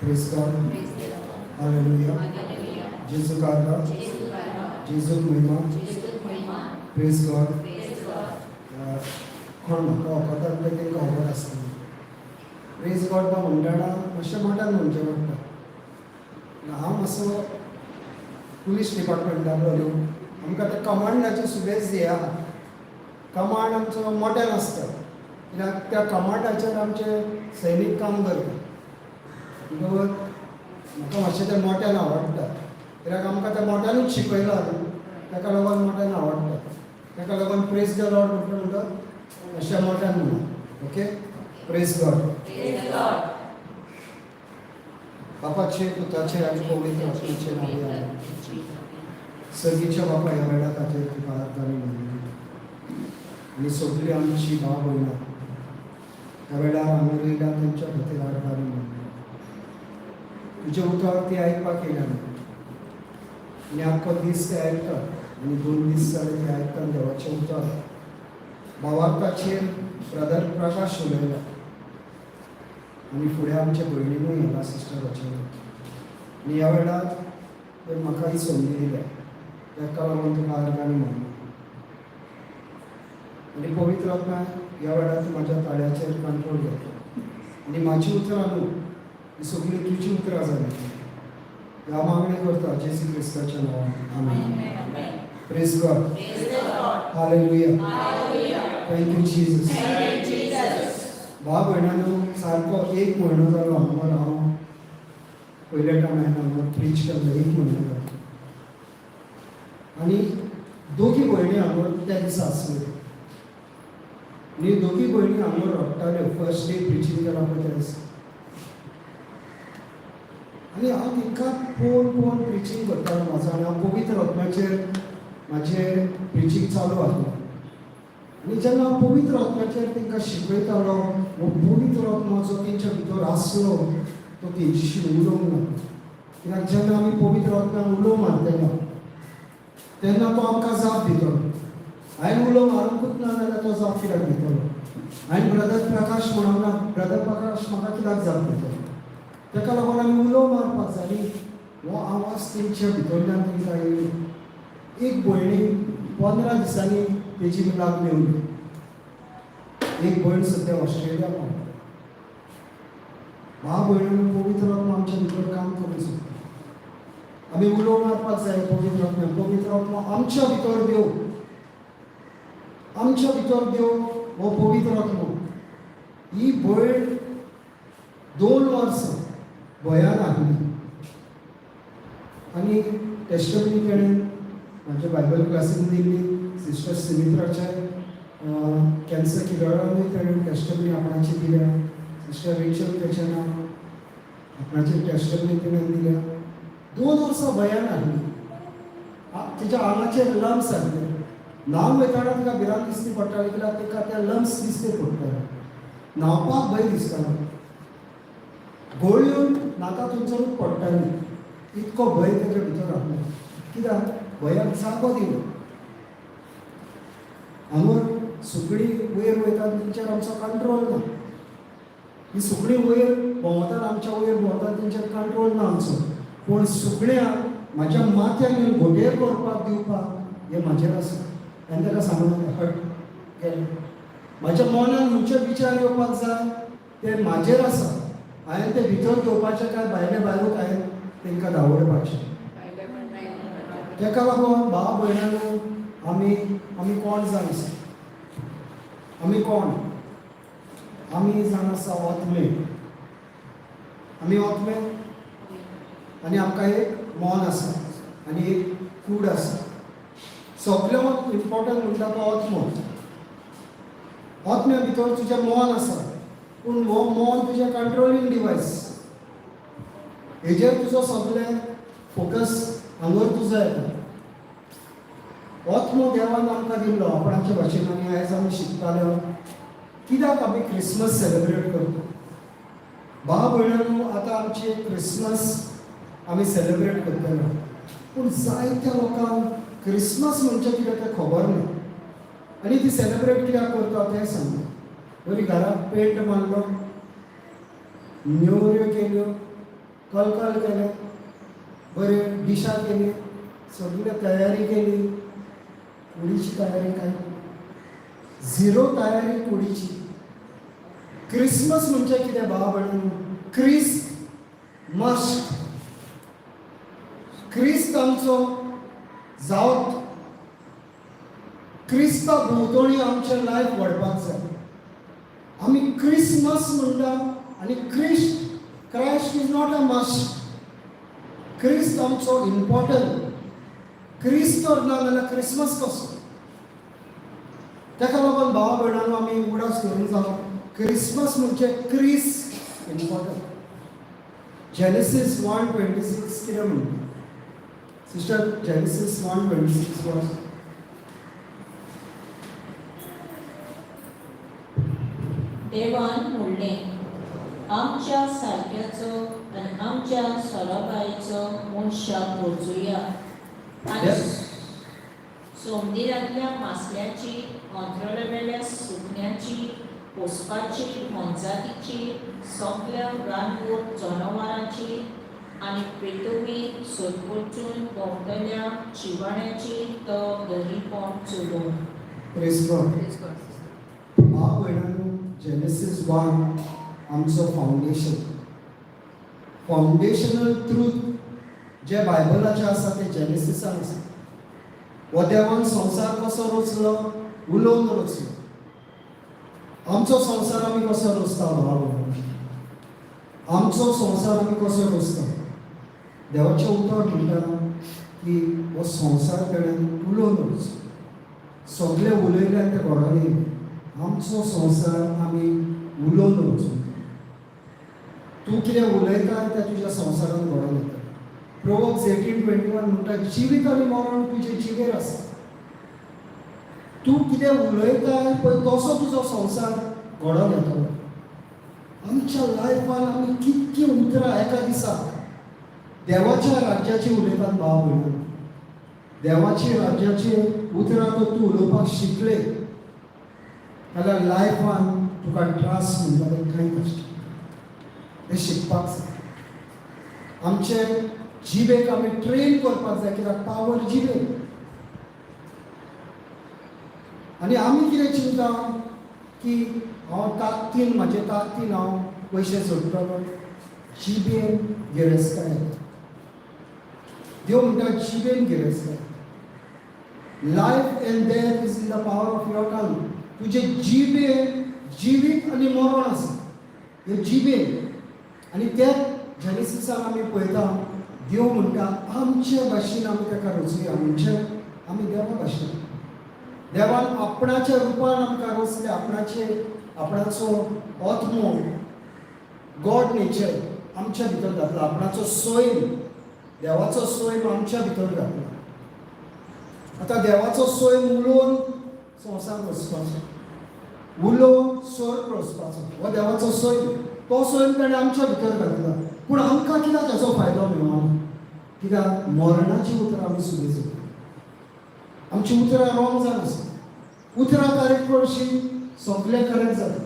Praise God. Hallelujah. Jesu karda. Jesu महिमा. Praise God. कोण म्हाका ओपतात ते तांकां खबर आसता. Praise God बा मंडळा मातशें मोठ्यान म्हणचें पडटा. हांव मातसो पुलीस डिपार्टमेंटांतलो न्हू. आमकां ते कमांडाचे सुबेज दिया. कमांड आमचो मोठ्यान आसता. कित्याक त्या कमांडाचेर आमचे सैनीक काम करता. म्हाका मातशें तें मोठ्यान आवडटा. कित्याक आमकां तें मोठ्यानूच शिकयलां न्हू. ताका लागून मोठ्यान आवडटा. ताका लागून प्रेज द लॉर्ड म्हणटा अशें मोठ्यान म्हणा. ओके? Praise God. बापाचे पुताचे आनी पवित्र आत्म्याचे नांवान आमेन. सर्गीच्या बापा ह्या वेळा खातीर तुका आदारी मानली आनी सगळीं आमची भाव भयणां ह्या वेळार आमी रोयल्या तेंच्या खातीर आदारी मानली. तुजें उतर ती आयकपाक येयल्या आनी आख्खो दीस ते आयकतात आनी 2 दीस जाले ते आयकतात देवाचें उतर. भावार्थाचेर ब्रदर प्रकाश उलयला आनी फुडें आमचे भयणीनूय येयला सिस्टर वचून. आनी ह्या वेळार तर म्हाका ही संदी दिल्या ताका लागून तुका आदारी मानली. आनी पवित्र आत्मा ह्या वेळार तूं म्हाज्या ताळ्याचेर कंट्रोल घेता आनी म्हाजी उतरां न्हू ही सगळीं तुजी उतरां जाली. ह्या मागणी करता जेजू क्रिस्ताच्या नांवान आमेन. Praise God. Hallelujah. Thank you Jesus. भाव भयणांनो सारको 1 म्हयनो जालो हांव पयल्या टायमार हांगा प्रीच केल्लो 1 म्हयनो जालो. आनी दोगी भयणी हांगा त्या दिसा आसल्यो आनी दोगी भयणी हांगा रडटाल्यो फर्स्ट डे प्रिचींग केला पळय त्या दिसा. आनी हांव तिका पळोवन प्रिचींग करतालो म्हाजो आनी हांव पवित्र आत्म्याचेर म्हाजें प्रिचींग चालू आसलें. आनी जेन्ना हांव पवित्र आत्म्याचेर तांकां शिकयतालो हो पवित्र आत्मा जो तेंच्या भितर आसलो तो तेंच्याशी उलोवंक ना. कित्याक जेन्ना आमी पवित्र आत्म्यान उलो मारतलो तेन्ना तो आमकां जाप दितलो. हांवें उलो मारूंकूच ना जाल्यार तो जाप कित्याक दितलो. हांवें ब्रदर प्रकाश म्हणूंक ना ब्रदर प्रकाश म्हाका कित्याक जाप दितलो. ताका लागून आमी उलो मारपाक जाय आनी हो आवाज तेंच्या भितरल्यान तांकां येयलो. एक भयणी 15 दिसांनी तेजी लागली उरली. एक भयण सद्या ऑस्ट्रेलिया पावता. भाव भयणांनो पवित्र आत्मा आमच्या भितर काम करूंक शकता. आमी उलो मारपाक जाय पवित्र आत्म्यान. पवित्र आत्मा आमच्या भितर देव आमच्या भितर देव हो पवित्र आत्मा. ही भयण 2 वर्सां गोंयांत आसली आनी टेस्टमनी ताणें म्हाज्या बायबल क्लासीन दिल्ली. सिस्टर सुमित्राच्या कॅन्सर किरणानूय ताणें टेस्टमनी आपणाची दिल्या. सिस्टर रेचल तेचें नांव आपणाची टेस्टमनी तिणें दिल्या. 2 वर्सां गोंयांत आसली. तिच्या आंगाचेर लम्स आसले. न्हांवन वयताना तिका भिरांत दिसली पडटाली कित्याक तिका ते लम्स दिसले पडटाले. न्हांवपाक भंय दिसतालो. गोळयो नाका थंयसरूच पडटाली. इतको भंय तेच्या भितर आसलो. कित्याक भंयाक जागो दिलो. हांगा सुकणीं वयर वयतात तेंचेर आमचो कंट्रोल ना. ही सुकणीं वयर भोंवतात आमच्या वयर भोंवतात तेंचेर कंट्रोल ना आमचो. पूण सुकण्यांक म्हाज्या माथ्यार येवन घोटेर करपाक दिवपाक हें म्हाजेर आसा. हांवें ताका सांगलें हट गेलें. म्हाज्या मनान खंयचे विचार येवपाक जाय ते म्हाजेर आसा. हांवें ते भितर घेवपाचें काय भायले भायरूच हांवें तांकां धांवडपाचें. ताका लागून भाव भयणांनो आमी कोण जावन आसा. आमी कोण? आमी जावन आसा ओतमे. आमी ओतमे आनी आमकां एक मोन आसा आनी एक कूड आसा. सगळ्यांत इम्पॉर्टंट म्हणटा तो ओतमो. ओतम्या भितर तुजें मोन आसा पूण हो मोन तुजें कंट्रोलिंग डिवायस. हेजेर तुजो सगळें फोकस हांगर तुजो येता. ओतमो देवान आमकां दिल्लो आपणाच्या भाशेन आनी आयज आमी शिकताले. कित्याक आमी क्रिसमस सेलेब्रेट करता. भाव भयणांनो आतां आमची क्रिसमस आमी सेलेब्रेट करतले. पूण जायत्या लोकांक क्रिसमस म्हणजे कितें तें खबर ना आनी ती सेलेब्रेट कित्याक करता तें सांगता. बरी घराक पेंट मारलो, नेवऱ्यो केल्यो, कलकल केले, बरे डिशा केली, सगळी तयारी केली. कुडीची तयारी काय? झिरो तयारी कुडीची. क्रिसमस म्हणजे कितें भाव भयणींनो? क्रिस्ट क्रिस्त आमचो जावत. क्रिस्ता भोंवतणी आमचें लायफ व्हरपाक जाय. आमी क्रिसमस म्हणटा आनी Christ is not a must. क्रिस्त आमचो इम्पॉर्टंट. क्रिस्त तर ना जाल्यार क्रिसमस कसो? ताका लागून भाव भयणांनो आमी उगडास करूंक जाय. क्रिसमस म्हणजे क्रिस्त इम्पॉर्टंट. जेनेसीस 1:26 कितें म्हणटा? सिस्टर, जेनेसीस 1:26 वाच. देवान म्हणलें, आमच्या सारक्याचो आनी आमच्या सोलाबायेचो मनशाक रचुया आनी सोमदिरांतल्या मासल्याची, अंथरलेल्या सुकण्याची, पोसपाची, मोनजातीची, सगळ्या रानवट जनावरांची आनी पृथ्वी सोदपरतून भोंवतल्या जिवाण्याची तो दरीपण चलोवन. Praise God. भाव भयणांनो, जेनेसीस 1 आमचो फाउंडेशनल ट्रूथ जे बायबलाचे आसा ते जेनेसिसान आसा. हो देवान संवसार कसो रचलो? उलोवन रचलो. आमचो संवसार आमी कसो रचता? भाव भयणांनो, आमचो संवसार आमी कसो रचता? देवाचें उतर म्हणटा की हो संवसार तेणें उलोवन रचलो. सगळे उलयल्यान ते घडोन येयले. आमचो संवसार आमी उलोवन रचूं. तूं कितें उलयता तें तुज्या संवसारान घडोन येता. प्रोवर्ब्स 18:21 म्हणटा, जिवीत आनी मरण तुजे जिवेर आसा. तूं कितें उलयता पळय तसो तुजो संवसार घडोन येतलो. आमच्या लायफान आमी कितकी उतरां एका दिसाक देवाच्या राज्याची उलयतात. भाव भयणांनो, देवाची राज्याची उतरां तर तूं उलोवपाक शिकले जाल्यार लायफान तुका त्रास म्हणटा ते कांय नासता. हें शिकपाक जाय. आमचे जिबेक आमी ट्रेन करपाक जाय, कित्याक पावर जिबेक. आनी आमी कितें चिंता की म्हाजे ताकतीन हांव पयशे जोडटलो. जिबेन गिरेस्तकाय. देव म्हणटा जिबेन गिरेस्तकाय. Life and death is in the power of your tongue. तुजे जिबेन जिवीत आनी मरण आसा. हे जिबेन. आनी ते जेनेसिसान आमी पळयता देव म्हणटा आमचे भाशेन आमी ताका रचुया. म्हणजे आमी देवा भाशेन. देवान आपणाच्या रुपान आमकां रचले. आपणाचो आत्मो, गॉड नेचर आमच्या भितर घातला. आपणाचो सैम, देवाचो सैम आमच्या भितर घातला. आतां देवाचो सैम उलोवन संवसार रचपाचो, उलोवन स्वर्ग रचपाचो. हो देवाचो सैम. तो सैम ताणें आमच्या भितर घातला. पूण आमकां कित्याक ताचो फायदो मेळना? कित्याक मरणाची उतरां आमी सुरू जाता. आमची उतरां रॉंग जावन आसा. उतरां करेक्ट करशी सगळें करेक्ट जाता.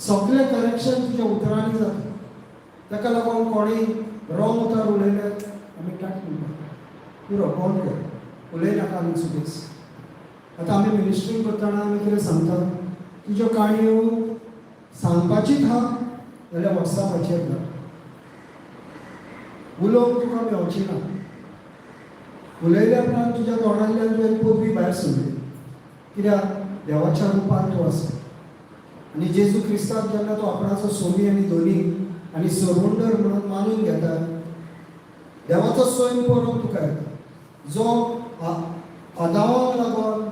सगळें करेक्शन तुज्या उतरांनी जाता. ताका लागून कोणीय रॉंग उतर उलयले आमी काट म्हणटा पुरो बंद कर, उलयनाका आमी चुकीच. आतां आमी मिनिस्ट्री करतना आमी कितें सांगता, तुज्यो काणयो सांगपाचीच आहा जाल्यार वॉट्सॅपाचेर धाड. उलोवंक तुका मेळची ना. उलयल्या उपरांत तुज्या तोंडांतल्यान तुवें पदवी भायर सरली. कित्याक देवाच्या रुपान तूं आसा. आनी जेजू क्रिस्ताक जेन्ना तूं आपणाचो सोमी आनी धोनी आनी सर्वंडर म्हणून मानून घेता, देवाचो सैम पळोवंक तुका येता. जो आदामाक लागून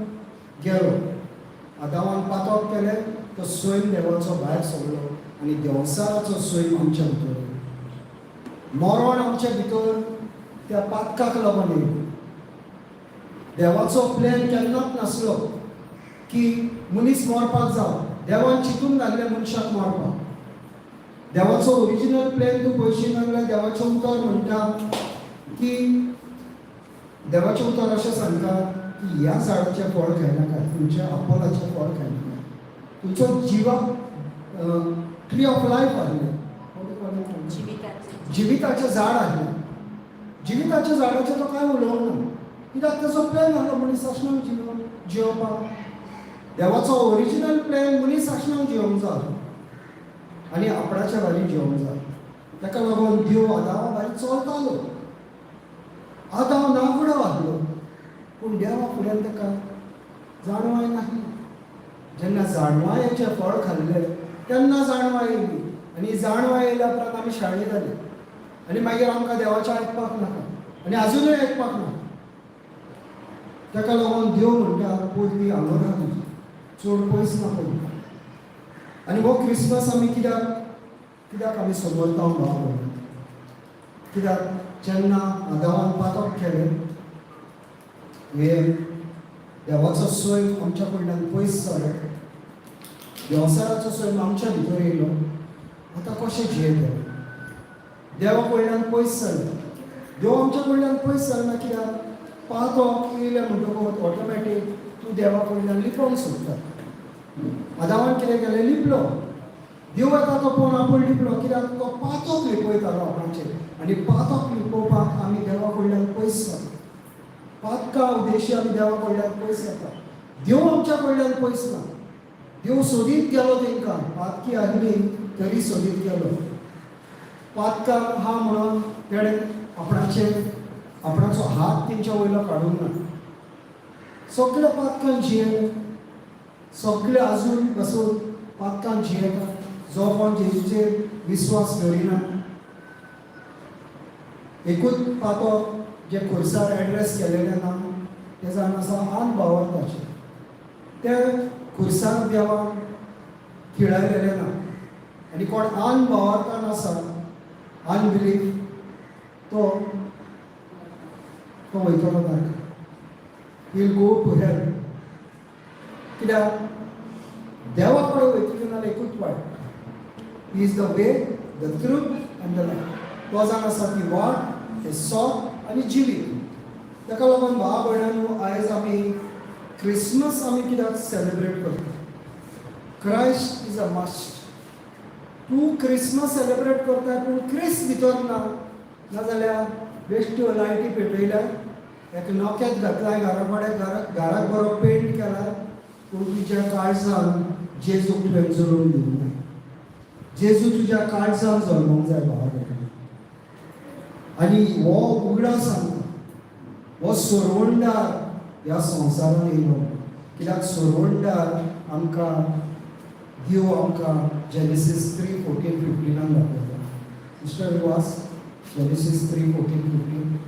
गेलो, आदामान पातक केलें, तो सैम देवाचो भायर सरलो आनी देवसाराचो सैम आमच्या भितर. मरण आमच्या भितर त्या पातकाक लागून येयलें. देवाचो प्लॅन केन्नाच नासलो की मनीस मरपाक जावं. देवान चिंतून घाल्लें मनशाक मारपाक. देवाचो ओरिजिनल प्लॅन तूं पळयशीत जाल्यार देवाचें उतर म्हणटा की देवाचें उतर अशें सांगता की ह्या झाडाचें फळ खायनाका, तुमच्या आपोलाचें फळ खायनाका. तुमचो जिवाक ट्री ऑफ लायफ आहलें जिविताचे जिविताचें झाड आसलें. जिविताच्या झाडाचें तो कांय उलोवंक ना, कित्याक ताचो प्लॅन आसलो मनीस आसनाक जियोवपाक. देवाचो ओरिजिनल प्लॅन मनीस आसनाक जियोवंक जाय आनी आपणाच्या बारी जियोवंक जाय. ताका लागून देव आदामा बारी चलतालो. आदाम नागडो आसलो, पूण देवा फुड्यान ताका जाणवाय नासली. जेन्ना जाणवायेचें फळ खाल्लें तेन्ना जाणवाय येयली, आनी जाणवाय येयल्या उपरांत आमी शाळेंत जाले, आनी मागीर आमकां देवाचें आयकपाक नाका, आनी आजुनूय आयकपाक ना. ताका लागून देव म्हणटा पयलीं हांगा राव, चड पयस ना पयलीं. आनी हो क्रिसमस आमी कित्याक आमी समोरता भाव म्हणटा, कित्याक जेन्ना आदामान पातक केलें, हे देवाचो सैम आमच्या कडल्यान पयस जालो, देवसाराचो सैम आमच्या भितर येयलो. आतां कशें जियेतले? देवा कडल्यान पयस जालें. देव आमच्या कडल्यान पयस जायना, कित्याक पातक येयले म्हणटकूच ऑटोमॅटीक तूं देवा कडल्यान लिपोवंक सोदता. आदामान कितें केलें? लिपलो. देव येता तो पळोवन आपूण लिपलो, कित्याक तो पातक लिपयतालो आपणाचेर, आनी पातक लिपोवपाक आमी देवा कडल्यान पयस जाता. पातका उद्देशी आमी देवा कडल्यान पयस येता. देव आमच्या कडल्यान पयस ना. देव सोदीत गेलो तांकां, पातकी आसली तरी सोदीत गेलो. पातकाक हा म्हणून तेणें आपणाचो हात तेंच्या वयलो काडूंक ना. सगळे पातकान जियेले, सगळे आजून पासून पातकान जियेता. जो कोण जेजूचेर विस्वास दवरिना, एकूच पातक जे खुर्सार एड्रेस केलेलें ना तें जावन आसा आन बावर्ताचें. ते खुर्सार देवान खिळायलेलें ना, आनी कोण आन बावर्तान आसा, अनबिलीफ, तो वयतलो नरकाक. Heal go to hell. कित्याक देवा कडेन वयतली जाल्यार एकूच वाट. ही is the way, the truth and the life. तो जावन आसा ती वाट, ते सोप आनी जिवीत. ताका लागून भाव भयणांनो, आयज आमी क्रिसमस आमी कित्याक सेलेब्रेट करता? Christ is a must. तूं क्रिसमस सेलेब्रेट करता पूण क्रिस्त भितर ना, नाजाल्यार बेश्ट्यो लायटी पेटयल्या, एक नोकेत घातलाय घरा कडेन, घराक बरो पेंट केला, पूण तुज्या काळजान जेजूक तुवें जळोवन दिवंक ना. जेजू तुज्या काळजान जल्मोंक जाय भावा भयणांनो. आनी हो उगडास सांगता, हो सोरवंडार ह्या संवसारान येयलो, कित्याक सोरवंडार आमकां देव आमकां जेनेसीस 3:14-15 दाखयता. मिस्टर वास, जेनेसीस 3:14-15.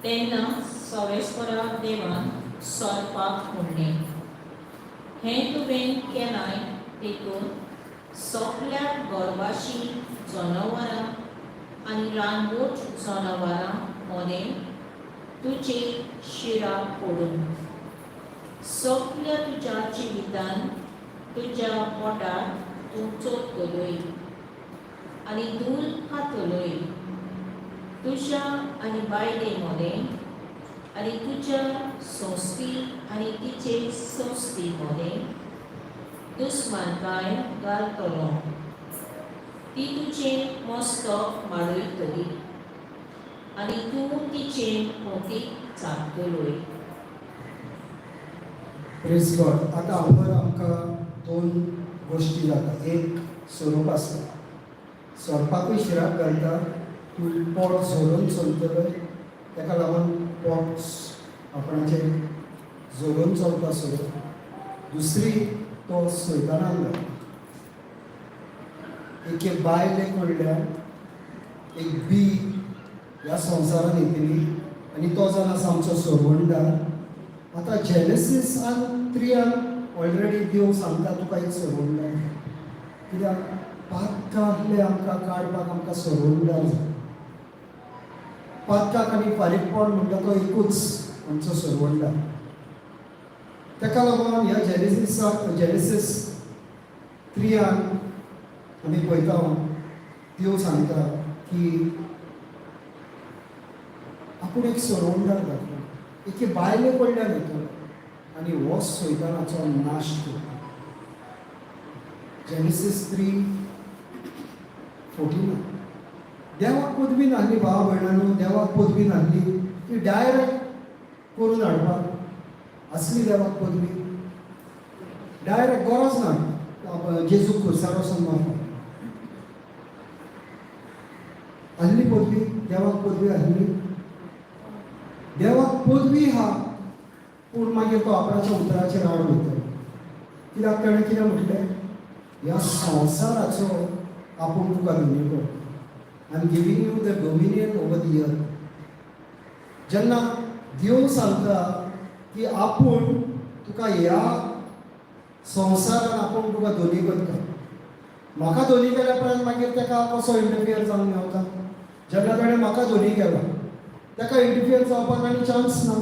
तेन्ना सर्वेस्परा देवान सोदपाक म्हणलें, हें तुवें केलाय तेतून सगळ्या गर्भाशी जनावरां आनी रानवट जनावरां मदें तुजे शिरा पडून सगळ्या तुज्या जिवितान तुज्या पोटार तूं चोरतलोय आनी दूल खातलोय. तुज्या आनी बायले मदें आनी तुज्या संस्थे आनी तिचे संस्थे मदें दुस्मानकाय घालतलो. ती तुजें मस्तक माडयतली आनी तूं तिचें मोतीक चापतलोय. Praise God. आतां हांगर आमकां दोन गोश्टी जाता. एक स्वरूप आसता, सोरपाकूय शिराक घालता, तूं पोट झोडून चलतलो, ताका लागून पोट आपणाचें झोडून चलता स्वरूप. दुसरी तो सैतानाक घालता. एक बायलेक म्हणल्यार एक बी ह्या संवसारान येतली, आनी तो जावन आसा आमचो सोरवंडार. आतां जेनेसीस 3 ऑलरेडी देव सांगता तुका एक सोरवंडार, कित्याक पातकांतले आमकां काडपाक आमकां सोरवंडार जाय. पातकाक आनी फारीकपण म्हणटा तो एकूच आमचो सोरवंडार. ताका लागून ह्या जेनेसीस 3 आमी पळयता देव सांगता की आपूण एक सोरवंडार घातलो, एके बायले कडल्यान येतलो आनी हो सैतानाचो नाश करता. जेनेसिस 3:14. देवाक पदवी नासली भावा भयणांनो, देवाक पदवी नासली ती डायरेक्ट करून हाडपाक असली देवाक पदवी डायरेक्ट गरज ना जेजू खुर्सार वचून मारपाक. आहली पदवी, देवाक पदवी आहली. देवाक पदवी हा, पूण मागीर तो आपणाच्या उतराचेर आड वयतलो. कित्याक ताणें कितें म्हटलें, ह्या संवसाराचो आपूण तुका धनी कर. I am giving you the dominion over the earth. जेन्ना देव सांगता की आपूण तुका ह्या संवसारान आपूण तुका धनी करता, म्हाका धनी केल्या उपरांत मागीर ताका कसो इंटरफियर जावंक मेवता. जेन्ना ताणें म्हाका धनी केला ताका इंटरफियर जावपाक आनी चान्स ना.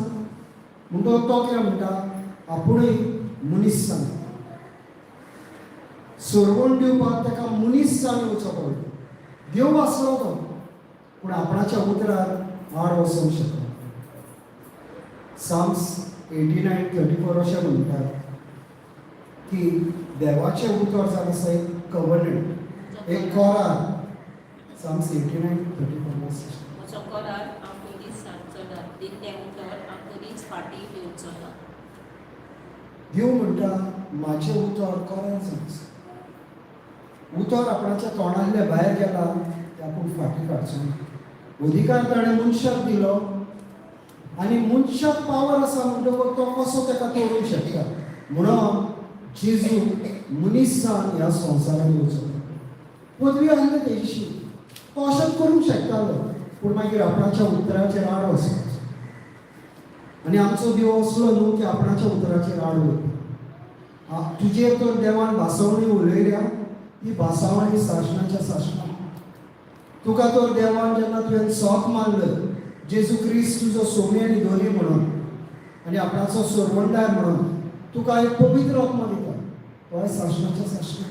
म्हणटकच तो कितें म्हणटा, आपुणूय मनीस जावन सोडवण दिवपाक ताका मनीस जावन येवचो पडलो. देव आसलो तो, पूण आपणाच्या उतरार आड वचूंक शकना. साम्स 89:34 अशें म्हणटात की देवाचें उतर जावन आसा एक कवनेंट, एक करार. साम्स 89:34. म्हजो करार हांव पयलींच सांगचो ना, दिल्लें उतर हांव कधीच फाटीं घेवचो ना. देव म्हणटा म्हाजें उतर करार सांगचो. उतर आपणाच्या तोंडांतले भायर गेला ते आपूण फाटीं काडचो ना. अधिकार ताणें मनशाक दिलो आनी मनशाक पावर आसा म्हणटकच तो कसो ताका तोडूंक शकता. म्हणून जेजू मनीस जावन ह्या संवसारान येवचो. पदवी आहली तेजी, तो अशेंच करूंक शकतालो, पूण मागीर आपणाच्या उतराचेर आड वचपाचो. आनी आमचो देव असलो न्हू की आपणाच्या उतराचेर आड वयता. तुजेर तर देवान भासावणी उलयल्या, ती भासावणी सासणाच्या सासणा. तुका तर देवान जेन्ना तुवें सोक मानलं, जेजू क्रिस्त तुजो सोमी आनी धनी म्हणून आनी आपणाचो सोरवंदार म्हणून तुका एक पवित्र आत्मा दिता, तो सासणाच्या सासणा.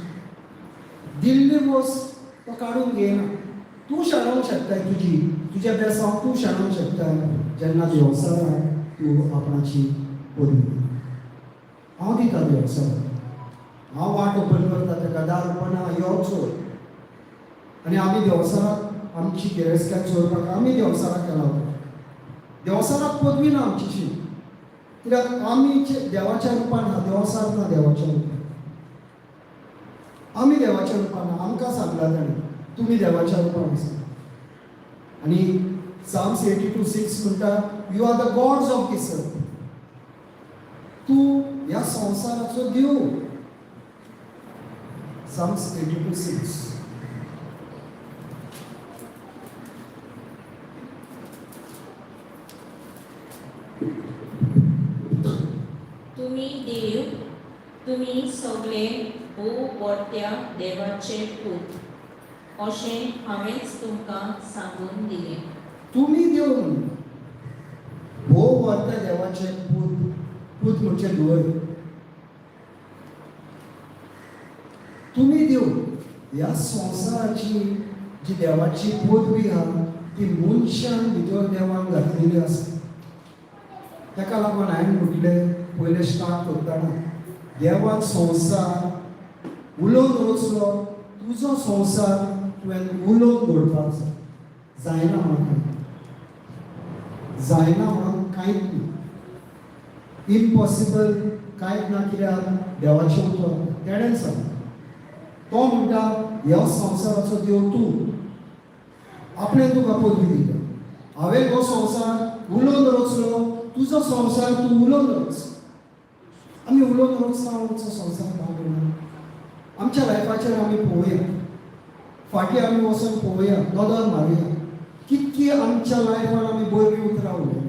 दिल्ली वस तो काडून घेयना. तूं शाणोवंक शकताय तुज्या बेसांव तूं शाणोवंक शकताय जेन्ना देवसाराक तूं आपणाची पदवी. हांव दिता देवसाराक, हांव वाट ओपन करता ताका, दार ओपन यो चोर. आनी आमी देवसाराक आमची गिरेस्तकाय चोरपाक आमी देवसाराक केला. देवसाराक पदवी ना आमचीशी, कित्याक आमी देवाच्या रुपान ना, देवसार ना देवाच्या रुपान. आमी देवाच्या रुपान ना. आमकां सांगला ताणें तुमी देवाच्या रुपान आसा. आनी साम्स 82:6 म्हणटा, you are the gods of this earth. तूं ह्या संवसाराचो देव. साम्स 82:6. तुमी देव, तुमी सगळे भोव व्हडट्या देवाचे पूत, अशें हांवेंच तुमकां सांगून दिलें. तुमी देव म्हणटा, भोव व्हडल्या देवाचे पूत. पूत म्हणजे न्हय. तुमी देव. ह्या संवसाराची जी देवाची पदवी आहा ती मनशान भितर देवान घातलेली आसा. ताका लागून हांवें म्हटलें पयलें स्टार्ट करतना, देवान संवसार उलोवन रचलो, तुजो संवसार तुवें उलोवन घडपाक जाय. जायना म्हणून जायना म्हणून कांयच ना. इम्पॉसिबल कांयच ना. कित्याक देवाचें उतर तेणें सांगलें. तो म्हणटा ह्या संवसाराचो देव तूं. आपणें तुका पदवी दिल्या. हांवें हो संवसार उलोवन रचलो, तुजो संवसार तूं उलोवन रच. आमी उलोवन रचना आमचो संवसार भागना. आमच्या लायफाचेर आमी पळोवया, फाटीं आमी वचून पळोवया, नदर मारया, कितकी आमच्या लायफान आमी बरीं उतरां उलयलीं,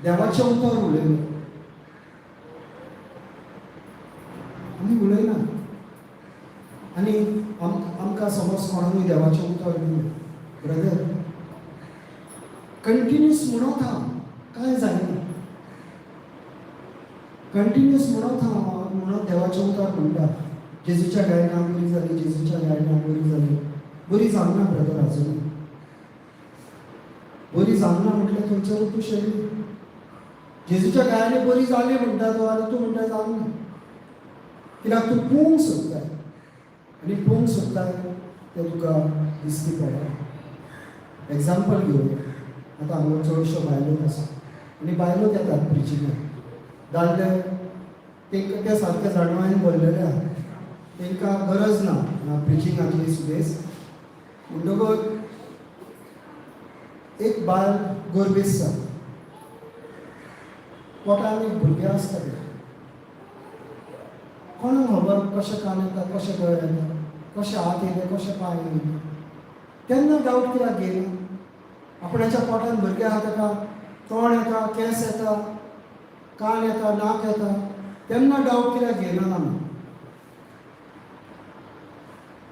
देवाचें उतर उलयलें. आमी उलयना. आनी आमकां समज कोणाकूय देवाचें उतर दिलें, ब्रदर कंटिन्यूस म्हणत हा, काय जायना. कंटिन्यूस म्हणत हा म्हणत देवाचें उतर म्हणटा. जेजूच्या गायना बरी जाली, जेजूच्या गायना बरी जाली. बरी जावना ब्रदर, आजून बरी जावना म्हटल्यार थंयसर तूं शेली. जेजूच्या गायनी बरी जाली म्हणटा तो, आनी तूं म्हणटा जावना. कित्याक तूं पोवंक सोदता. आनी पोवंक सोदताय तें तुका दिसती पडटा. एग्जाम्पल घेवया. आतां हांगा चडश्यो बायलोच आसा आनी बायलोच येतात प्रिचिंगाक. दादले तांकां ते सारके जाणवायेन भरलेले आहा, तांकां गरज ना प्रिचिंगाची सुबेज. म्हणटकच एक बायल गोरबेज जाता, पोटान एक भुरगें आसता तें. कोणाक खबर कशें कान येता, कशें दोळे येता, कशें हात येयले, कशें पांय येयले. तेन्ना डावट कित्याक घेयना? आपणाच्या पोटान भुरगें आहा ताका तोंड येता, केंस येता, कान येता, नाक येता, तेन्ना डावट कित्याक घेयना आमी?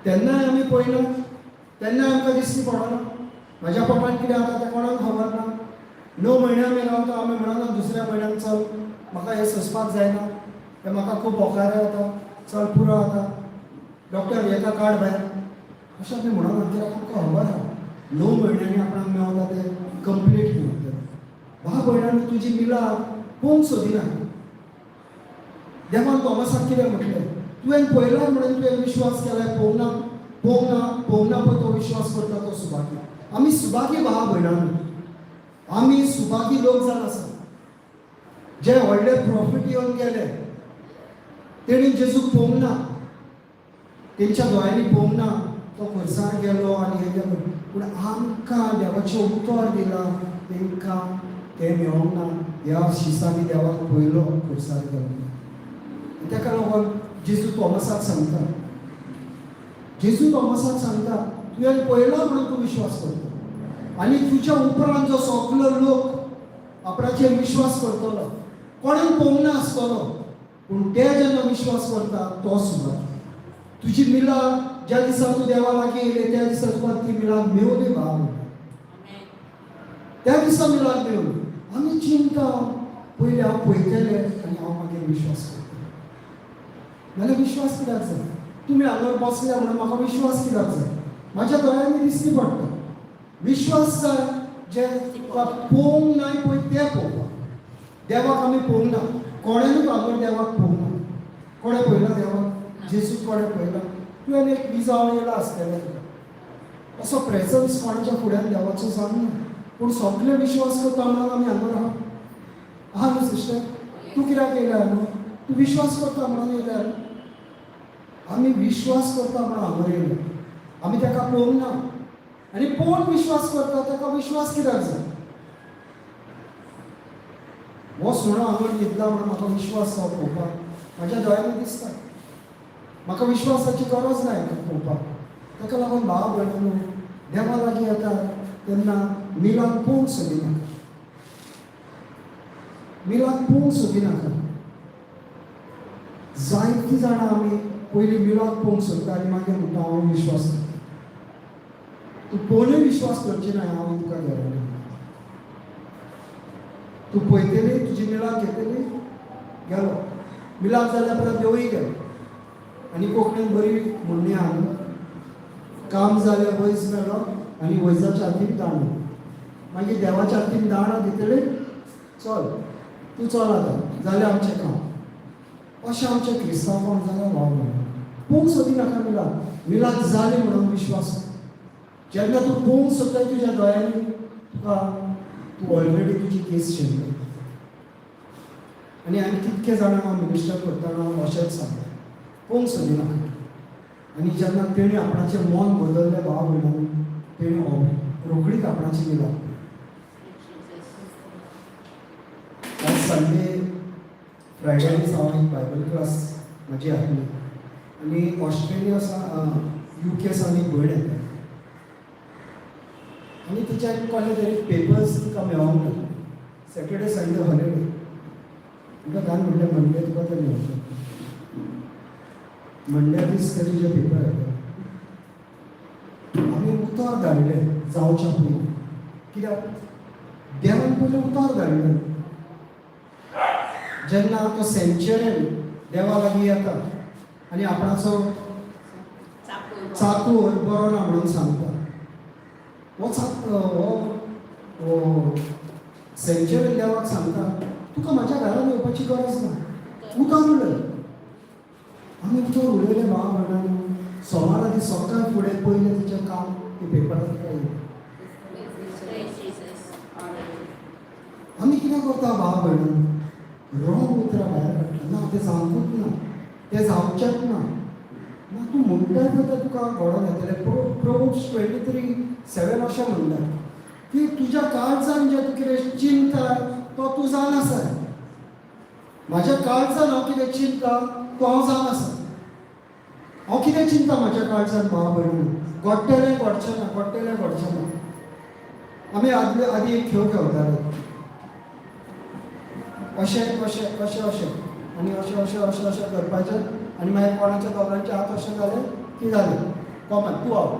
तेन्नाय आमी पळयना, तेन्नाय आमकां दिसती पडना म्हाज्या पोटान कितें जाता तें कोणाक खबर ना. 9 म्हयने आमी रावता, आमी म्हणना दुसऱ्या म्हयन्याक चल म्हाका हें सोंसपाक जायना, तें म्हाका खूब ओंकारे जाता, चल पुरो जाता, डॉक्टर हेका काड भायर, अशें आमी म्हणना. कित्याक आमकां खबर आहा 9 म्हयन्यांनी आपणाक मेवता तें कंप्लीट मेवता. भाव भयणांनी तुजी मिलाद पोवंक सोदिना. देवान तोमासाक कितें म्हटलें? तुवें पळयलां म्हणून तुवें विश्वास केलाय, पोवना पळय तो विश्वास करता तो सुभागी. आमी सुभागी भाव भयणांनी, आमी सुभागी लोक जावन आसा. जे व्हडले प्रॉफीट येवन गेले तेणी जेजूक पोवंक ना, तेंच्या दोळ्यांनी पोवंक ना, तो खर्चार गेलो आनी हें गेलो. पूण आमकां देवाचें उतर दिलां, तांकां तें मेळोंक ना. ह्या शिसांनी देवाक पयलो खर्चार गेलो. ताका लागून जेजू तोमासाक सांगता, तुवें पळयलां म्हणून तूं विश्वास करता. आनी तुज्या उपरांत जो सगलो लोक आपणाचेर विश्वास करतलो, कोणें पोवंक ना आसतलो, पूण ते जेन्ना विश्वास करता तो सुद्दां तुजी मिलाद ज्या दिसा तूं देवा लागीं येयले त्या दिसा तुका ती मिलाद मेवली भाव. त्या दिसा मिलाद मेवली. आमी चिंता पयलीं हांव पळयतलें आनी हांव मागीर विश्वास करता. नाल्यार विश्वास कित्याक जाय? तुमी हांगर बसल्या म्हणून म्हाका विश्वास कित्याक जाय? म्हाज्या दोळ्यांनी दिसती पडटा. विश्वास जाय जे तुका पोवंक नाय पळय तें पळोवपाक. देवाक आमी पोवंक ना, कोणेंच हांगर देवाक पोवंक ना. कोणें पळयला देवाक? जेजूक कोणें पळयला? तुवें एक विजाव येयला आसतलें तुका, असो प्रेजन्स कोणाच्या फुड्यान देवाचो जावना. पूण सगळे विश्वास करता म्हणून आमी हांगर आहा न्हू सिस्टर? तूं कित्याक येयल्या न्हू? तूं विश्वास करता म्हणून येयल्या न्हू? आमी विश्वास करता म्हणून हांगर येयले. आमी ताका पळोवंक ना आनी पळोवन विश्वास करता. ताका विश्वास कित्याक जाय? हो सुणो हांगर न्हिदला म्हणून म्हाका विश्वास जावं पळोवपाक. म्हाज्या दोळ्यांनी दिसता. म्हाका विश्वासाची गरज ना हाका पळोवपाक. ताका लागून भाव भयणीनो, देवा लागीं येता तेन्ना मिलाद पोवंक सोदिनाका. मिलाद पोवंक सोदिनाका. जायतीं जाणां आमी पयलीं मिलाद पोवंक सोदता आनी मागीर म्हणटा हांव विश्वास करता. तूं पयलीं विश्वास करचें ना, हांव तुका गॅरंटी. तूं पळयतली, तुजी मिलाद घेतली, गेलो. मिलाद जाल्या परत देवूय गेलो. आनी कोंकणीन बरी म्हणणी आहा न्हू, काम जालें वैज मेलो आनी वैजाच्या हातीन दांडो. मागीर देवाच्या हातीन दांडो दितले, चल तूं चल आतां जालें आमचें काम. अशें आमचें क्रिस्तांवां जाल्यार भाव भयणीनो, पोवंक सोदिनाका मिलाद. मिलाद जाली म्हणून विश्वास. जेन्ना तूं पोवंक सोदता तुज्या दोळ्यांनी, तुका तूं ऑलरेडी तुजी केस शेणली. आनी हांवें कितके जाणांक हांव मिनिस्टर करतना अशेंच सांगलें, पोवंक सोदिनाका. आनी जेन्ना तेणी आपणाचें मन बदल्लें भाव भयणीनो, तेणी रोखडीच आपणाची मिलाद. आज संडे फ्रायडे दीस हांव एक बायबल क्लास म्हाजी आसली आनी ऑस्ट्रेलिया UK सावन एक भयण येता आनी तिच्या कसले तरी पेपर्स तिका मेळोंक ना. Saturday Sunday holiday. तिका घाल म्हणलें मंडे तुका ते मेळटलें. मंडे दीस ते तुजे पेपर येता. आमी उतर धाडलें जावच्या पयलीं. कित्याक देवान पयलीं उतर धाडलें. जेन्ना तो सेंच्युरीन देवा लागीं येता आनी आपणाचो चाकूर बरो ना म्हणून सांगता, हो सेंच्युरीन देवाक सांगता तुका म्हाज्या घरान येवपाची गरज ना, उतर उडय. आमी उतर उडयलें भाव भयणांनो, सोमारा ती सकाळ फुडें पयलें तिचें काम ती पेपरांत काय Praise Jesus. आमी कितें करता भाव भयण रॉंग उतरां भायर काडटा ना तें जावंकूच ना तें जावचेंच ना ना तूं म्हणटाय पळय तुका घडोवन येतलें प्रोव्हर्ब्स 23:7 अशें म्हणटा की तुज्या काळजान जें तूं कितें चिंताय तो तूं जावन आसा म्हाज्या काळजान हांव कितें चिंता तो हांव जावन आसा हांव कितें चिंता म्हाज्या काळजान भाव भयण घडटलें घडचें ना घडटलें घडचें ना आमी आदी एक खेळ खेळटाले अशें अशें अशें अशें आनी अशें अशें अशें अशें करपाचें आनी मागीर कोणाच्या दोगांचे हात अशें जाले की जालें कॉमन तूं आव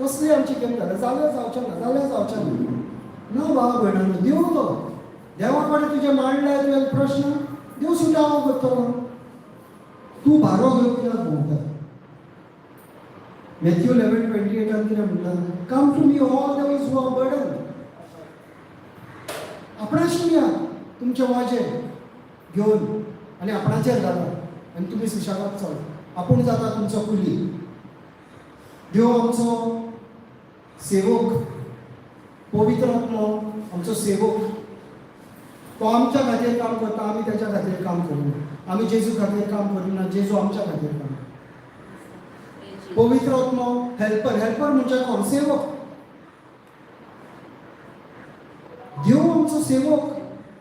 तसली आमची गेम जालें जाल्यार जावचें ना जाल्यार जावचें ना ना भाव भयणांनो देव तो देवा कडेन तुजें मांडलाय तुवें प्रश्न देव सुटावो करतलो तूं भारो घेवन कित्याक भोंवता मॅथ्यू 11:28 कितें म्हणटा come to me all those who are burden आपणाशी या तुमचें वाजें घेवन आनी आपणाचेर घाला आनी तुमी सुशेगाद चल आपूण जाता तुमचो कुली देव आमचो सेवक पवित्र आत्मो आमचो सेवक तो आमच्या खातीर काम करता आमी तेच्या खातीर काम करिना आमी जेजू खातीर काम करिना जेजू आमच्या खातीर काम पवित्र आत्मो हेल्पर हेल्पर म्हणजे कोण सेवक देव आमचो सेवक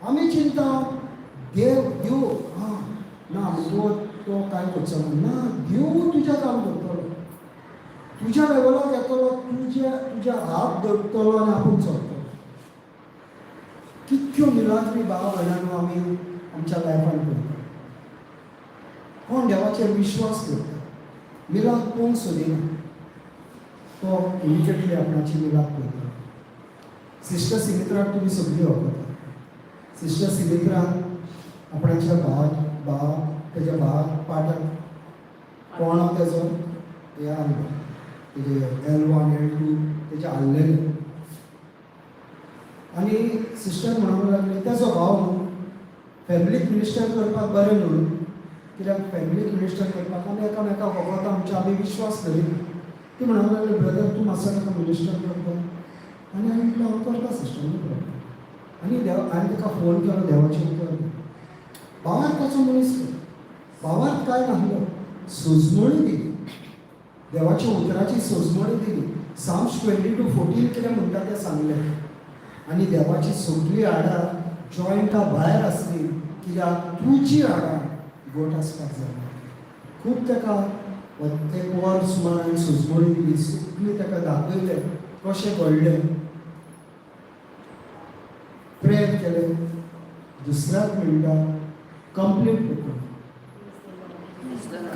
आमी चिंता देव देव हां ना तो तो काय करचो ना देव तुजें काम करतलो तुज्या लेवलाक येतलो तुज्या हात धरतलो आनी आपूण चलतलो कितल्यो मिलाग्री भाव भयणांनो आमी आमच्या लायफान करता कोण देवाचेर विश्वास करता मिलाद कोण सोदिना तो इमिजिएटली आपणाची मिलाद करता सिस्टर सिमित्राक तुमी सगळीं वळखता सिस्टर सिमित्रान आपणाच्या भावाक तेज्या भावाक पाठाक कोणो तेजो हें आहलो तेजे L1 L2 तेजे हाडलेले आनी सिस्टर म्हणूंक लागली तेजो भाव न्हू फॅमिलीक मिनिस्टर करपाक बरें न्हू कित्याक फॅमिलीक मिनिस्टर करपाक आमी एकामेकाक वगोता आमचे आमी विश्वास करिना ती म्हणूंक लागली ब्रदर तूं मातसो ताका मिनिस्टर करता आनी हांवें म्हटलें हांव करता सिस्टर न्हू प्रॉब्लम आनी हांवें ताका फोन केलो देवाचेर कर भावार्थ ताचो मनीस भावार्थ काय नाहलो सोजमणी दिली देवाच्या उतराची सोजमणी दिली Psalms 22:14 कितें म्हणटा तें सांगलें आनी देवाची सगळीं हाडां जॉयंटा भायर आसली कित्याक तुजी हाडां गोट आसपाक जाय खूब ताका एक वर्स म्हण हांवें सुजमणी दिली सगळीं ताका दाखयलें कशें घडलें प्रेयर केलें दुसऱ्याच मिनटाक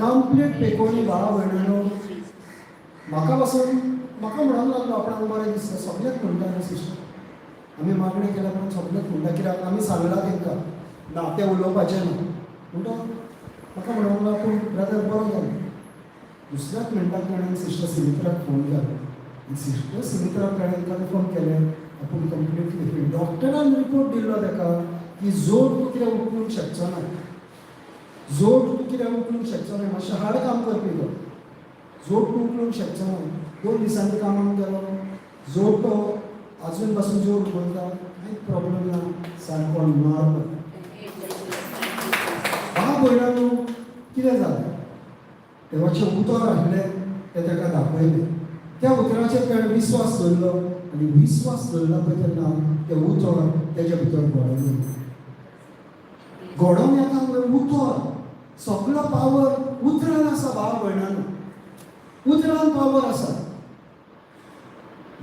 कंप्लीट पेकोवणी भाव भयणांनो म्हाका पासून म्हाका म्हणूंक लागलो आपणाक बरें दिसता सगळ्याक म्हणटा न्हू सिस्टर आमी मागणें केल्या पण सगळ्याक म्हणटा कित्याक आमी सांगलां तांकां ना तें उलोवपाचें ना म्हणटा म्हाका म्हणूंक लागलो पूण ब्रदर बरो जालो दुसऱ्याच मिनटाक ताणें सिस्टर सिमित्राक फोन केलो सिस्टर सिमित्राक ताणें कन्फर्म केलें आपूण कंप्लीटली फीट डॉक्टरान रिपोर्ट दिल्लो ताका की जोड तूं कितें उखलूंक शकचो ना जोड तूं कितें उखलूंक शकचो ना मातशें हाड काम करपी तो जोड तूं उखलूंक शकचो ना 2 दिसांनी कामाक गेलो जोड तो आजून पासून जोड उखलता कांयच प्रॉब्लेम ना सारको नॉर्मल भाव भयणांनो कितें जालें देवाचें उतर आहलें तें ताका दाखयलें त्या उतराचेर ताणें विश्वास दवरलो आनी विश्वास दवरला पळय तेन्ना तें उतर तेजे भितर घडोवन येता पळय उतर सगळो पावर उतरान आसा भाव भयणांनो उतरान पावर आसा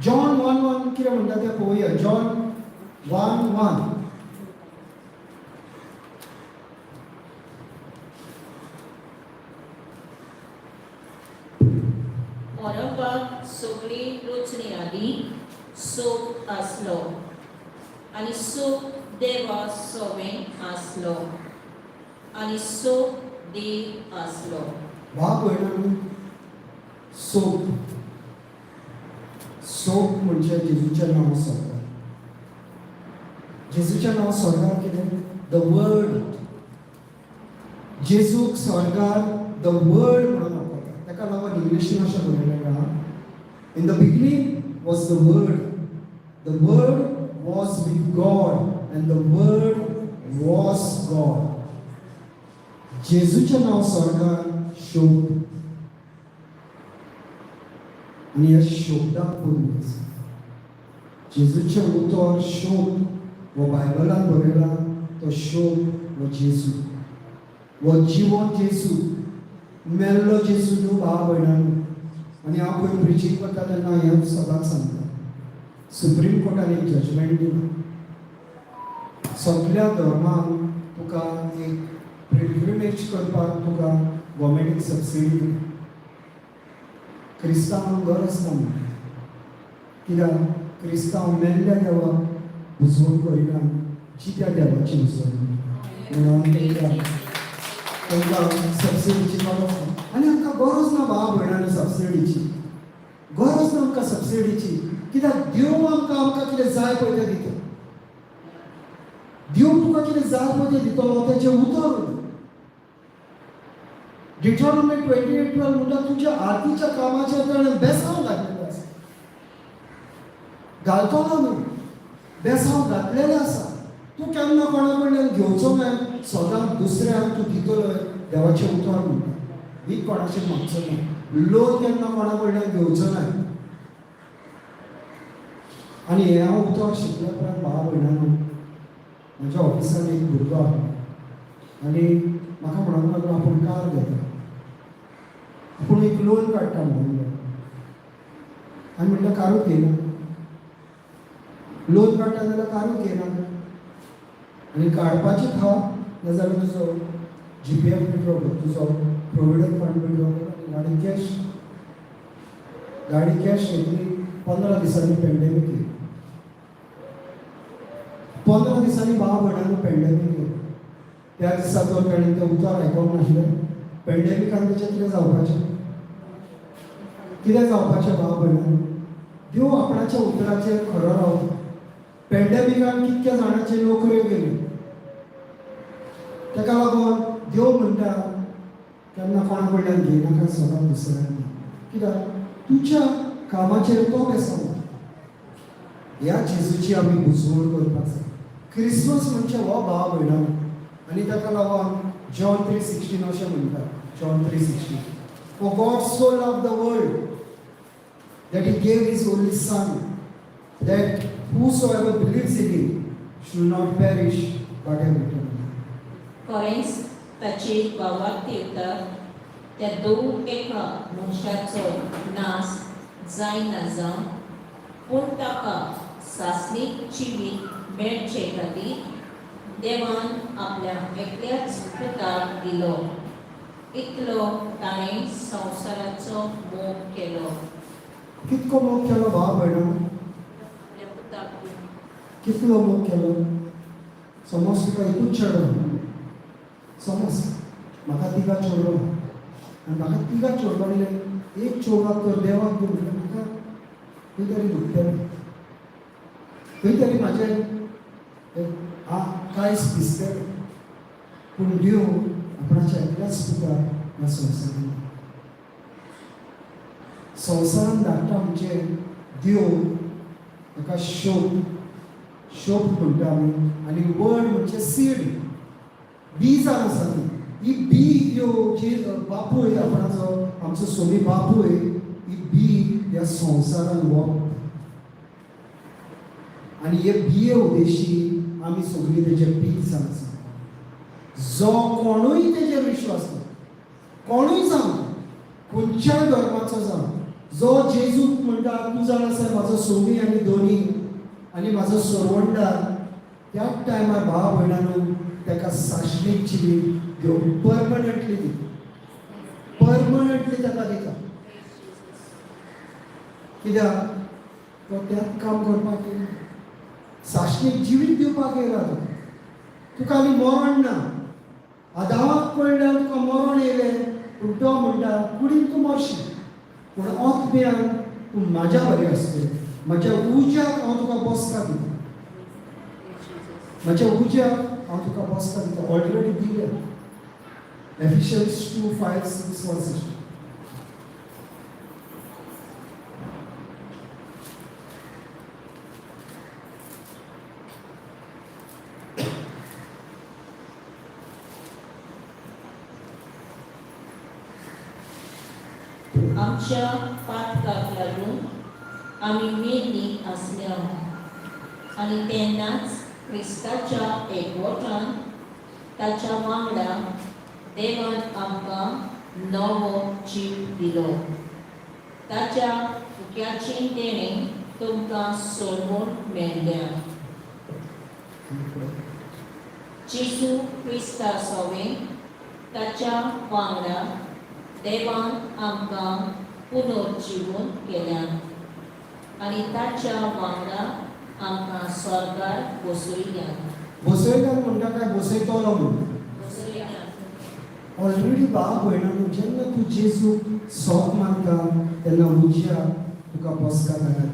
जॉन 1:1 कितें म्हणटा तें पळोवया जॉन 1:1 मोरपाक सगळी रूच नियाली सूख आसलो आनी सूख देवा सोवें आसलो आनी सूख देव आसलो भाव भयणांनो सोप सोप म्हणजे जेजूचें नांव स्वर्गार जेजूचें नांव स्वर्गार कितें द वर्ड जेजूक स्वर्गार द वर्ड म्हणून आपयता ताका लागून इंग्लिशीन अशें बरयलेलें आहा. In the beginning was the Word. The Word was with God and the Word was God. जेजूचें नांव स्वर्गान शोभ आनी ह्या शोभदाक पयलीं आसा. जेजूचें उतर शोभ वो बायबलान बरयला. तो शोभ वो जेजू, वो जिवंत जेजू, मेल्लो जेजू न्हू भाव भयणांनो. आनी हांव खंय प्रिचींग करता तेन्ना हें सदांच सांगता. सुप्रीम कोर्टान एक जजमेंट दिला. सगळ्या धर्मांक तुका एक पिल्ग्रिमेज करपाक तुका गव्हर्मेंटीक सबसिडी दिता. क्रिस्तांवांक गरज ना म्हणटा. कित्याक क्रिस्तांव मेल्ल्या देवाक उजवण करिना, जित्या देवाची उजवण म्हणून तांकां सबसिडीची गरज ना. आनी आमकां गरज ना भाव भयणांनी सबसिडीची. गरज ना आमकां सबसिडीची. कित्याक देव आमकां कितें जाय पळय तें दिता. देव तुका कितें जाय पळय तें दितलो तेजें उतर. डिट्रॉनॉमी 28:12 म्हणटा तुज्या हातीच्या कामाचेर ताणें बेसांव घातलेलें आसा. घालतलो न्हू, बेसांव घातलेलें आसा. तूं केन्ना कोणा कडल्यान घेवचो ना. सदांच दुसऱ्यांक तूं दितलो देवाचें उतर म्हणटा. ही कोणाचें मागचो ना. लोन केन्ना कोणा कडल्यान घेवचो ना. आनी हें हांव उतर शिकल्या उपरांत भाव भयणांनो, म्हज्या ऑफिसान एक भुरगो आहा आनी म्हाका म्हणूंक लागलो आपूण कार घेता, आपूण एक लोन काडटा म्हणून. आनी म्हणटा कारूच घेयना. लोन काडटा जाल्यार कारूच घेयना. आनी काडपाचें आहा नाजाल्यार तुजो GPF विड्रॉ कर, तुजो प्रोविडंट फंड विड्रॉ कर आनी गाडी कॅश घेतली. 15 दिसांनी पेंडेमीक येयली. 15 दिसांनी भाव भयणांनो पेंडेमीक येयली. त्या दिसा तो ताणें तें उतर आयकोंक नासलें. पेंडेमिकान तेचें कितें जावपाचें? कितें जावपाचें भाव भयणांनो? देव आपणाच्या उतराचेर खरो रावता. पेंडेमिकान कितक्या जाणांच्यो नोकऱ्यो गेल्यो. ताका लागून देव म्हणटा केन्ना कोणा कडल्यान घेयनाका, सदांच दुसऱ्याक दी. कित्याक तुज्या कामाचेर तो बेसांव. ह्या जेजूची आमी बुजवण करपाक जाय. क्रिसमस म्हणजे हो भाव भयणांनो. आनी ताका लागून जॉन 3:16 अशें म्हणटा. John 3:16 For God so loved the world that he gave his only son, that whosoever believes in him should not perish but have eternal life. Coherence ताची वावार्थी उतर त्या दोन एका मनशाचो नाश जायना जावन पूण ताका सासणीक जिवीत मेळचे खातीर देवान आपल्या एकल्याच पुताक दिलो. इतलो ताणें संवसाराचो मोग केलो. कितको मोग केलो भाव भयणांनो? आपल्या पुताक दिलो. कितलो मोग केलो? समज तुका एकूच चेडो, समज म्हाका तिगा चेडो आनी म्हाका तिगा चेडवांतले एक चेडवाक तर देवाक दिवं म्हणल्यार म्हाका खंय तरी दुखतलें. खंय तरी म्हाजें कांयच दिसतलें. पूण देव आपणाच्या एकल्याच पुताक ह्या संवसारान धाडटा म्हणजे देव ताका शोभ म्हणटा आमी. आनी वर्ड म्हणजे सीड, बीज आसा ती. ही बी ह्यो जी बापूय आपणाचो आमचो सोमी बापूय, ही बी ह्या संवसारान वोप. आनी हे बिये उदेशी आमी सगळीं तेजे बीज आसा. जो कोणूय तेजेर विश्वास कर, कोणूय जावं, खंयच्याय धर्माचो जावं, जो जेजूक म्हणटा तूं जाण आसा म्हाजो सोमी आनी धोनी आनी म्हाजो सरवंडार, त्याच टायमार भाव भयणांनो ताका साश्रीक जिवीत देव परमनंटली दिता. परमनंटली ताका दिता. कित्याक तो त्याच काम करपाक येयला. साश्रीक जिवीत दिवपाक येयला. तुका आनी मरण ना. आदामाक पडल्यार तुका मरण येयलें पूण तो म्हणटा कुडीन तूं मरशीं पूण आत्म्यान तूं म्हाज्या बरें आसतलें. म्हज्या उज्याक हांव तुका बसका दिता. म्हज्या उज्याक हांव तुका बसका दिता. ऑलरेडी दिलें. Ephesians 2:5-6 वर्सां. आमच्या पातकाक लागून आमी मेल्लीं आसल्या आनी तेन्नाच क्रिस्ताच्या एकवटान ताच्या वांगडा देवान आमकां नवो जीव दिलो. ताच्या फुक्याची तेणें तुमकां सोडवून मेळ्ळ्या. जेजू क्रिस्ता सोवें ताच्या वांगडा देवान आमकां पुनर्जिवन केल्या आनी ताच्या वांगडा आमकां स्वर्गार बसयल्या. बसयल्यान म्हणटा काय बसयतलो म्हणून. बसयल्या. ऑलरेडी बाब भयणांनो, जेन्ना तूं जेजू सोक मानता तेन्ना उज्या तुका बसका मेळटा.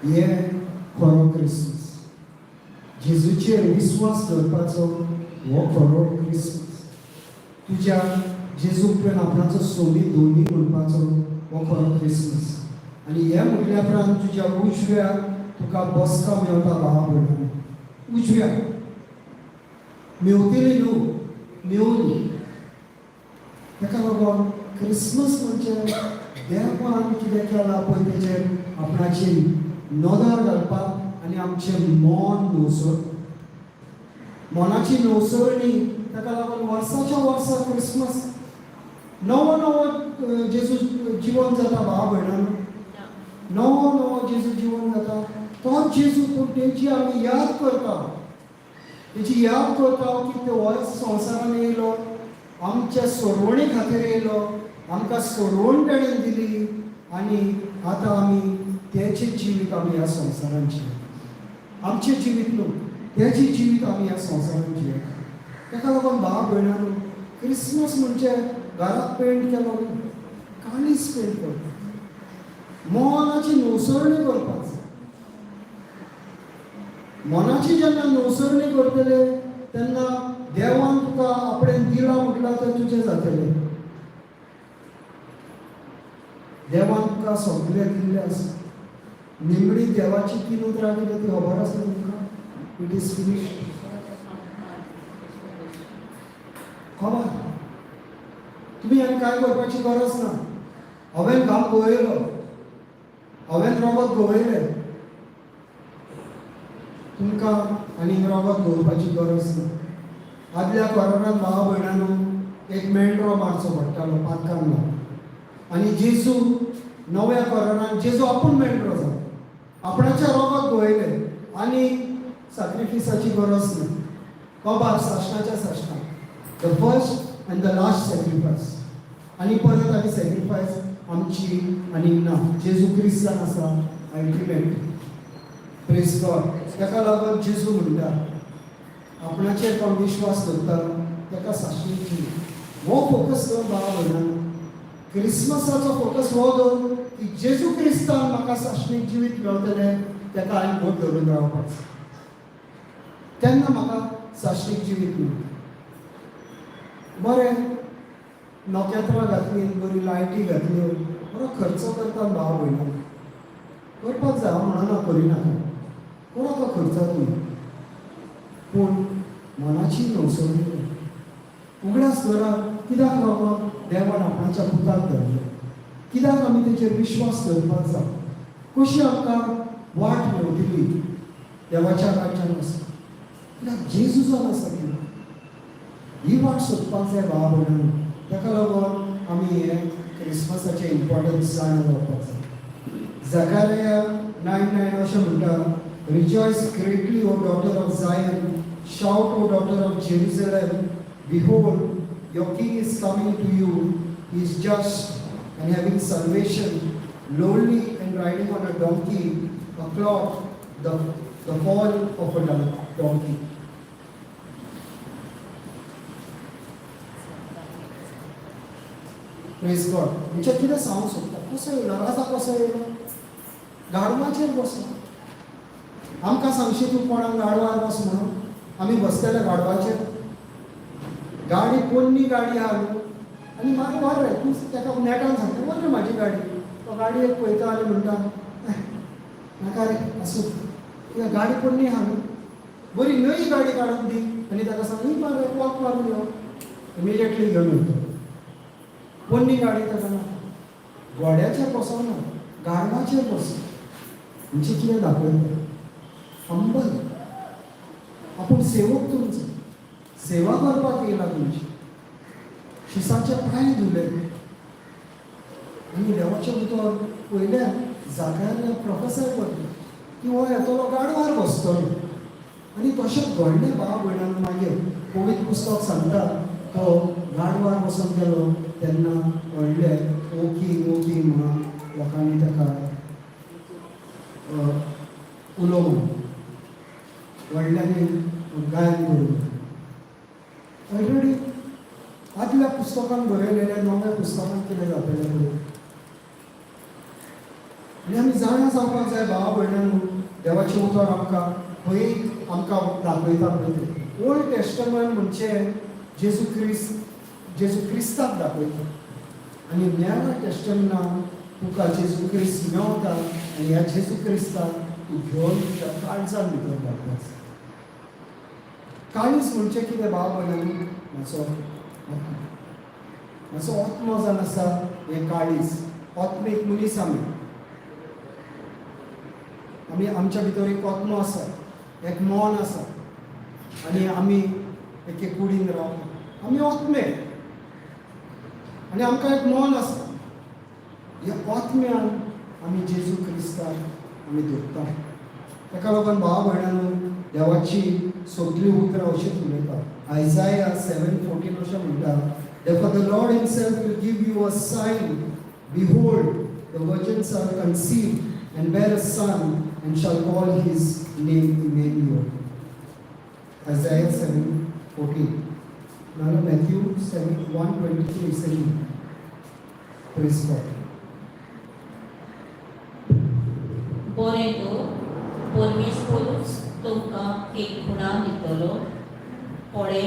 हे खरो क्रिसमस. जेजूचेर विस्वास दवरपाचो हो खरो क्रिसमस. तुज्या जेजूक तुवें आपणाचो सोबीत धोनी म्हणपाचो हो खरो क्रिसमस. आनी हे म्हटल्या उपरांत तुज्या उजव्याक तुका बसका मेळटा बाब भयणांनो. उजव्याक मेवतली न्हू, मेवली. ताका लागून क्रिसमस म्हणजे देवान कितें केलां पळय तेजेर आपणाची नदर घालपाक आनी आमचें मन न्हवसळ, मनाची न्हवसळणी. ताका लागून वर्साच्या वर्सा क्रिसमस नवो नवो जेजू जिवन जाता भाव भयणांनो. नवो नवो जेजू जिवन जाता. तोच जेजू पूण तेची आमी याद करता. तेची याद करता की तो ह्या संवसारान येयलो, आमच्या सोडवणे खातीर येयलो, आमकां सोडवण तेणें दिली आनी आतां आमी तेचें जिवीत आमी ह्या संवसारान जियेता. आमचें जिवीत न्हू, तेचें जिवीत आमी ह्या संवसारान जियेता. ताका लागून भाव भयणांनो, क्रिसमस म्हणजे घराक पेंट केलो न्हू, काळीज पेंट करता, मनाची न्हवसळणी करपाक. मनाची जेन्ना न्हवसळणी करतले तेन्ना देवान तुका आपणें दिलां म्हटल्यार तें तुजें जातलें. देवान तुका सगळें दिल्लें आसा. निमडी देवाची 3 उतरां कितें ती खबर आसा तुमकां? It is finished. खबर? तुमी आनी कांय करपाची गरज ना. हांवें घाम गवयलो, हांवें रोगत गवयलें. तुमकां आनी रोगत गवपाची गरज ना. आदल्या कोरोनान भाव भयणांनो एक मेंढरो मारचो पडटालो पातकान लावन. आनी जेजू नव्या कोरोनान जेजू आपूण मेंढरो जालो, आपणाच्या रोगाक गवयले आनी सॅक्रिफिसाची गरज ना. कोबार साश्टाच्या साश्टाक the first and the last sacrifice. आनी परत आमी सॅक्रिफायस आमची आनी ना. जेजू क्रिस्तान आसा अल्टिमेट. Praise God. ताका लागून जेजू म्हणटा आपणाचेर कोण विश्वास दवरता ताका साश्टीक जिवीत. हो फोकस दवर भाव भयणांनो. क्रिसमसाचो फोकस हो दवर की जेजू क्रिस्तान म्हाका साश्टीक जिवीत मेळटलें, ताका हांवें भोट धरून रावपाचो. तेन्ना म्हाका साश्टीक जिवीत मेळटलें. बरें नोकेत्रां घातलीं, बरी लायटी घातल्यो, बरो खर्च करता भाव भयणांनो. करपाक जाय, हांव म्हणना करिनाका, कोणाक खर्च तुमी, पूण मनाची न्हवसळणी कर. उगडास करा. कित्याक लागून देवान आपणाच्या पुताक धरलो, कित्याक आमी तेचेर विश्वास दवरपाक जाय. कशी आमकां वाट मेळटली देवाच्या राज्यान वचपाक, कित्याक जेजूजान आसा ती ही वाट सोदपाक जाय भाव भयणांनो. ताका लागून आमी हे क्रिसमसाचें इम्पॉर्टन्स जाणा जावपाक जाय. झकारिया 9:9 अशें म्हणटा, rejoice greatly O daughter of Zion, shout O daughter of Jerusalem, behold your king is coming to you. He is just and having salvation, lowly and riding on a donkey, a cloth, the fall of a donkey. Praise God. म्हणजे कितें सांगूंक सोदता, कसो येयलो, राजा कसो येयलो, गाडवाचेर बसलो. आमकां सांगशी तूं कोणाक गाडवार बस म्हणून, आमी बसतले गाडवाचेर. गाडी पोन्नी गाडी आहा न्हू, आनी म्हाका बरें तूं ताका नेटान सांगता बरें म्हाजी गाडी. तो गाडयेक पळयता आनी म्हणटा नाका रे आसूं, कित्याक गाडी पोन्नी आहा न्हू, बरी नवी गाडी काडून दी. आनी ताका सांग ही मार वॉक मारून यो, इमिडिएटली घेवन वयता. पोन्नी गाडी ताका ना, घोड्याचेर बसोना, गाडवाचेर बस. म्हणजे कितें दाखयता? हंबल. आपूण सेवक तुमचो, सेवा करपाक येयला तुमची. शिसाचे पांय धुले आनी देवाचे उतर पयल्यार जाग्यार प्रोफेसर करता की हो येतलो गाडवार बसतलो. आनी तशेंच व्हडले भाव भयणांक मागीर पवित्र पुस्तक सांगता तो गाडवार बसून गेलो तेन्ना व्हडले ओकी ओकी म्हणून लोकांनी ताका उलोवंक व्हडल्यांनी गायन करून. ऑलरेडी आदल्या पुस्तकांत बरयलेल्या नव्या पुस्तकांत कितें जातलें पळय. आनी आमी जाणा जावपाक जाय भावा भयणांनो, देवाचें उतर आमकां खंय आमकां दाखयता पळय तें. ओल्ड टेस्टमेंट म्हणजे जेजू क्रिस्ताक दाखयता आनी नव्या टेस्टमेंटान तुका जेजू क्रिस्त मेवता आनी ह्या जेजू क्रिस्ताक तूं घेवन तुज्या काळजान भितर घालपाक. काळीज म्हणजे कितें भाव भयणांनो? म्हजो आत्मा जावन आसा हें काळीज. आत्मीक मनीस आमी आमच्या भितर एक आत्मा आसा, एक मन आसा आनी आमी एके कुडीन रावता. आमी आत्मे आनी आमकां एक मन आसा. ह्या आत्म्यान आमी जेजू क्रिस्ताक आमी धरता. ताका लागून भाव भयणांनो, देवाची सगळीं उतरां अशींच उलयता. आयजाया 7:14 अशें म्हणटा, Therefore the Lord himself will give you a sign. Behold, the virgin shall conceive and bear a son and shall call his name Emmanuel. Isaiah 7:14. Now Matthew 1:23 saying, praise God. बरें तो परमेश्वर तुमकां एक खुणा दितलो. कोडे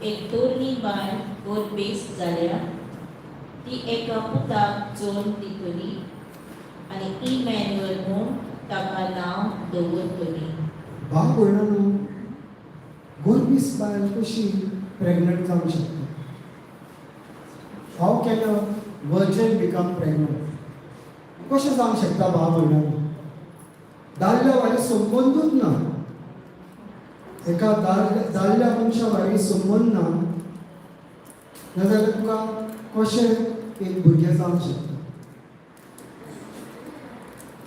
एक तरणी बाय गोरबेस जाल्यार ती एका पुताक जल्म दितली आनी इमॅन्युअल म्हूण ताका नांव दवरतली. भाव भयणांनो, गोरबीस बायल कशी प्रेग्नंट जावंक शकता? How can a virgin become pregnant? कशें जावंक शकता भाव भयणांनो? दादल्या वारी संबंदूच ना. एका दादल्या मनशा वारी संबंद ना नाजाल्यार तुका कशें एक भुरगें जावंक शकता?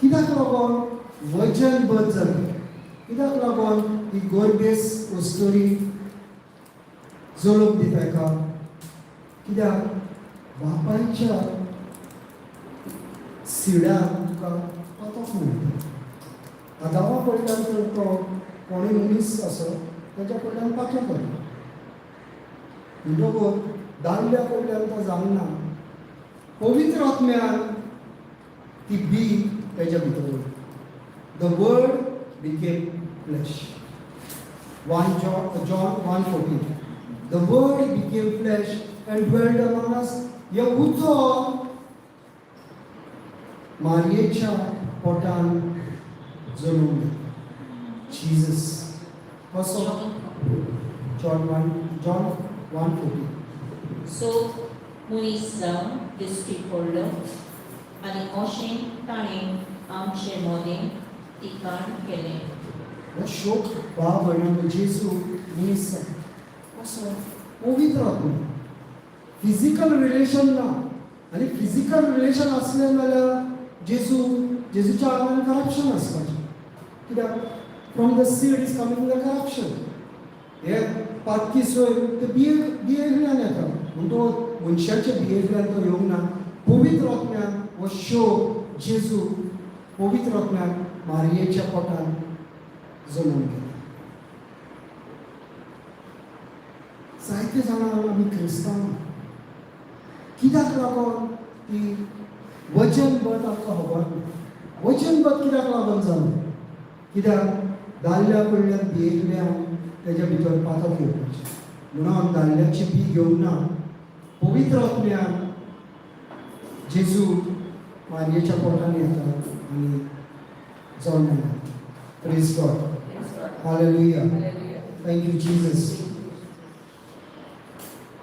कित्याक लागून वर्जन बर्थ जालें? कित्याक लागून ही गोरबेस वस्तुरी जळोवंक दिता एका? कित्याक बापायच्या सिड्यान तुका पातोक मेळटा. आदावा पडल्यार तर तो कोणूय मनीस असो ताच्या कडल्यान पातोक पडटा. म्हणटकूच दादल्या कडल्यान तो जावंक ना. पवित्र आत्म्यान ती बी ताच्या भितर. The word became flesh. 1 John 1:14. The word became flesh and dwelt among us. यहूचो मारयेच्या पोटान जळून गेलो. Jesus. कसो? John 1:14. सो मनीस जावन दिश्टी पडलो आनी अशें ताणें आमचे मोदें तिकाण केलें. हो शोक भाव भयणांनो, जेजू मनीस कसो? पवित्र आत्मा. फिजिकल रिलेशन ना. आनी फिजिकल रिलेशन असलें जाल्यार जेजूच्या आंगान करप्शन आसपाचें. कित्याक from the seed is coming the corruption. हे पातकी सोय ते बिहेवियरान येता. म्हणटकूच मनशाच्या बिहेवियरान तो येवंक ना. पवित्र आत्म्यान हो शोक जेजू पवित्र आत्म्यान मारयेच्या पोटान जळोवन गेलो. जायते जाणां आमी क्रिस्तांव. कित्याक लागून ती वचन बर्थ आमकां खबर ना. वचन बर्थ कित्याक लागून जालें? कित्याक दादल्या कडल्यान बियेंतल्यान तेच्या भितर पातक येवपाचें. म्हणून दादल्याची बी घेवंक ना. पवित्र आत्म्यान जेजू मारयेच्या पोटान येता आनी जल्म येता. Praise God. Hallelujah. Thank you Jesus.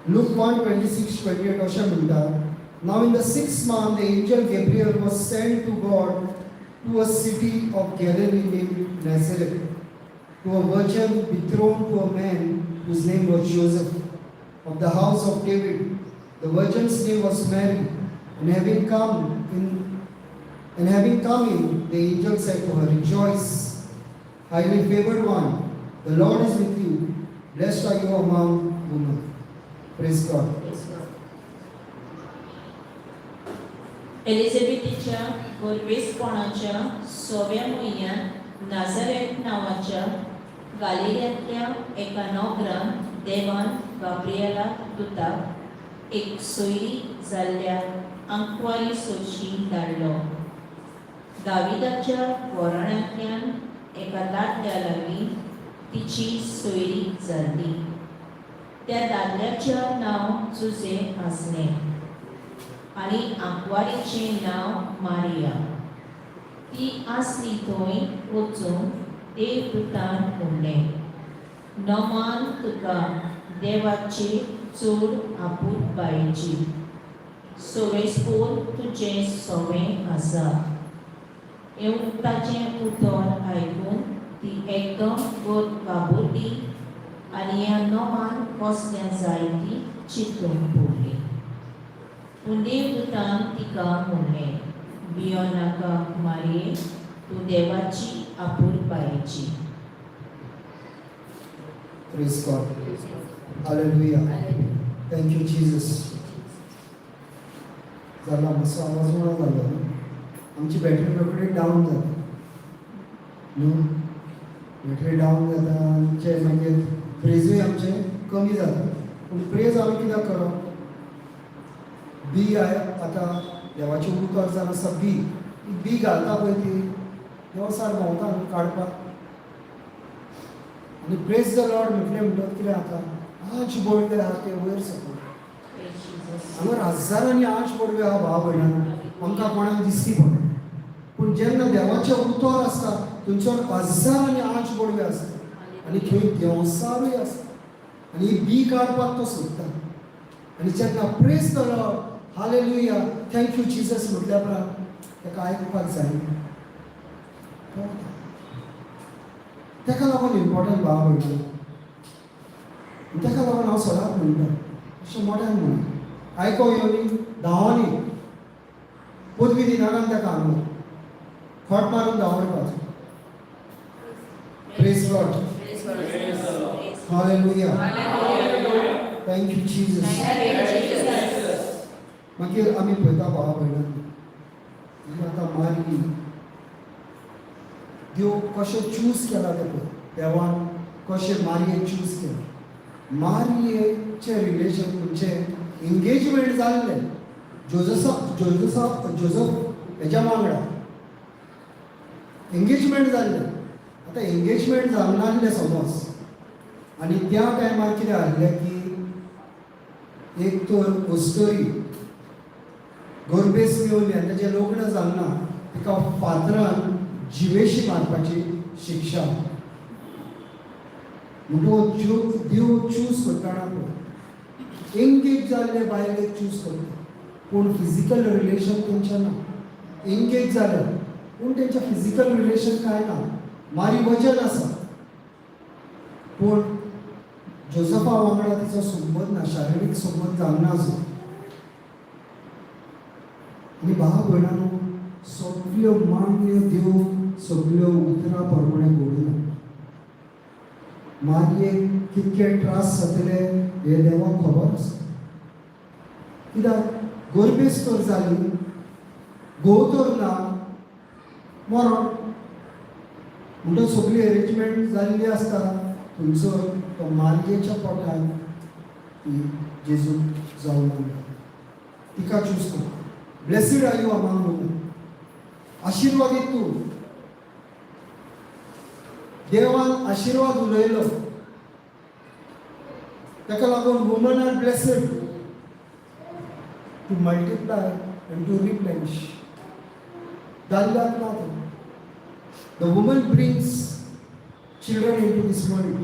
Look 1:26-28 अशें म्हणटा, Now in the 6th month, the angel Gabriel was sent to God to a city of Galilee named Nazareth, to a virgin betrothed to a man whose name was Joseph, of the house of David. The virgin's name was Mary, and having come in, the angel said to her, Rejoice, highly favored one, the Lord is with you. Blessed are you among women. Praise God. एलिझाबेथीच्या गर्भेसपणाच्या 6व्या म्हयन्यात Nazareth नांवाच्या गालिल्यांतल्या एका नोकरान देवान गाब्रिएलाक दुताक एक सोयरी जाल्ल्या आंकवारी सोडशी धाडलो. दाविदाच्या घराण्यांतल्यान एका दादल्या लागीं तिची सोयरी जाल्ली. त्या दादल्याचें नांव जुजे आसलें आनी आंकवारीचें नांव मारिया. ती आसली थंय वचून देवदूतान म्हणलें, नमान तुका देवाची चड आपूत बायेची, सोवेस्पोर तुजें सोवें आसा. ताचें उतर आयकून ती एकदम घाबरली आनी ह्या नोमान कसलें जाय ती चिंतून पडली. पूण देवदूतान तिका म्हणलें, भियो नाका मारये, तूं देवाची आपूत बायेची. Praise God. Hallelujah. Thank you, Jesus. झाला मातसो आवाज उणो जालो. आमची बॅटरी रोखडी डावन जाता न्हू. बॅटरी डावन जाता आमचे मागीर प्रेजूय आमचे कमी जाता. पूण प्रेज आमी कित्याक करप? बी आतां देवाची उतर जावन आसा बी घालता पळय ती देवसार भोंवता काडपाक. आनी प्रेज द लॉर्ड म्हटलें म्हणटत कितें जाता? आंच बोडवे आहा ते वयर सकयल. हांगा हजारांनी आंच बोडवे आहा भाव भयणां, आमकां कोणाक दिसती पडटा. पूण जेन्ना देवाचें उतर आसता थंयसर हजारांनी आंच बोडवे आसता आनी थंय देवसारूय आसता. आनी ही बी काडपाक तो सोदता. आनी जेन्ना praise the Lord, hallelujah, thank you Jesus म्हटल्या उपरांत ताका आयकपाक जाय. ताका लागून इम्पॉर्टंट भाव भयणां. ताका लागून हांव सदांच म्हणटा अशें मोठ्यान म्हणा, आयको येवनी धांवनी पदवी दिनारान ताका हांगा खोट मारून धांवडपाचो. Praise Lord. Hallelujah. Thank you Jesus. मागीर आमी पळयता भाव भयणां, आतां मारी देव कशें चूज केला तें पळय. देवान कशें मारयेक चूज केलें. मारयेचें रिलेशन म्हणजे एंगेजमेंट जाल्लें जोजफ हेज्या वांगडा एंगेजमेंट जाल्लें. आतां एंगेजमेंट जावनासलें समज आनी त्या टायमार कितें जाल्लें की एक तर अस्तरी गर्भेस मेवली आनी ताचें लग्न जावना, तिका फातरान जिवेशी मारपाची शिक्षा. म्हणटकूच देव चूज करतना पळय एंगेज जाल्ले बायलेक चूज करता. पूण फिजिकल रिलेशन तेंचें ना. एंगेज जाले पूण तेंचें फिजिकल रिलेशन कांय ना. मारी वचन आसा पूण जोसफा वांगडा तिचो संबंद ना, शारिरीक संबंद जावना आसा. आनी भाव भयणांनो, सगल्यो मान्य देव सगल्यो उतरां प्रमाणे घडूना. मारयेक कितके त्रास जातले हे देवाक खबर आसा. कित्याक गर्भेस तर जाली, घोव तर ना, मरण म्हणटच सगळी अरेंजमेंट जाल्ली आसता. थंयसर तो मारयेच्या पोटान ती जेजू जावन आयला. तिका चूज कर. Blessed are you among women. आशिर्वादीत तूं. देवान आशिर्वाद उलयलो. ताका लागून women are blessed to multiply and to replenish. दादल्याक ना तो. The woman brings children into this world.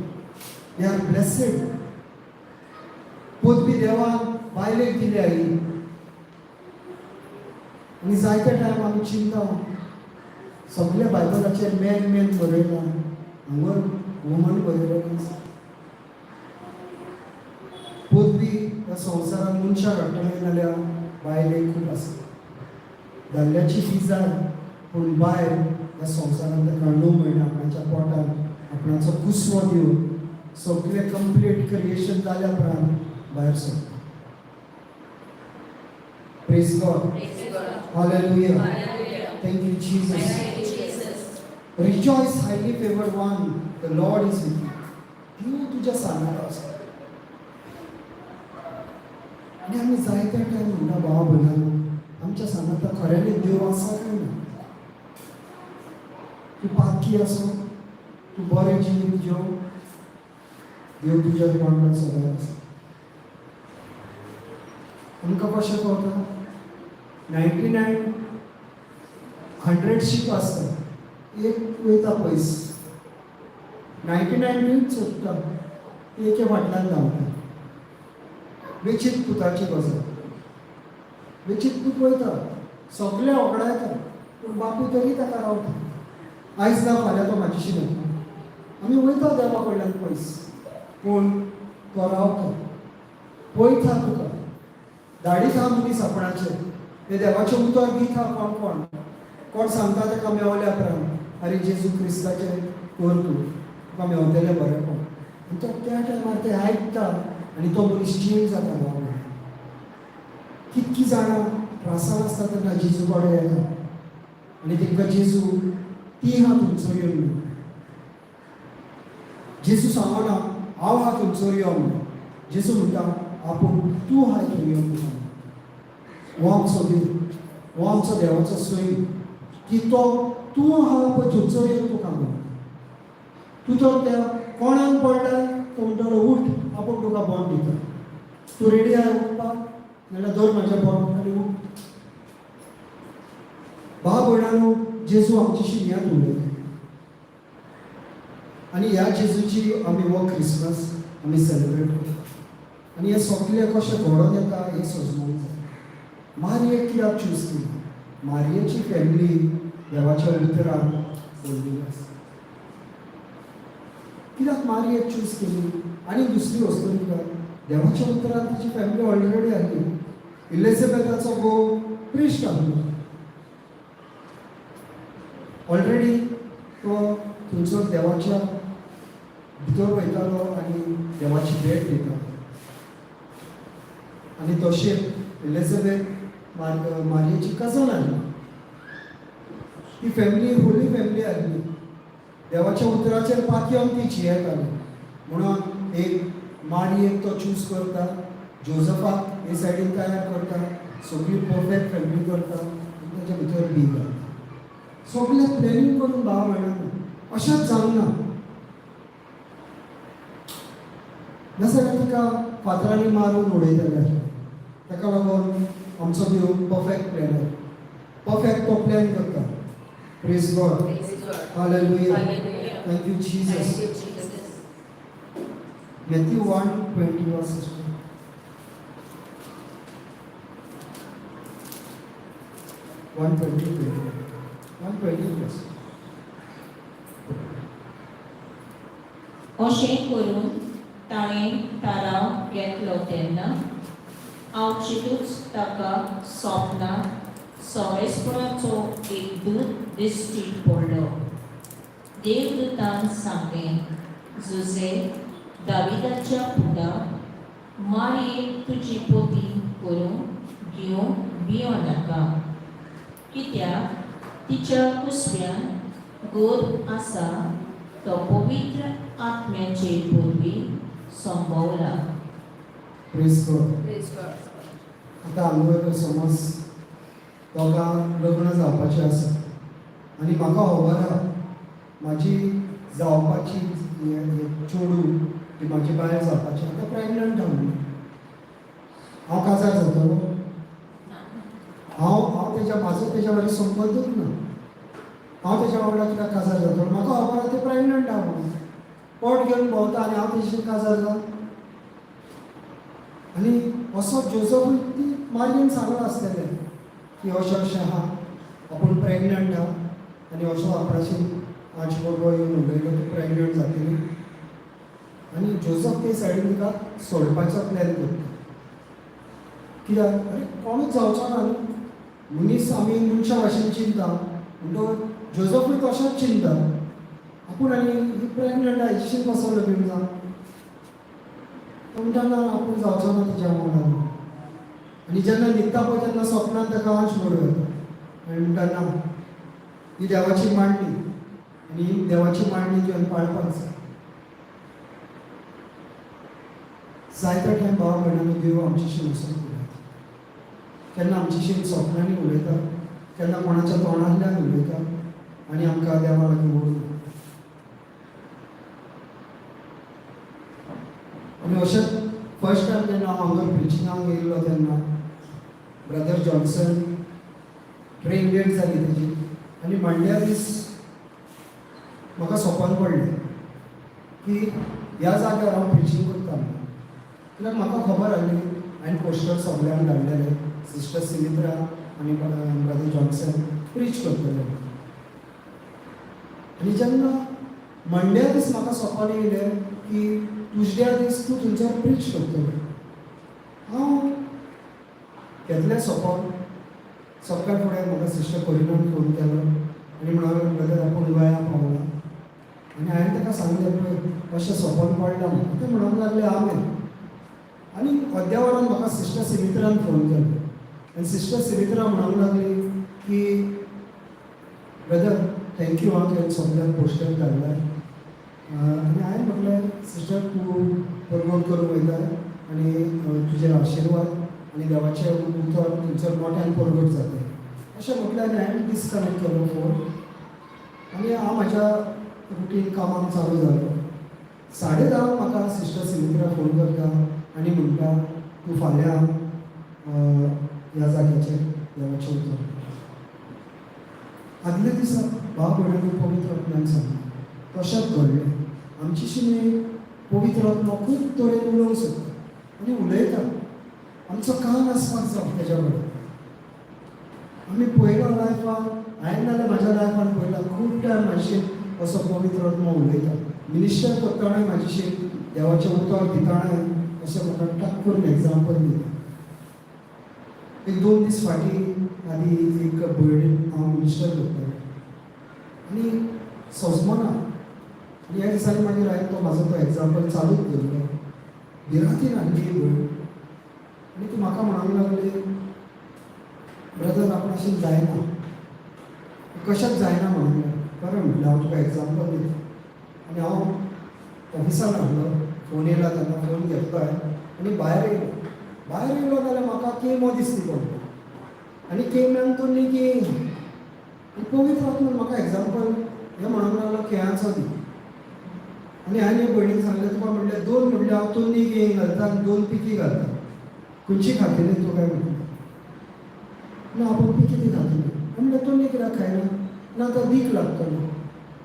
They are blessed. पदवी देवान बायलेक दिली आई. आनी जायते टायम आमी चिंता सगळे बायबलाचेर मेन बरयलां हांगर वुमन बरयलें आसा. पदवी ह्या संवसारान मनशाक हाडटले जाल्यार बायलेक खूब आसा. दादल्याची फी जाय पूण बायल ह्या संवसारान ताका 9 म्हयने आपणाच्या पोटान आपणाचो कुसवो दिवन सगळें कंप्लीट क्रिएशन जाल्या उपरांत भायर सरता. Praise God. Hallelujah. Thank you Jesus. Rejoice, highly favored one, the Lord is with you. देव तुज्या सांगाता आसा. आनी आमी जायते टायम म्हणटा भाव भयणां आमच्या सांगाता खऱ्यांनी देव आसा काय ना. तूं पातकी आसो, तूं बरें जिवीत जेव, देव तुज्या वांगडा सदांच आसा. आमकां कशें कळटा 99 100 शीप आसता, एक वयता पयस, 99 नीट सोदता, एके फाटल्यान धांवता. वेचीत पुताची गजाल. वेचीत पूत वयता, सगळे ओगडायता, पूण बापूय तरी ताका रावता. आयज ना फाल्यां तो म्हाजेशी वता. आमी वयता देवा कडल्यान पयस, पूण तो रावता, पळयता तुका. धाडीत आहा मनीस आपणाचे, ते देवाचें उतर दीत आहा कोण सांगता ताका मेवल्या उपरांत अरे जेजू क्रिस्ताचें कर तूं, तुका मेवतलें बरेंपण. आनी तो त्या टायमार तें आयकता आनी तो मनीस चेंज जाता भाव. कितकीं जाणां त्रासान आसता तेन्ना जेजू कडेन येता आनी तांकां जेजू ती हा तुमचो यो म्हणून. जेजू सांगना हांव हा तुमचो यो म्हणून. जेजू म्हणटा आपूण तूं हाय थंय यो म्हणून. हो आमचो देव, हो आमचो देवाचो सैम की तो तूं हा पळय थंयचो यो तुका म्हणटा. तूं तर त्या कोणाक पडला तो म्हणटलो उठ आपूण तुका बोट दिता. तूं रेडी आहा उठपाक नाल्यार धर म्हाज्या बोट आनी उठ. भाव भयणांनो, जेजू आमचेशी ह्यात उलयता आनी ह्या जेजूची आमी हो क्रिसमस आमी सेलिब्रेट करता. आनी हे सगळे कशें घडोवन येता हें सजमून जाता. मारयेक कित्याक चूज केली? मारयेची फॅमिली देवाच्या उतरान सोडलेली आसा. कित्याक मारयेक चूज केली? आनी दुसरी वस्तू कित्याक देवाच्या उतरान तिची फॅमिली ऑलरेडी आसली. इलिझाबेथाचो घोव प्रिस्ट आसलो. ऑलरेडी तो थंयसर देवाच्या भितर वयतालो आनी देवाची भेट दितालो. आनी तशें इलिझाबेथ मारयेची कजन आसली. ती फॅमिली होली फॅमिली आसली. देवाच्या उतराचेर पातयेवन ती जियेताली. म्हणून एक मारयेक तो चूज करता, जोझफाक हे सायडीन तयार करता, सगळी परफेक्ट फॅमिली करता आनी ताच्या भितर बी घालता. सगळें प्लॅनिंग करून भाव भयणांनो अशेंच जावंक ना. नाजाल्यार तिका फातरांनी मारून उडयतले. ताका लागून आमचो देव परफेक्ट प्लॅनर, परफेक्ट तो प्लॅन करता. Praise God. Hallelujah. Thank you Jesus. Matthew 1:20 versus 1:20. अशें करून ताणें थाराव घेतलो तेन्ना आवचितूच ताका सपनांत सोरेस्पराचो एक दूत दिश्टी पडलो. देवदूतान सांगलें, जोसेफ, दाविदाच्या पुता, मारयेक तुजी पोती करून घेवंक भियोनाका. कित्याक तिच्या कुसव्यान गर्भ आसा तो पवित्र आत्म्याचे पदवी संभवला. Praise God. आतां हांगा समज दोगांक लग्न जावपाचें आसा आनी म्हाका खबर आहा म्हाजी जावपाची चेडूं ती म्हाजी बायल जावपाची आतां प्रेग्नंट आहा म्हणून हांव काजार जातलो? हांव म्हाजो तेज्या वांगडा संबंदूच ना. हांव तेज्या वांगडा कित्याक काजार जातलो? म्हाका खबर आहा ती प्रेग्नंट आहा म्हणून. पोट घेवन भोंवता आनी हांव तेजेर काजार जावन. आनी असो जोझफूय ती मारयेन सांगलो आसतलें की अशें अशें आहा आपूण प्रेग्नंट आहा आनी असो आपणाशी आज बरोबर येवन उलयलो तूं प्रेग्नंट जातली आनी जोसफ ते सायडीन तिका सोडपाचो प्लॅन करता कित्याक अरे कोणूच जावचो ना न्हू मनीस आमी मनशा भाशेन चिंता म्हणटकूच जोसफूय तसोच चिंता आपूण आनी ही प्रेग्नंट आहा हेचेर कसो लग्न जावन तो म्हणटा ना आपूण जावचो ना तिच्या वांगडा आनी जेन्ना न्हिदता पळय तेन्ना स्वप्नांत ताका अंश बरो येता आनी म्हणटा ना ही देवाची मांडणी आनी ही देवाची मांडणी तुवें पाळपाक जाय जायत्या टायम भाव भयणांनी देव आमचेशी वचून उलयता केन्ना आमचेशी स्वप्नांनी उलयता केन्ना कोणाच्या तोंडांतल्यान उलयता आनी आमकां देवा लागीं ओडून आनी अशेंच फर्स्ट टायम जेन्ना हांव हांगा प्रिचिंगाक येयल्लो तेन्ना ब्रदर जॉन्सन ट्रेन लेट जाली तेजी आनी मांड्या दीस म्हाका सोंपन पडलें की ह्या जाग्यार हांव प्रिचींग करता म्हणून कित्याक म्हाका खबर आसली हांवें पोस्टर सगळ्यांक धाडलेले सिस्टर सिमित्रा आनी ब्रदर जॉन्सन प्रीच करतले आनी जेन्ना मंड्या दीस म्हाका सोंपन येयलें की ट्युजड्या दीस तूं थंयसर प्रीच करतलो हांव घेतलें सोंपन सकाळ फुडें म्हाका सिस्टर करिनान फोन केलो आनी म्हणालो ब्रदर आपूण गोंया पावला आनी हांवें ताका सांगलें पळय अशें सोंपन पडलां म्हाका तें म्हणूंक लागलें हांवें आनी अर्द्या वरान म्हाका सिस्टर सिमित्रान फोन केलो आनी सिस्टर सिमित्रा म्हणूंक लागली की ब्रदर थँक्यू हांव तुवें सगळ्यांक पोस्टर धाडला आनी हांवें म्हटलें सिस्टर तूं परमोट करूंक वयता आनी तुजे आशिर्वाद आनी देवाचें उतर थंयसर मोठ्यान परगट जाता अशें म्हटलें आनी हांवें डिस्कनेक्ट केलो फोन आनी हांव म्हाज्या रुटीन कामाक चालू जालो 10:30 म्हाका सिस्टर सिमित्रा फोन करता आनी म्हणटा तूं फाल्यां ह्या जाग्याचेर देवाचें उतर आदल्या दिसा भाव भयणांनी पवित्र आत्म्यान सांगलें तशेंच घडलें आमचीशी न्ही पवित्र आत्मा खूब तरेन उलोवंक सोदता आनी उलयता आमचो कान आसपाक जाय तेज्या कडेन आमी पयलो लायफान हांवें नाल्यार म्हाज्या लायफान पयला खूब टायम म्हाजेशी असो पवित्र आत्मा उलयता मिनिस्टर करताना म्हाजेशी देवाचें उतर दिताना अशें म्हाका टक करून एग्जाम्पल दिलें एक 2 दीस फाटीं आदी एक भयणीन हांव मिनिस्टर करतालो आनी सोजमना आनी ह्या दिसांनी मागीर हांवें तो म्हाजो तो एग्जाम्पल चालूच दवरलो भिरांतीन हाडली ही भयण आनी ती म्हाका म्हणूंक लागली ब्रदर आपणाशी जायना कशेंच जायना म्हणून बरें म्हटलें हांव तुका एग्जाम्पल दिता आनी हांव ऑफिसान हाडलो फोन येयला तेन्ना फोन घेतलो आनी भायर येयलो जाल्यार म्हाका केमो दिसली पडलो आनी केम्यान तो न्ही की पवित्र आत्मान म्हाका एग्जाम्पल हें म्हणूंक लागलो केळ्यांचो दी आनी हांवें हे भयणीक सांगलें तुका म्हणलें 2 म्हणलें हांव तोन्नी केळीं घालता आनी 2 पिकी घालता खंयची खातली तूं काय म्हणलें ना आपूण पिकी ती खातली म्हणलें तोन्नी कित्याक खायना ना तो दीक लागतलो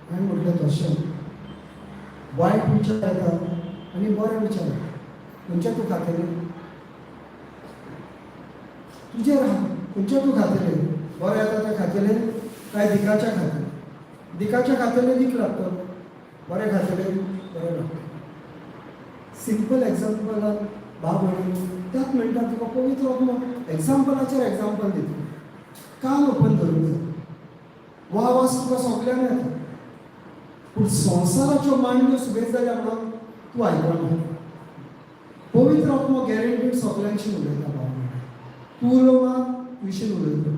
हांवें म्हटलें तशें वायट विचार येता आनी बरे विचार येता खंयचे तूं खातलें तुजेर आहा खंयचे तूं खातलें बरें येता तें खातलें काय दिकाच्या खातलें दिकाच्या खातलें दीक लागतलो बरें खातलें बरें लागतलें सिंपल एग्जाम्पलान भाव भयणी त्याच मिनटान तुका पवित्र आत्मा एग्जाम्पलाचेर एग्जाम्पल दिता कान ओपन करूंक जाय वाज तुका सगळ्यांक येता पूण संवसाराच्यो मांडण्यो सुबेज जाल्या म्हणून तूं आयकना पवित्र आत्मा गॅरंटीड सगळ्यांशी उलयता भाव तूं उलोवना तुयशीन उलयता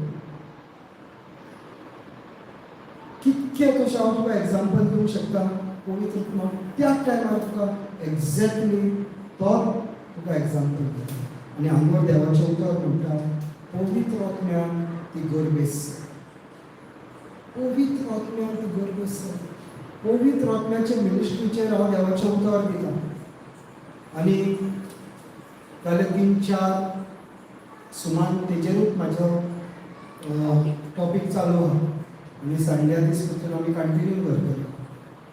कितके कशें हांव तुका एग्जाम्पल दिवंक शकता पवित्र आत्मा त्याच टायमार तुका एक्झॅक्टली तो तुका एग्जाम्पल दिता आनी हांगा देवाचें उतर म्हणटा पवित्र आत्म्यान ती गरबेस पवित्र आत्म्यान ती गरबेस पवित्र आत्म्याचे मिनिस्ट्रीचेर हांव देवाचें उतर दिता आनी जाले 3-4 सुमार तेजेरूच म्हाजो टॉपीक चालू आहा आनी संड्या दीस पासून आमी कंटिन्यू करतले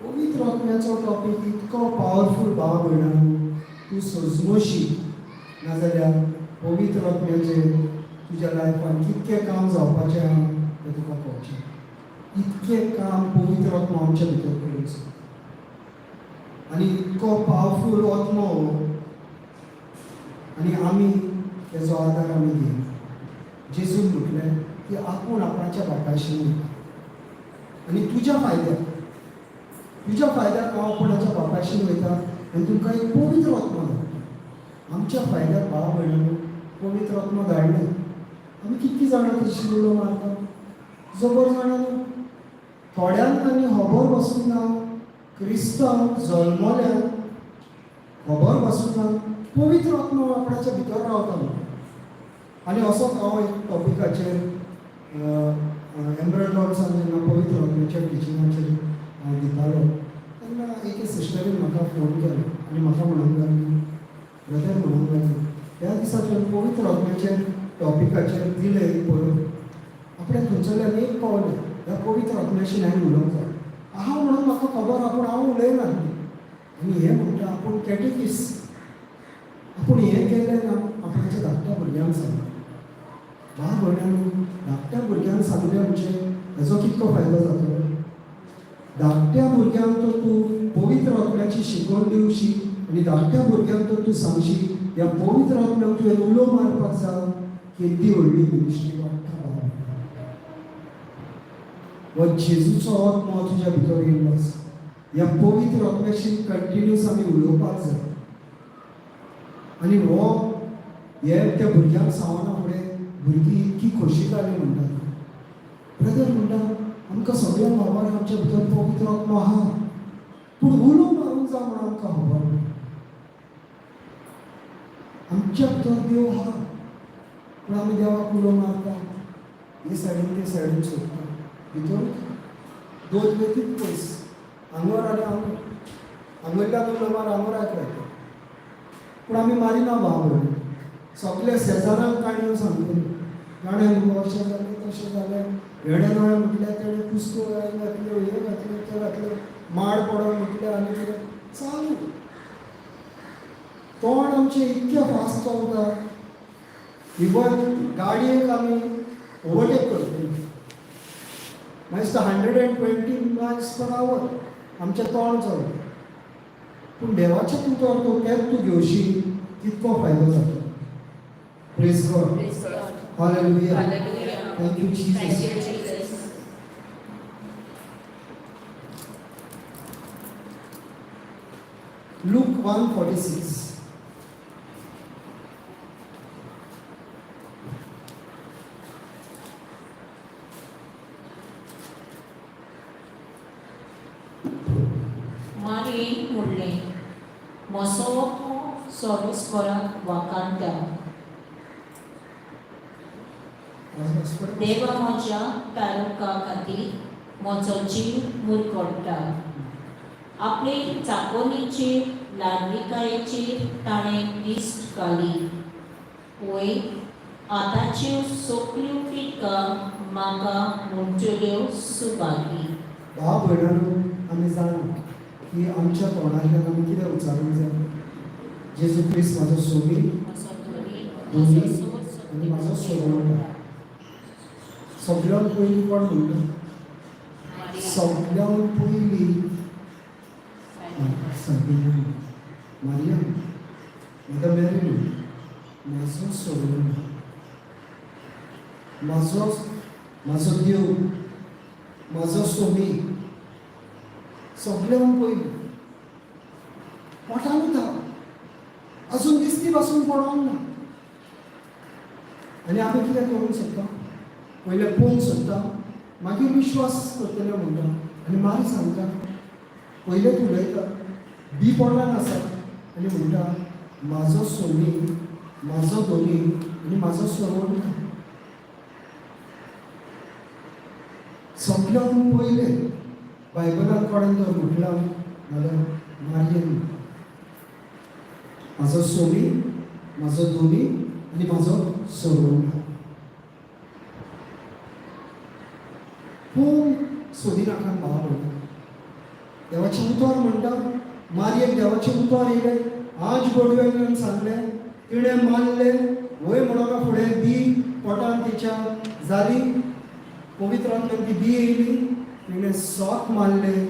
पवित्र आत्म्याचो टॉपीक इतको पावरफूल भाव भयणांनो तूं सजमोशी नाजाल्यार पवित्र आत्म्याचेर तुज्या लायफान कितकें काम जावपाचें आहा तें तुका कळचें. इतकें काम पवित्र आत्मा आमच्या भितर करूंक आनी इतको पावरफूल आत्मा हो आनी आमी तेजो आदार आमी घेयना. जेजून म्हटलें की आपूण आपणाच्या बापायशी वयता आनी तुज्या फायद्याक हांव आपणाच्या बापायशी वयता आनी तुमकां एक पवित्र आत्मा धाडटा. आमच्या फायद्याक भाव भयणांनो पवित्र आत्मा धाडलें. आमी कितलीं जाणां तशी उलो मारता जबर जाणां न्हू. थोड्यांक आनी खबर बसूंक ना क्रिस्तांव जल्मल्यान खबर बसूंक ना पवित्र आत्मा आपणाच्या भितर रावता म्हणून. आनी असोच हांव एक टॉपिकाचेर एम्ब्रॉयडॉल्सान जेन्ना पवित्र आत्म्याच्या टिचिंगाचेर हांव दितालो तेन्ना एके सिस्टरीन म्हाका फोन केलो आनी म्हाका म्हणूंक लागली ब्रदर म्हणूंक लागली त्या दिसाच्यान पवित्र आत्म्याचेर टॉपिकाचेर दिलें पळय आपणें थंयसरल्यान एक पावलें ह्या पवित्र आत्म्याशी हांवें उलोवंक जाय. हांव म्हणून म्हाका खबर आहा पूण हांव उलयना आनी हें म्हणटा आपूण कॅटेकिस आपूण हें केलें ना आपणाच्या धाकट्या भुरग्यांक सांगलें. भाव भयणांनो धाकट्या भुरग्यांक सांगलें म्हणजे हेजो कितलो फायदो जातलो. धाकट्या भुरग्यांक तर तूं पवित्र आत्म्याची शिकवण दिवशी आनी धाकट्या भुरग्यांक तर तूं सांगशी ह्या पवित्र आत्म्याक तुवें उलो मारपाक जाय केदी व्हडली मिनिस्ट्री वाडटा. हो जेजूचो आत्मा तुज्या भितर येयल्लो आसा. ह्या पवित्र आत्म्याशी कंटिन्यूस आमी उलोवपाक जाय आनी हो हे त्या भुरग्यांक सांगना फुडें भुरगीं इतकी खोशी जाली म्हणटात. ब्रदर म्हणटा आमकां सगळ्यांक खबर आमच्या भितर पवित्र आत्मा आहा पूण उलो मारूंक जाय म्हणून आमकां खबर ना. आमच्या भितर देव आहा पूण आमी देवाक उलो मारता हे सायडीन ते सायडीन सोडटा भितर दोन वेतीक पयस आंगोर आनी आंगोरल्यान उलो मार आंगोर आयकता पूण आमी मारिना भाव भयण. सगळे शेजाऱ्यांक काणयो सांगतली गाणें अशें जालें तशें जालें हेडे नळे म्हटलें तेणें कुस्को घातल्यो हे घातलें तें घातलें माड पडो म्हटलें आनी कितें चालू. तोंड आमचें इतकें फास्ट चलता इवन गाडयेक आमी ओवरटेक करतली मागीर 120 miles per hour आमचें तोंड चलता. पूण देवाचें उतर तूं तेंच तूं घेवशी कितको फायदो जाता. Praise God. Praise God. Hallelujah. Hallelujah. Thank you, Jesus. Thank you, Jesus. Luke 1:46. मारयेन म्हणलें म्हजो सर्वेस्पराक वाकाणटा. देवा म्हज्या तारुका खातीर म्हजो जीव मुरगडटा. आपले चाकोनीचेर लाडविकायेचेर ताणें दिश्ट घाली. वय आतांच्यो सगल्यो पिकां म्हाका म्हणटल्यो सुभागी. भाव भयणांनो आमी जाणा की आमच्या तोंडांतल्यान आमी कितें उच्चारूंक जाय. जेजू क्रिस्त म्हाजो सोबी दोनी आनी म्हाजो सोबोण. सगळ्यांत पयलीं कोण म्हणटा सगळ्यांत पयलीं मारियम मदर मेरी म्हाजो सोबोण म्हाजो देव म्हाजो सोबी सगळ्यांत पयलीं पोटांत उरता अजून दिसती पासून पडोंक ना. आनी आमी कितें करूंक सोदता पयलें पळोवंक सोदता मागीर विश्वास करतले म्हणटा आनी मागीर सांगता पयलें उलयता बी पोटान आसा आनी म्हणटा म्हाजो सोनी म्हाजो धोनी आनी म्हाजो सोबोण. सगळ्यांत पयलें बायबलांत कोणें जर म्हटलां जाल्यार मारयेन म्हाजो सोनी म्हाजो धोनी आनी म्हाजो सोबोण. खूब सोदी नाका भाव म्हणटा देवाचें उतर म्हणटा मारयेक देवाचें उतर येयलें आज गोडव्यान सांगलें तिणें मारलें वय म्हणोना फुडें बी पोटान तिच्या जाली, पवित्र आत्म्यान ती बी येयली, तिणें सोक मारलें,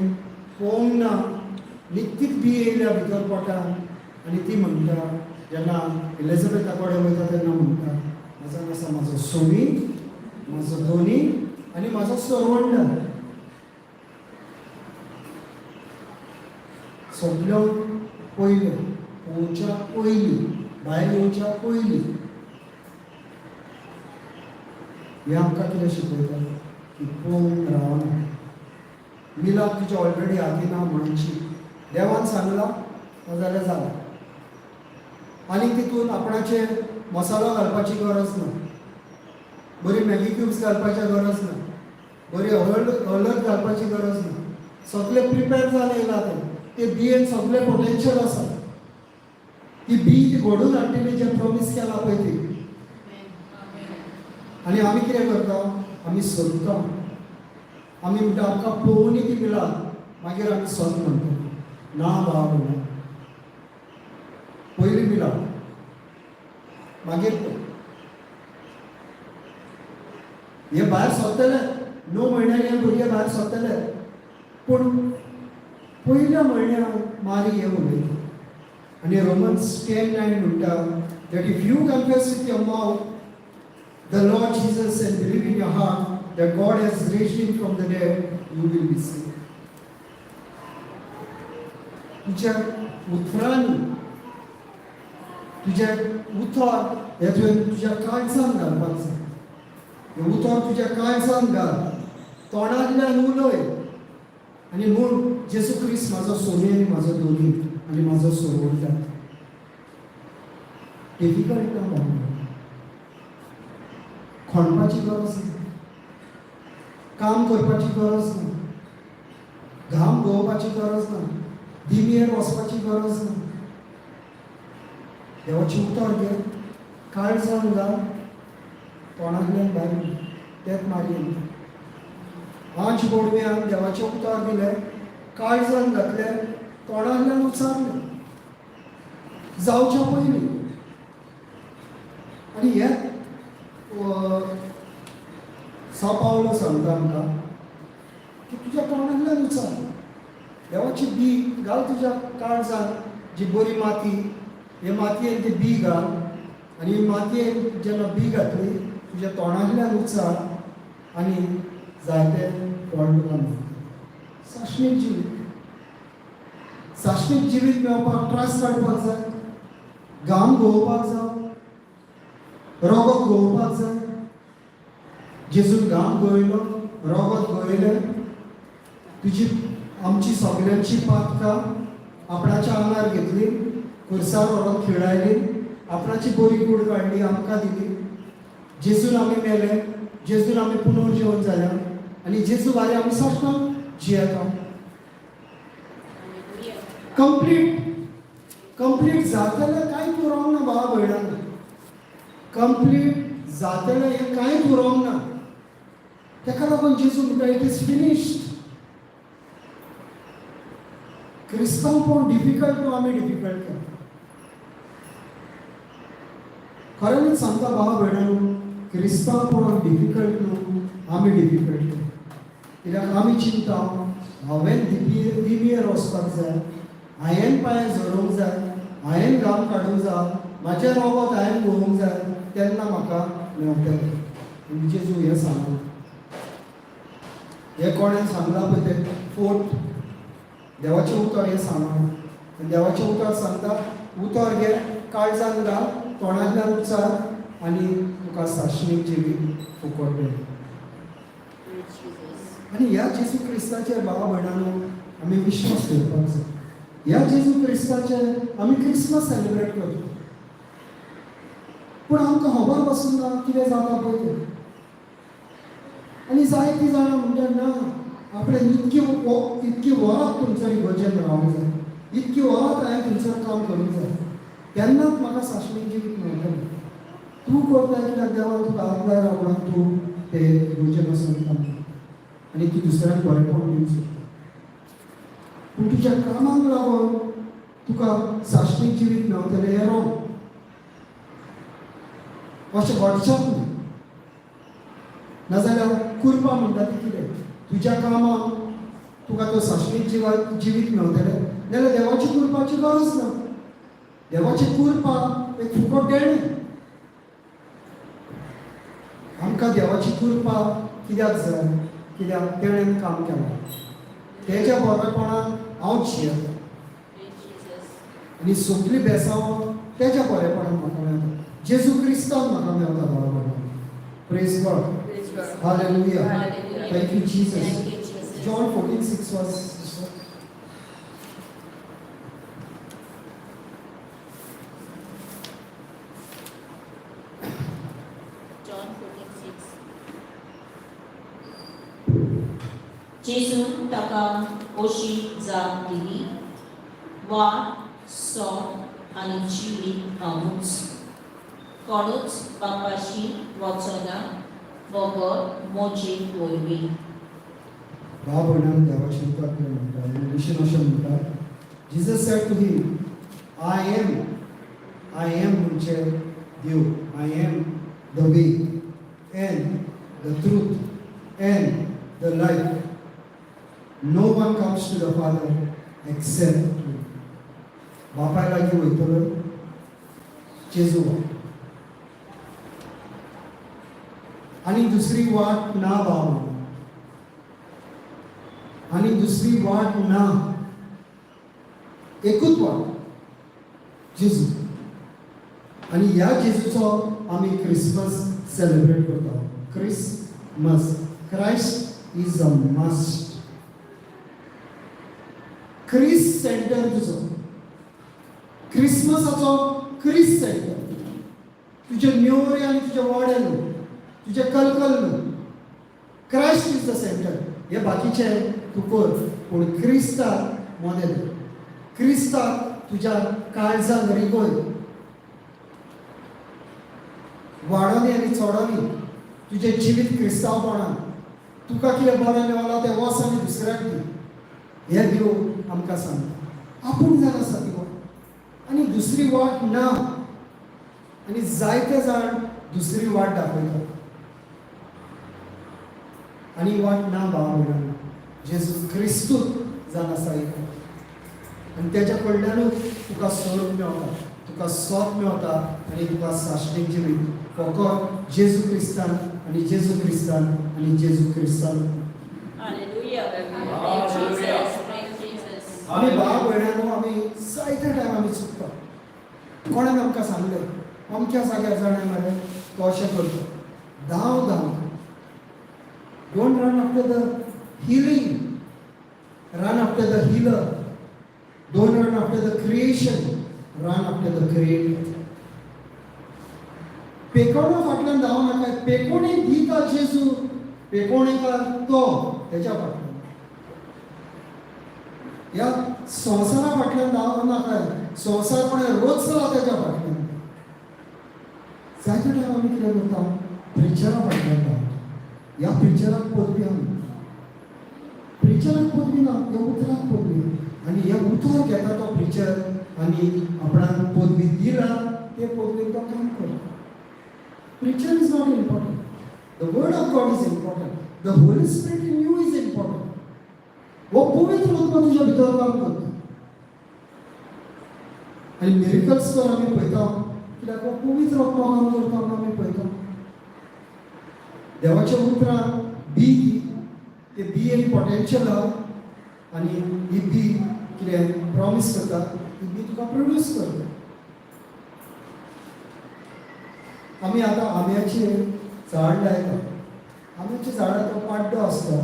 पळोवंक ना, निक्कीच बी येयल्या भितर पोटान, आनी ती म्हणटा, जेन्ना एलिझाबेथा कडेन वयता तेन्ना म्हणटा, म्हाजो आसा म्हाजो सोनी, म्हाजो धोनी आनी म्हाजो सरवंड. सगळ्यो पयलें, पोवच्या पयलीं, भायर येवच्या पयलीं. हें आमकां कितें शिकयता की पळोवंक रावना. मिलाप तुज्या ऑलरेडी हातीन ना म्हणची देवान सांगला जाल्यार जालें. आनी तितून आपणाचे मसालो घालपाची गरज ना, बरी मॅगी क्यूब्स घालपाची गरज ना, बरी हळद घालपाची गरज ना. सगळें प्रिपेर जालें येयला ते बियेन सगळें पोटेन्शियल आसा. ती बी घडून हाडटली जे प्रॉमिस केला पळय ती. आनी आमी कितें करता, आमी सोदता, आमी म्हणटा आमकां पळोवनी ती मिळात, मागीर आमी सोद म्हणटा. ना बाब, पयलीं मिला मागीर हे भायर सोदतले 9 म्हयन्यान हे भुरगे भायर सोदतले, पूण पयल्या म्हयन्याक मारी हे उलयता. आनी रोमन्स 10:9 म्हणटा that if you confess with your mouth the Lord Jesus and believe in your heart that God has raised him from the dead, you will be saved. तुज्या उतरांनी, तुजे उतर हे तुवें तुज्या काळजान घालपाक जाय. हे उतर तुज्या काळजान घाल, तोंडांतल्यान उलय आनी म्हूण जेजू क्रिस्त म्हाजो सोनी आनी म्हाजो धोनी आनी म्हाजो सरवंड. डिफिकल्ट ना बाबा, खोणपाची गरज ना, काम करपाची गरज ना, घाम घोवपाची गरज ना, दिमेर वचपाची गरज ना. देवाची उतर घे, काळजान घाल, तोंडांतल्यान भायर तेंच मारी येता. आंच गोडव्यान देवाचें उतर दिलें, काळजान घातलें, तोंडांतल्यान उचारलें जावच्या पयलीं. आनी हे सांपावलो सांगता आमकां की तुज्या तोंडांतल्यान उचार, देवाची बी घाल तुज्या काळजान, जी बरी माती, हे मातयेन ती बी घाल, आनी मातयेन जेन्ना बी घातली तुज्या तोंडांतल्यान उचार आनी जायते फळ तुका मेळटा. साश्मीक जिवीत, साश्मीक जिवीत मेळपाक त्रास काडपाक जाय, घाम घोवपाक जाय, रगत घोवपाक जाय. जेजून घाम घोयलो, रगत घोयलें, तुजी आमची सगळ्यांची पातकां आपणाच्या आंगार घेतली, खुर्सार व्हरून खिळायली, आपणाची बरी कूड काडली, आमकां दिली. जेजून आमी मेले, जेजून आमी पुनर्जीवन जाल्या आनी जेजू भायर आमी सदांच जियेता. कंप्लीट जातलें कांयच उरोंक ना भावा भयणांक. कंप्लीट जातलें हें कांयच उरोंक ना. तेका लागून जेजू म्हणटा इट इज फिनिश्ड. क्रिस्तांवपण डिफिकल्ट न्हू, आमी डिफिकल्ट केला. खरेंच सांगता भावा भयणांनो, क्रिस्तांवपण डिफिकल्ट न्हू, आमी डिफिकल्ट केला. कित्याक आमी चिंता हांवें दिमेर वचपाक जाय, हांवें पांय झरोवंक जाय, हांवें घाम काडूंक जाय, म्हाजें रगत हांवें घोवंक जाय, तेन्ना म्हाका मेळटलें. आनी जेजू हें सांगला, हें कोणें सांगला पळय तें फोर्थ देवाचें उतर हें सांगना. देवाचें उतर सांगता, उतर घे, काळजान घाल, तोंडांतल्यान उच्चार आनी तुका साश्मीक जिवीत फुकट मेळटलें. आनी ह्या जेजू क्रिस्ताचेर भावा भयणांनो आमी विश्वास दवरपाक जाय. ह्या जेजू क्रिस्ताचेर आमी क्रिसमस सेलिब्रेट करता, पूण आमकां खबर पासून ना कितें जाता पळय तें. आनी जायतीं जाणां म्हणटा ना, आपणें इतकी वरां तुमचो इगर्जेन रावंक जाय, इतकी वरां हांवें थंयसर काम करूंक जाय, तेन्नाच म्हाका साश्मीक जिवीत मेळटलें. तूं करता कित्याक देवान तुका आपल्या रावणाक तूं ते इगर्जेन वचून काम कर आनी तूं दुसऱ्यांक बरेंपण दिवंक शकता. पूण तुज्या कामाक लागून तुका साश्मीक जिवीत मेळटलें हें रोंग. अशें घडचेंच न्हू. नाजाल्यार कुरपा म्हणटा ती कितें? तुज्या कामाक तुका तो साश्टीक जिवीत मेळटलें जाल्यार देवाची कुरपाची गरज ना. देवाची कुरपा एक फुकट देणें. आमकां देवाची कुरपा कित्याक जाय? कित्याक तेणें काम केलां. तेच्या बरेपणान हांव जियेतां आनी सगळी बेसांव तेच्या बरेपणान म्हाका मेळटा. जेजू क्रिस्तान म्हाका मेळटा बरोबर. Praise God. Praise God. Hallelujah. Hallelujah. Thank you, Jesus. Thank you, Jesus. John 14:6 was. John 14:6. जेजून ताका अशी जाप दिली, वाट, सोंत आनी जिवीत हांवूच. कोणूच बापाशी वचना बगर म्हजे वरवीं. भाव भयणान देवाची उपासना म्हणटा. इंग्लिशीन अशें म्हणटा, Jesus said to him, I am म्हणजे देव. I am the way and the truth and the life. No one comes to the father except through. बापाय लागीं वयतलो जेजू वाट. आनी दुसरी वाट ना भाव. आनी दुसरी वाट ना. एकूच वाट जेजू. आनी ह्या जेजूचो आमी क्रिसमस सेलिब्रेट करता. Christmas. Christ is a must. Christ centre तुजो. क्रिसमसाचो क्रिस सेंटर. तुजे नेवरे आनी तुजे वाडे न्हू, तुजे कलकल न्हू. Christ is the centre. हे बाकीचे तूं कर, पूण क्रिस्ताक मोदेल. क्रिस्ताक तुज्या काळजान रिगोय. वाडोनी आनी चोडोनी तुजें जिवीत क्रिस्तांवपणान. तुका कितें बरें मेळ्ळां तें वच आनी दुसऱ्याक दी. हें देव आमकां सांगता. आपूण जाण आसा ती वाट आनी दुसरी वाट ना. आनी जायते जाण दुसरी वाट दाखयतात. आनी वाट ना भाव भयणांनो. जेजू क्रिस्तूच जावन आसा एक. आनी तेच्या कडल्यानूच तुका सोड मेळटा, तुका स्वत मेळटा आनी तुका साश्टीक जिवीत फकत जेजू क्रिस्तान आनी जेजू क्रिस्तान आनी जेजू क्रिस्तान. Hallelujah. Thank Jesus. Thank Jesus. आमी भाव भयणांनो आमी जायते टायम आमी चुकता. कोणें आमकां सांगलें अमक्या जाग्यार जाणा मरे तो अशें करता. धांव. Don't run after the healing. Run after the healer. Don't run after the creation. Run after the creator. पेकोणा फाटल्यान धांव नाका. पेकोणी दिता जेजू, पेकोणेकार तो तेच्या फाटल्यान. ह्या संवसारा फाटल्यान धांव नाका. संवसार कोणें रोज चला तेच्या फाटल्यान. जायते टायम आमी कितें करता? प्रिचरा फाटल्यान धांवता. ह्या प्रिचराक पदवी आमी. प्रिचराक पदवी ना, ह्या उतराक पदवी. आनी हे उतर घेता तो प्रिचर आनी आपणाक पदवी दिला ते पदवीन तो काम करता. Preacher is not important. The word of God is important. The Holy Spirit in you is important. वो पवित्र आत्मा तुझ्या भितर काम करता. आनी मिरेकल्स तर आमी पळयता कित्याक वो पवित्र आत्मा काम करता म्हूण आमी पळयता. देवाच्या उतरान बी ते बीएन पोटेंशियल आहा आनी ही बी कितें प्रॉमिस करता ही बी तुका प्रोड्यूस करता. आमी आतां आंब्याचें झाड लायता. आंब्याच्या झाडाचो पाड्डो आसता.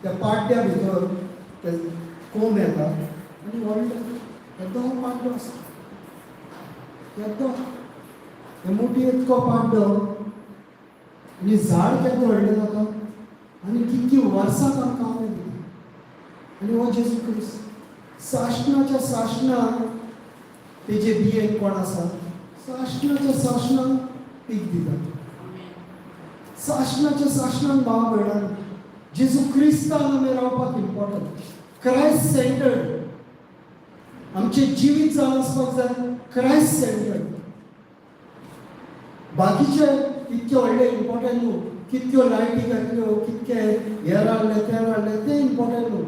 त्या पाड्ड्या भितर ते कोंब येता आनी व्हडलो येदो पाड्डो आसता. येदो हे मोठी इतको पाड्डो आनी झाड केन्ना व्हडलें जाता आनी कितकी वर्सां आमकां आंबे दिता. आनी हो जेजू क्रिस्त साश्णाच्या साश्णाक तेजे बियेक कोण आसा? साश्णाच्या साश्णाक पीक दिता. साश्णाच्या साश्णान भाव भयणान जेजू क्रिस्तान आमी रावपाक इम्पॉर्टंट. Christ centred. आमचें जिवीत जावन आसपाक जाय क्रायस्ट सेंटर्ड. बाकीचे इतके व्हडले इम्पॉर्टंट न्हू. कितक्यो लायटी घातल्यो, कितके हे राडले ते राडले ते इम्पॉर्टंट न्हू.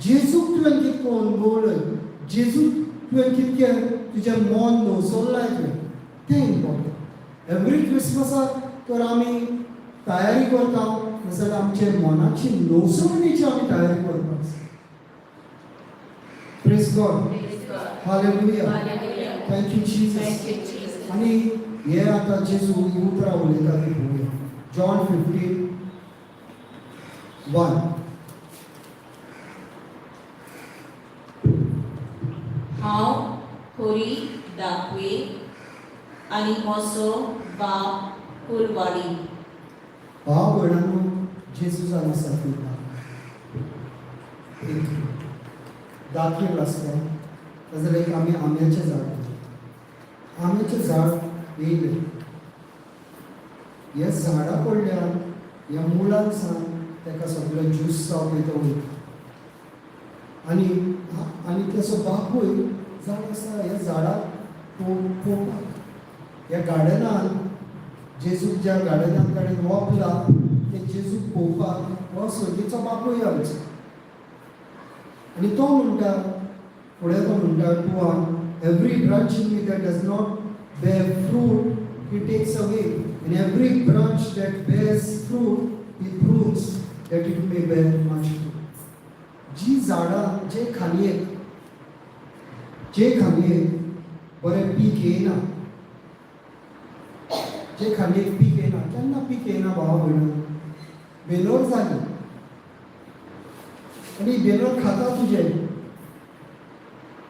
जेजूक तुवें कितको अनुभवलंय, जेजूक तुवें कितके तुजें मन न्हवसोल्लाय तें इम्पॉर्टंट. एवरी क्रिसमसाक तर आमी तयारी करता जाल्यार आमचे मनाची न्हवसणुकेची आमी तयारी करपाक जाय. Praise God. Hallelujah. Thank you Jesus. आणि हे आता जेजू उतरां उलयता ती पळोवया. जॉन 15:1. हांव खोरी दाखवे आनी म्हजो बाप फुलवाडी. भाव भयणांनो, जेजू जावन आसा ती दाखील आसता जाल्यार एक आमी आंब्याचें झाड घेतलें. आंब्याचें झाड येयलें, ह्या झाडा कडल्यान ह्या मुळान सावन ताका सगळें ज्यूस जावं येता वयता. आनी तेचो बापूय झाड आसा ह्या झाडाक पळोवपाक. ह्या गार्डनान जेजूक ज्या गार्डनान कडेन वपला ते जेजूक पळोवपाक हो सर्गेचो बापूय आमचो. आनी तो म्हणटा, फुडें तो म्हणटा, to every branch in me that does not bear fruit he takes away, and every branch that bears fruit he prunes that it may bear much fruit. जी झाडां जे खांदयेक बरें पीक येयना, जे खांदयेक पीक येयना, केन्ना पीक येयना भाव भयणां, बेलोर जाली आनी बेलोर खाता तुजे.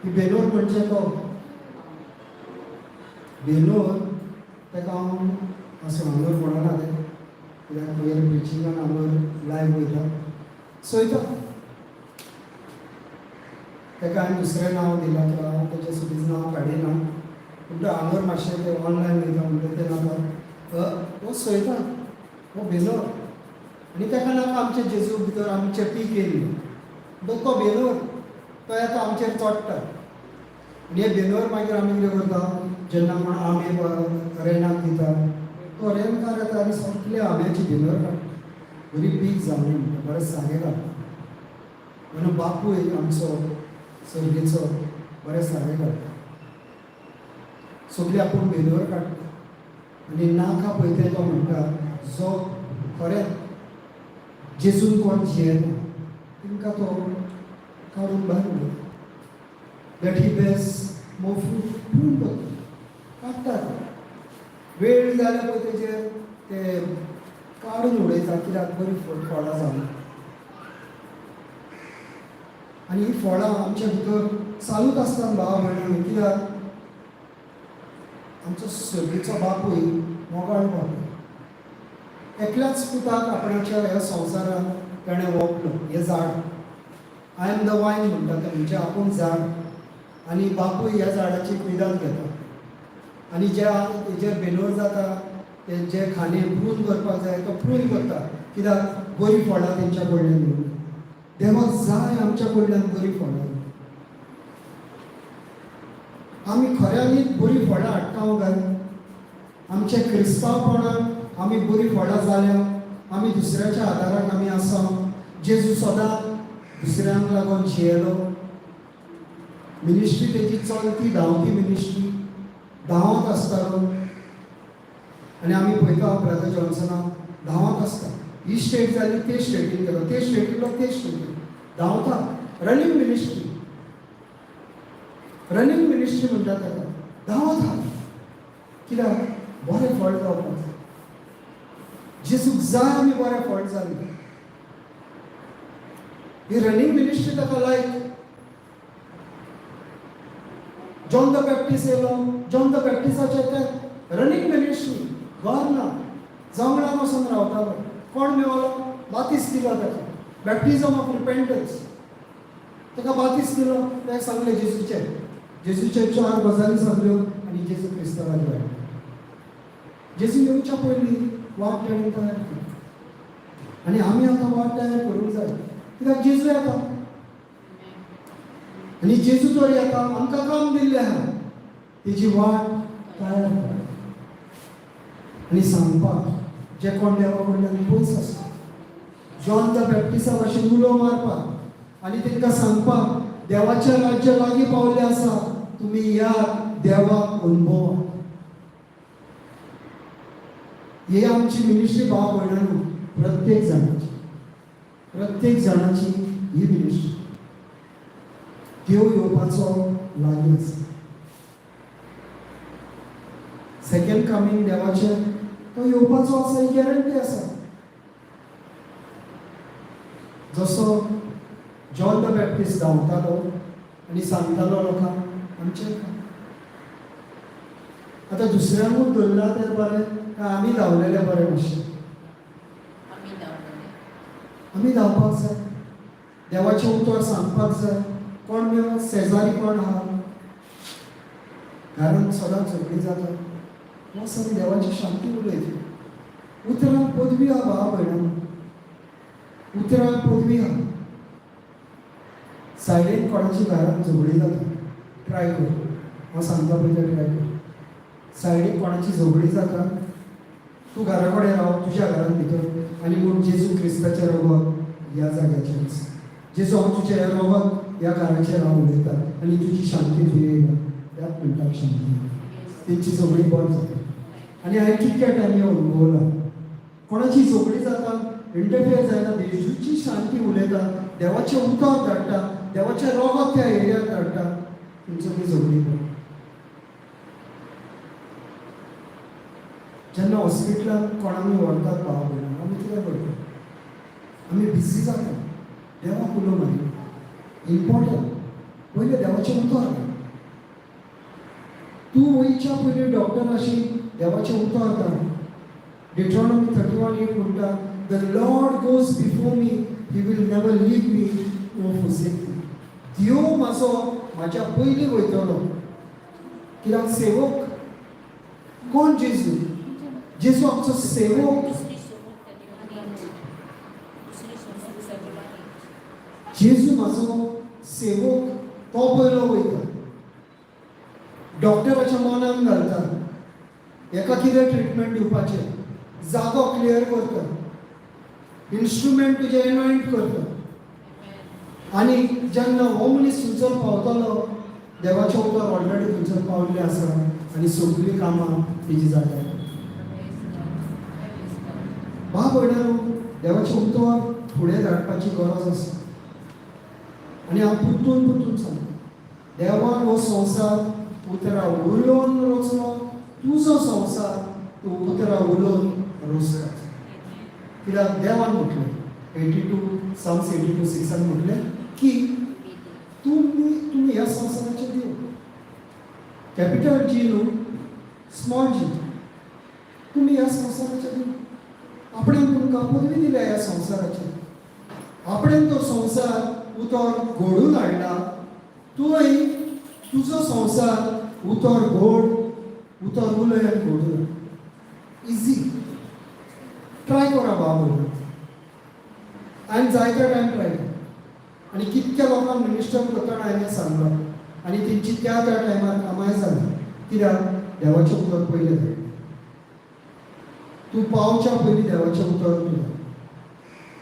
ही बेलोर म्हणजे तो बेलोर ताका हांव असो हांगर म्हणना तें, कित्याक वयर बिचिंगान हांगर लायव्ह वयता चोयता. ताका हांवें दुसरें नांव दिलां, हांव तेजें सुबेज नांव काडिना, पूण तो हांगर मातशें तें ऑनलायन वयता म्हणटा तें नाका. हो चोयता, हो बेलोर. आनी ताका नाका आमचे जेजू भितर आमचें पीक येयलें. तो बेलोर तो येता आमचेर चोडटा. आनी हे बेलोर मागीर आमी कितें करता, जेन्ना कोण आंबे रेणाक दिता तो रेणकार येता आनी सगळे आंब्याची बेलोर काडटा. बरी पीक जावं म्हणटा, बरें सारें घालता. म्हणून बापूय आमचो सर्गेचो बरें सारें घालता. सगळी आपूण बेलोर काडटा. आनी नाका पळय तें तो म्हणटा, जो खरें जेजून कोण जियेना तांकां तो काडून भायर उडयता. That he bears more fruit, prune करता, काडटात. वेळ जाल्या पळय तेजेर ते काडून उडयता, कित्याक बरी फळां जावं. आनी ही फळां आमच्या भितर चालूच आसता भाव भयणांनो, कित्याक आमचो सर्गेचो बापूय मोगाळ बापूय. एकल्याच पुताक आपणाच्या ह्या संवसारान ताणें ओंपलो. हें झाड, आय एम द वायन म्हणटा तें, म्हणजे आपूण झाड. आनी बापूय ह्या झाडाची कुयदाद घेता. आनी ज्या हेजेर बेलोर जाता ते जे खाणे प्रून करपाक जाय तो प्रून करता, कित्याक बरी फळां तेंच्या कडल्यान येवं. देवाक जाय आमच्या कडल्यान बरी फळां. आमी खऱ्यांनीच बरी फळां हाडटा काय? आमच्या क्रिस्तांवपणान आमी बरी फळां जाल्या, आमी दुसऱ्याच्या आदाराक आमी आसा. जेजू सदांच दुसऱ्यांक लागून जियेलो. मिनिस्ट्री तेजी चलती धांवती मिनिस्ट्री, धांवत आसतालो. आनी आमी पळयता ब्रदर जॉन्सनाक धांवत आसता. ही स्टेट जाली ते स्टेटीन गेलो, ते स्टेटींतलो ते स्टेटीन धांवता. रनिंग मिनिस्ट्री, रनिंग मिनिस्ट्री म्हणटा ताका. धांवता, कित्याक बरें फळ जावपाक जाय. जेजूक जाय आमी बरें फळ जालें. ही रनिंग मिनिस्ट्री ताका लायक. जॉन द बॅप्टिस्ट येयलो, जॉन द बॅप्टिस्टाचे ते रनिंग मिनिस्ट्री, घर ना, जंगलान वचून रावतालो. कोण मेवलो? बातीस दिलो ताका, बॅप्टिजम ऑफ रिपेंटन्स. ताका बातीस दिलो, ताका सांगलें जेजूचे 4 गजाली सांगल्यो आनी जेजू क्रिस्तांवाक धाडलो. जेजू येवच्या पयलीं वाट ताणें तयार केली. आनी आमी आतां वाट तयार करूंक जाय, कित्याक जेजू येता. आनी जेजू जर येता, आमकां काम दिल्लें आहा तेजी वाट तयार करप आनी सांगपाक जे कोण देवा कडल्यान पयस आसता. जॉन द बॅप्टिस्टा भाशेन उलो मारपाक आनी तांकां सांगपाक देवाचें राज्य लागीं पावल्लें आसा, तुमी या देवाक अनुभवा. ही आमची मिनिस्ट्री भाव भयणांनो, प्रत्येक जाणाची ही मिनिस्ट्री. देव येवपाचो लागीं आसा. सेकंड कमिंग देवाचें तो येवपाचो आसा, ही गॅरंटी आसा. जसो जॉन द बॅप्टिस्ट धांवतालो आनी सांगतालो लोकांक आमचें काम. आतां दुसऱ्यांकूच धरला तें बरें काय आमी धांवलेले बरें मातशें? आम्ही धांवले. आमी धांवपाक जाय, देवाचें उतर सांगपाक जाय. कोण मेळ शेजारी कोण आहा, घरांत सदांच झगडी जाता, वच आमी देवाची शांती उलयता. उतरांक पदवी आहा भावा भयणांनो, उतरांक पदवी आहा. सायडीन कोणाची घरांत झगडी जाता, ट्राय कर, हांव सांगता पळय तें ट्राय कर. सायडीक कोणाची झगडी जाता, तूं घरा कडेन राव तुज्या घरांत भितर आनी म्हूण जेजू क्रिस्ताचें रगत ह्या जाग्याचेर आसा. जेजू हांव तुजें रगत ह्या घराचेर हांव उलयतां आनी तुजी शांती तुवें येयला. त्याच मिनटाक शांती तेंची झगडी बंद जाता. आनी हांवें कितक्या टायमी अनुभवला, कोणाची झगडी जाता इंटरफियर जायना, जेजूची शांती उलयता, देवाचें उतर धाडटा, देवाचें रगत त्या एरियाक धाडटा, तुमचो ती झगडी बंद. जेन्ना हॉस्पिटलांत कोणाक आमी व्हरतात भाव भयणां, आमी कितें करता? आमी बिजी जाता, देवाक उलो मारी. इम्पॉर्टंट पयलें देवाचें उतर हाड. तूं वयच्या पयलीं डॉक्टराशी देवाचें उतर धाड. Deuteronomy 31:8 म्हणटा, The Lord goes before me, He will never leave me nor forsake me. देव म्हाज्या पयलीं वयतलो. कित्याक सेवक कोण जेजू? जेजू आमचो सेवक. जेजू म्हाजो सेवक, तो पयलो वयता, डॉक्टराच्या मनान घालता, एका कितें ट्रिटमेंट दिवपाचें, जागो क्लियर करता, इंस्ट्रुमेंट तुजें एनॉयंट करता. आनी जेन्ना हो मनीस थंयसर पावतलो, देवाचें उतर ऑलरेडी थंयसर पावल्लें आसा आनी सगळीं कामां तेजी जातात. भाव भयणांनो, देवाचें उतर फुडें धाडपाची गरज आसा. आनी हांव पुतून सांगता, देवान हो संवसार उतरां उलोवन रचलो, तुजो संवसार तूं उतरां उलोवन रचता. कित्याक देवान म्हटलें 82:6 म्हटलें की तुमी ह्या संवसाराचे देव. कॅपिटल जी न्हू, स्मॉल जी. तुमी ह्या संवसाराचे देव. आपणें तुमकां पदवी दिल्या ह्या संवसाराची. आपणें तो संवसार उतर घडून हाडला. तुंय तुजो संवसार उतर घोड, उतर उलय आनी घडून. इजी. ट्राय करा भाव भयणां. हांवें जायत्या टायम ट्राय केला आनी कितक्या लोकांक मिनिस्टर करतना हांवें सांगलां आनी तेंची त्या टायमार कामाय जाली. कित्याक देवाचें उतर पयलें धाड. तूं पावच्या पयलीं देवाचें उतर तूं धाड.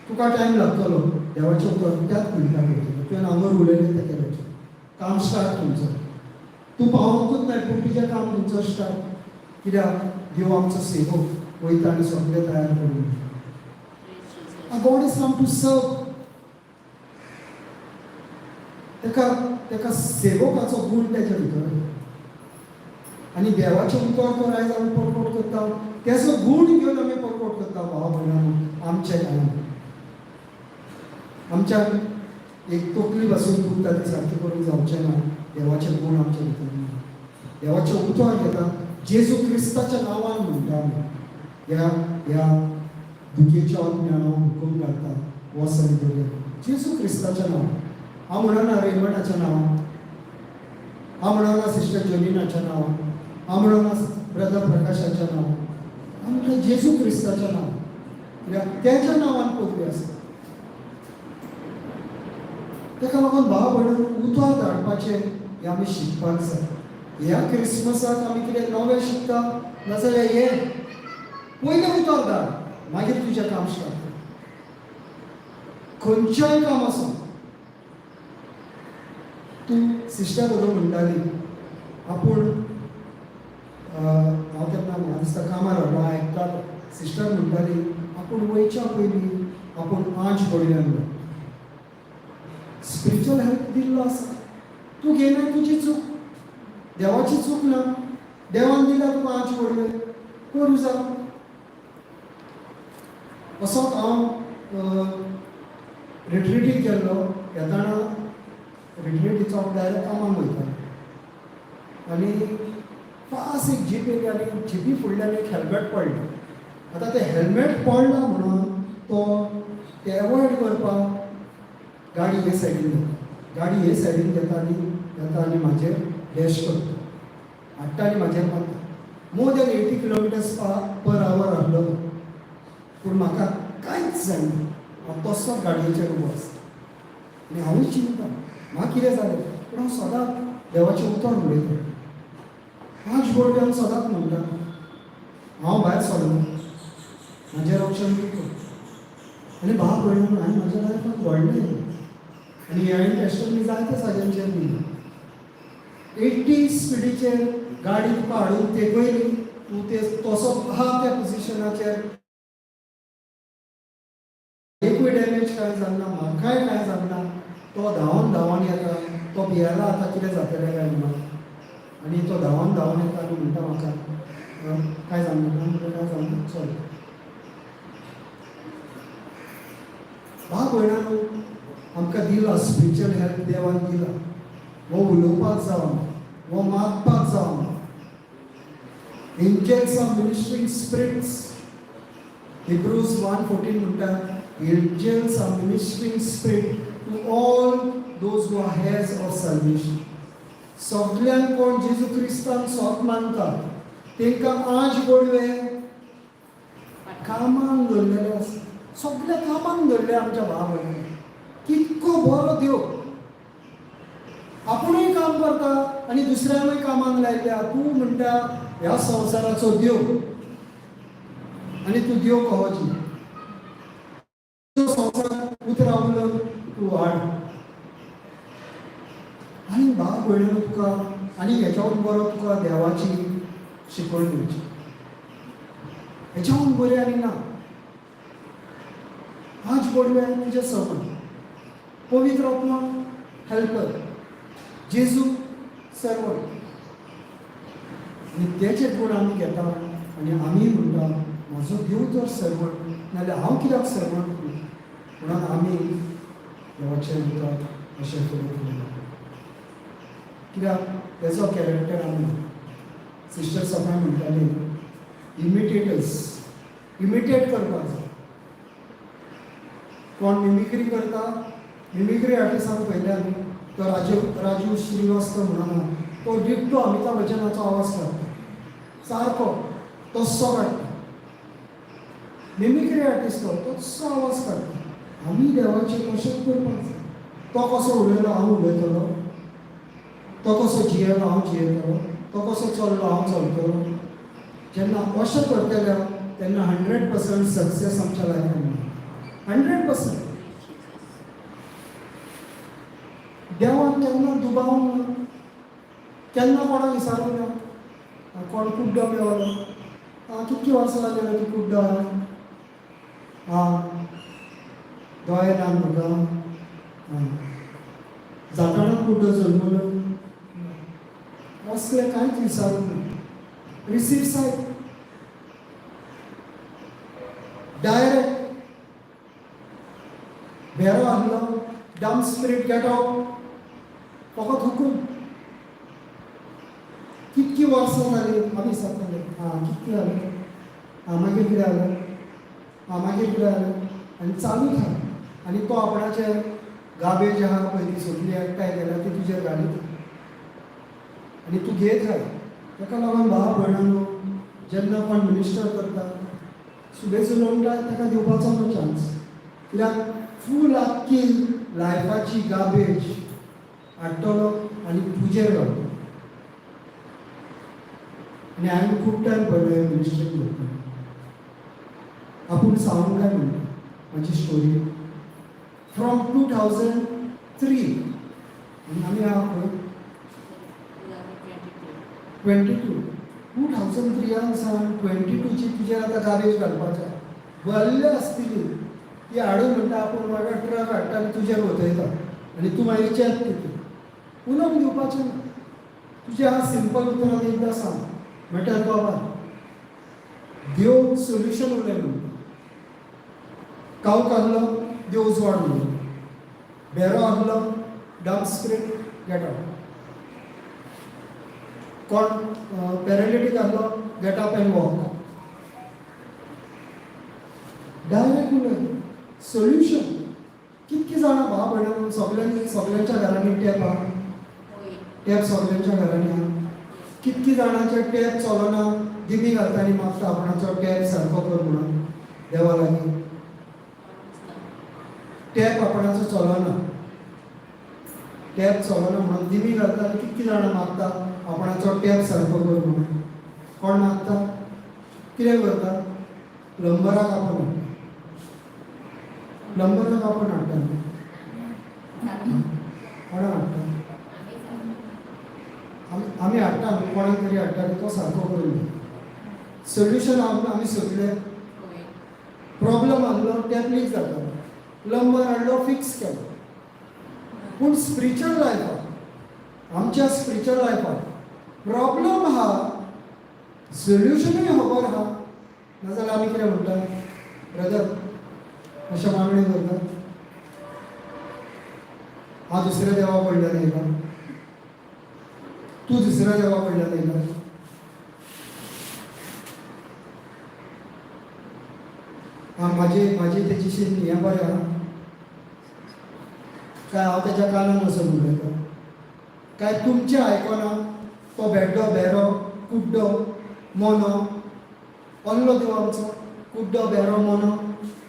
तुका टायम लागतलो, देवाचें उतर त्याच मिनटाक येतलें. तुवें हांगर उलयलें तें केलें, काम स्टार्ट तुमचो. तूं पावोंकूच नाय पूण तुजें काम तुमचो स्टार्ट. कित्याक देव आमचो सेवक वयता आनी सगळें तयार करून दिता. God is come to serve. तेका सेवकाचो गूण तेच्या भितर. आनी देवाचें उतर तर आयज आमी परपोट करता, तेचो गूण घेवन आमी परपोट करता भाव भयणांनो. आमच्या काळांत आमच्याक एक तकली बसून दुखता ती सारकी करून जावचें ना. देवाचें गूण आमच्या भितर ना. देवाचें उतर घेता, जेजू क्रिस्ताच्या नांवान म्हणटा आमी. ह्या दुखेच्या ज्ञानाक हुकूम घालता, वच आनी बरें. जेजू क्रिस्ताच्या नांवान. हांव म्हणना रेमंडाच्या नांवान, हांव म्हणना सिस्टर जोलिनाच्या नांवान, हांव म्हणना ब्रदर प्रकाशाच्या नांवान. हांव म्हणटा जेजू क्रिस्ताच्या नांवान. कित्याक तेच्या नांवान पदवी आसा. ताका लागून भाव भयणांनो, उतर धाडपाचें हें आमी शिकपाक जाय. ह्या क्रिसमसाक आमी कितें नवें शिकता नाजाल्यार हें पयलें उतर धाड. मागीर तुजें काम स्टार्ट कर. खंयचेंय काम आसूं, तूं सिस्टर बरोबर म्हणटाली आपूण हांव तेन्ना म्हाका दिसता कामार हांव आयकतालो. सिस्टर म्हणटाली आपूण वयच्या पयलीं आपूण 5 गोडव्यांक जाय. स्पिरिच्युअल हेल्प दिल्लो आसा, तूं घेयना तुजी चूक, देवाची चूक ना. देवान दिला तुका 5 गोडवे, करूं जाय. असोच हांव रिट्रिटीक गेल्लो. येताना रिट्रिटीचो हांव डायरेक्ट कामाक वयतालो आनी फास्ट एक जीप येयली आनी जिपी फुडल्यान एक हेल्मेट पडलें. आतां तें हेल्मेट पडला म्हणून तो ते एवॉयड करपाक गाडी हे सायडीन घेता. गाडी हे सायडीन घेता आनी म्हाजेर डॅश करता, हाडटा आनी म्हाजेर मारता. More than 80 kilometres per hour आहलो. पूण म्हाका कांयच जायना. हांव तसोच गाडयेचेर उबो आसता आनी हांवूय चिंतता म्हाका कितें जालें. पूण हांव सदांच देवाचें उतर उलयता. 5 गोडवे हांव सदांच म्हणटा, हांव भायर सरना, म्हाजें रक्षण तूं कर. आनी भाव भयण हांवें म्हाज्या लायफांत घडलें आनी हांवें टेस्टमनी जायत्या साजांचेर दिलें. 80 स्पिडीचेर गाडी तुका हाडून तेकयली, तूं ते तसो आहा त्या पोजिशनाचेर, एकूय डॅमेज कांय जावना, म्हाकाय कांय जावना. तो धांवन येता, तो भियेला आतां कितें जातलें काय म्हणून. आनी तो धांवन येता आनी म्हणटा म्हाका कांय जावना, कांय जावना, सॉरी. भाव भयणानो, आमकां दिला स्पिरिच्युअल हेल्प देवान दिला. वो उलोवपाक जावं, वो मागपाक जावं. Angels are ministering spirits. Hebrews 1:14 म्हणटा angels are ministering spirit to all those who are heirs of salvation. सगळ्यांक कोण जेजू क्रिस्तान सोत मानतात तांकां 5 गोडवे कामांक दवरलेले आसा. सगळे कामांक दवरले आमच्या भाव भयणी. कितको बरो देव. आपुणूय काम करता आनी दुसऱ्यांकूय कामांक लायल्या. तूं म्हणटा ह्या संवसाराचो देव आनी तूं देव कहोची. संवसार उतरावलो तूं हाड. आनी भाव भयणीनो, तुका आनी हेच्यावून बरो तुका देवाची शिकवण दिवची. हेच्यावून बरें आनी ना. 5 गोडवे तुजे सवण. पवित्र आत्मा हेल्पर, जेजू सर्वंट. आनी तेचे गुण आमी घेता आनी आमी म्हणटा म्हाजो देव जर सर्वंट नाल्यार हांव कित्याक सर्वंट म्हणून आमी देवाचें उतर अशें करून कित्याक तेजो कॅरेक्टर आमी. सिस्टर सगळ्यां म्हणटाली इमिटेटर्स, इमिटेट करपाक जाय. कोण मिमिक्री करता, मिमिक्री आर्टिस्टांक पयले आमी, तो राजू श्रीवास्तव म्हणून तो डिक्टो अमिताभ बच्चनाचो आवाज काडटा, सारको तस्सो काडटा. मिमिक्री आर्टिस्ट तो तस्सो आवाज काडटा. आमी देवाचें कशें करपाक जाय. तो कसो उलयलो हांव उलयतलो, तो कसो जियेलो हांव जियेतलो, तो कसो चललो हांव चलतलो. जेन्ना अशें करतले तेन्ना 100% सक्सेस आमच्या लायफान मेळटा. 100%. देवान केन्ना दुबावूंक ना, केन्ना कोणाक विचारूंक ना. कोण कुड्डो मेळलो, कितकी वर्सां जालें तूं कुड्डो दोळे ना तुका, जाताना कुड्डो जल्मलो, असलें कांयच विचारूंक ना. रिसीव सायट डायरेक्ट. बेरो आहलो, डम स्पिरीट गेट आउट, फकत हुकूम. कितकी वर्सां जालीं आमी सांगताले कितकी जालें, मागीर कितें जालें, मागीर कितें जालें, आनी चालूच आहा. आनी तो आपणाचे गार्बेज आहा पळय ती सगळी एकठांय केल्या ती तुजेर घालीत आनी तूं घेत राव. ताका लागून भाव भयणांनो, जेन्ना कोण मिनिस्टर करता सुबेज लोंढा ताका दिवपाचो न्हू चान्स. कित्याक फूल आख्खी लायफाची गार्बेज हाडटलो आनी तुजेर घालतलो. आनी हांवें खूब टायम पळयलो मिनिस्ट्री करतना. आपूण सांगूंक काय म्हणटा म्हाजी स्टोरी फ्रॉम 2003 आमी आहा खंय 22 2003 सावन 22ची तुजेर आतां गार्बेज घालपाचें भरले आसतली ती हाडून म्हणटा आपूण म्हाका ट्रक हाडटा आनी तुजेर वतयता आनी तूं मागीर चॅक दिता उलोवंक दिवपाचें ना तुजें हांव सिंपल उतरान एकदां सांग म्हणटा बाबा देव सोल्युशन उलय म्हणटा कावक आहलो देव उजवाड म्हणटा बेरो आहलो डम्प स्प्रिट गेट आउट कोण पॅरालिटीक आहलो get up end walk direct उलय सोल्युशन कितकी जाणां भाव भयणां सगळ्यांच्या घरांनी टॅप आहा टॅप सगळ्यांच्या घरांनी आहा कितकी जाणांचे टॅप चलना दिमी घालता आनी मागता आपणाचो टॅप सारको कर म्हणून देवा लागीं टॅप आपणाचो चलना टॅप चलना म्हणून दिमी घालता आनी कितकी जाणां मागता आपणाचो टॅप सारको कर म्हणून कोण मागता कितें करता प्लंबराक आपण हाडटा प्लंबराक आपण हाडटा कोणाक हाडटा आमी हाडटा आमी कोणाक तरी हाडटा आनी तो सारको करून सोल्युशन आमी सोदले प्रॉब्लम आहलो टॅप लीक जाता प्लंबर हाडलो फिक्स केलो पूण स्पिरिच्युअल लायफाक आमच्या स्पिरिच्युअल लायफाक प्रॉब्लम आहा सोल्युशनूय खबर आहा नाजाल्यार आमी कितें म्हणटा ब्रदर अशें मागणी करता हांव दुसऱ्या देवा कडल्यान येयला तूं दुसऱ्या देवा कडल्यान येयला म्हाजी तेची हें बरें आहा काय हांव तेच्या कानान वचून उलयता काय तुमचें आयकना तो बेड्डो बेरो कुड्डो मोनो अल्लो देव आमचो कुड्डो बेरो मोनो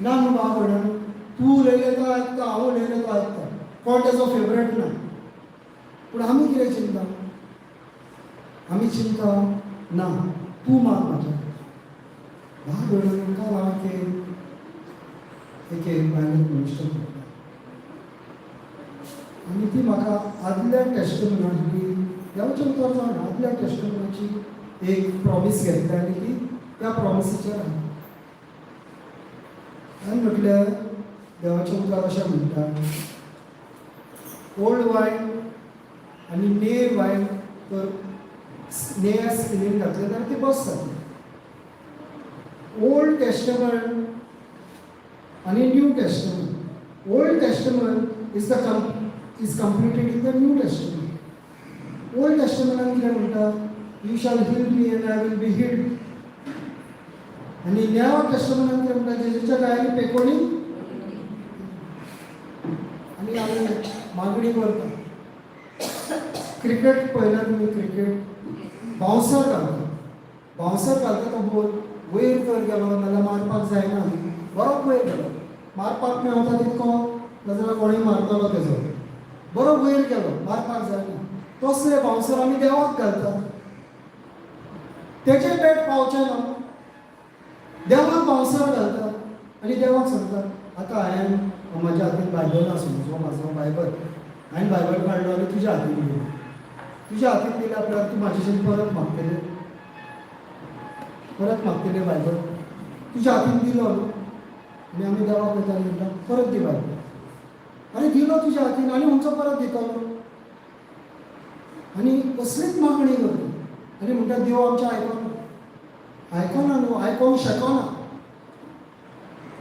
ना न्हू भाव भयणां तूं उलयलें तो आयकता हांव उलयलें तो आयकता कोण तेजो फेवरेट ना पूण आमी कितें चिंता आमी चिंता ना तूं माग म्हाज्या भाव भयणां काल हांव एक बायलेक मिनिस्टर करता आनी ती म्हाका आदल्या टेस्टमनाची देवाचें उतर जावन आदल्या टेस्टमनाची एक प्रॉमीस घेतली आनी ती त्या प्रॉमिसीचेर आहा हांवें म्हटल्यार देवाचें उतर अशें म्हणटा ओल्ड वायन आनी न्यू वायन तर नया स्किनीन घातलें जाल्यार ती बस जातली ओल्ड टेस्टमंट आनी new testament old testament is completed in the new testament old टेस्टमंटान कितें म्हणटा you shall heal me and I will be healed आनी न्या टेस्टमंटान कितें म्हणटा जेजूच्या गायनी पेकोणी आनी आमी मागणी करता क्रिकेट पळयला तुमी क्रिकेट बाउन्सर घालता तो बॉल वयर जर गेलो नाल्यार मारपाक जायना बरो वयर गेलो मारपाक मेळटा तितको नाजाल्यार कोणूय मारतलो तेजो बरो वयर गेलो मारपाक जायना तसले बाउन्सर आमी देवाक घालता तेजे बॅट पावचें ना देवाक बाउन्सर घालता आनी देवाक सांगता आतां हांवें म्हाज्या हातीन बायबल आसा म्हाजो बायबल हांवें बायबल काडलो आनी तुज्या हातीन दिलो तुज्या हातीन दिल्या उपरांत तूं म्हाजेच्यान परत मागतलें बायबल तुज्या हातीन दिलो न्हू आनी आमी देवाक वयता आनी म्हणटा परत दी बायबल आनी दिलो तुज्या हातीन आनी खंयचो परत दितलो आनी कसलीच मागणी करता आनी म्हणटा देव आमचें आयकना न्हू आयकोंक शकना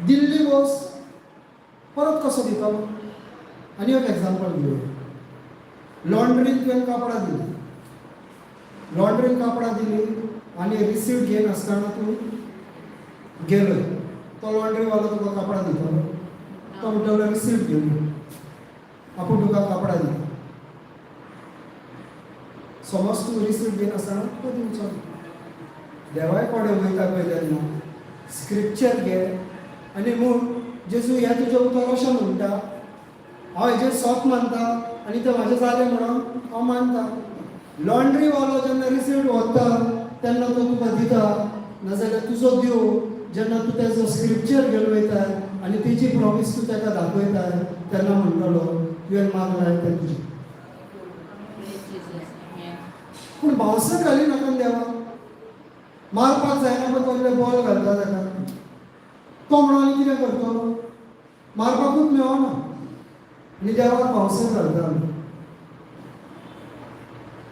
दिल्ली वस परत कसो दितलो आनी एक एग्जांपल घेवया लॉन्ड्रीन तुवें कापडां दिली आनी रिसीप्ट घेवन आसतना तूं गेलोय तो लॉन्ड्रीवालो तुका कापडां दितलो तो म्हणटलो रिसीप्ट घेवन आपूण तुका कापडां दिता समज तूं रिसीप्ट घेवन आसतना तो दिवचो देवाय कोडे वयता पळय तेन्ना स्क्रिप्चर घे आनी म्हूण जेजू हें तुजें उतर अशें म्हणटा हांव हेजेर सोप मानता आनी तें म्हाजें जालें म्हणून हांव मानता लॉन्ड्रीवालो जेन्ना रिसीप्ट व्हरता तेन्ना तो तुका दिता नाजाल्यार तुजो देव जेन्ना तूं तेजो स्क्रिप्चर घेवन वयता आनी तेजी प्रॉमिस तूं ताका दाखयता तेन्ना म्हणटलो तुवें मागलां तें तुजें. Praise Jesus. Amen. पूण भावसर घाली नाका देवा. मारपाक जायना पळय कसले बॉल घालता ताका. तो म्हणून आनी कितें करतलो? मारपाकूच मेळना. आनी देवाक भावसर घालता आमी.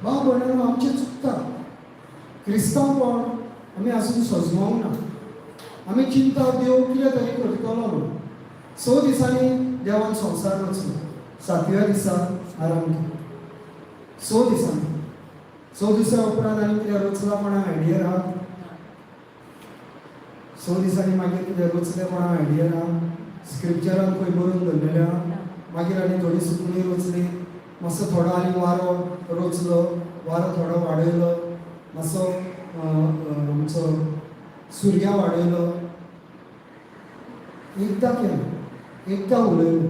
भाव भयणांनो, आमचें चुकता. क्रिस्तांवपण आमी आजून सजमोंक ना. आमी चिंता देव कितें तरी करतलो म्हणून. 6 दिसांनी देवान संवसार रचलो. 7व्या दिसा आराम केलो. 6 दिसांनी. 6 दिसा उपरांत आनी कितें रचलां कोणाक आयडिया आहा? 6 दिसांनी मागीर कितें रचलें कोणाक आयडिया आहा? स्क्रिप्चरान खंय बरोवन दवरलेलें आहा? मागीर आनी थोडी सुकणीं रचली, मातसो थोडो आनी वारो रचलो, वारो थोडो वाडयलो, मातसो आमचो सुर्या वाडयलो. एकदां केलें, एकदां उलयलो,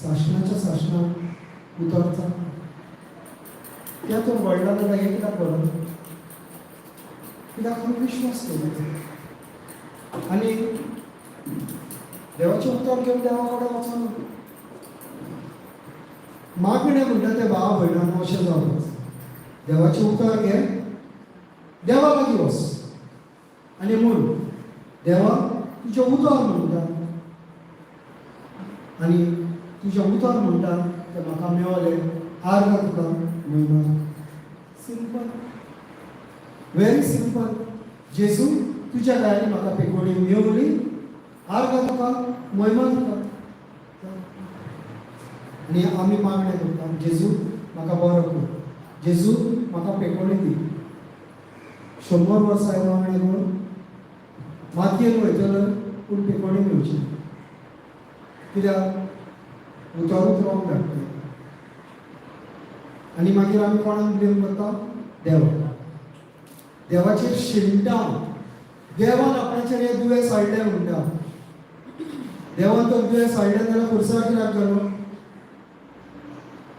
सासणाच्या सासणाक उतरता. त्या तो व्हडला जाल्यार एकदां पडलो. कित्याक आमी विश्वास केलो. आनी देवाचें उतर घेवन देवा कडेन वचना. मागणें म्हणटा तें भाव भयणांनो अशें जावप. देवाचें उतर घे, देवा लागीं वच आनी म्हूण देवा तुजें उतर म्हणटा आनी तुजें उतर म्हणटा तें म्हाका मेळलें. आर्ग तुका मेळना. Simple, very simple. जेजू तुज्या गायनी म्हाका पेकोडी मेवली. आर्ग तुका, महिमा तुका. आनी आमी मागणें करता, जेजू म्हाका बरो कर, जेजू म्हाका पेकोडी दी. 100 वर्सां हांवें मागणें करून मातयेन वयतलो पूण पेकोडी मेळची. कित्याक उतरूच रॉंग धाडटा. आनी मागीर आमी कोणाक ब्लेम करता? देवा. देवाचेर शिंकता. देवान आपणाचेर हें दुयेंस हाडलें म्हणटा. देवान तो दुयेंस हाडलें जाल्यार खुर्सार कित्याक गेलो?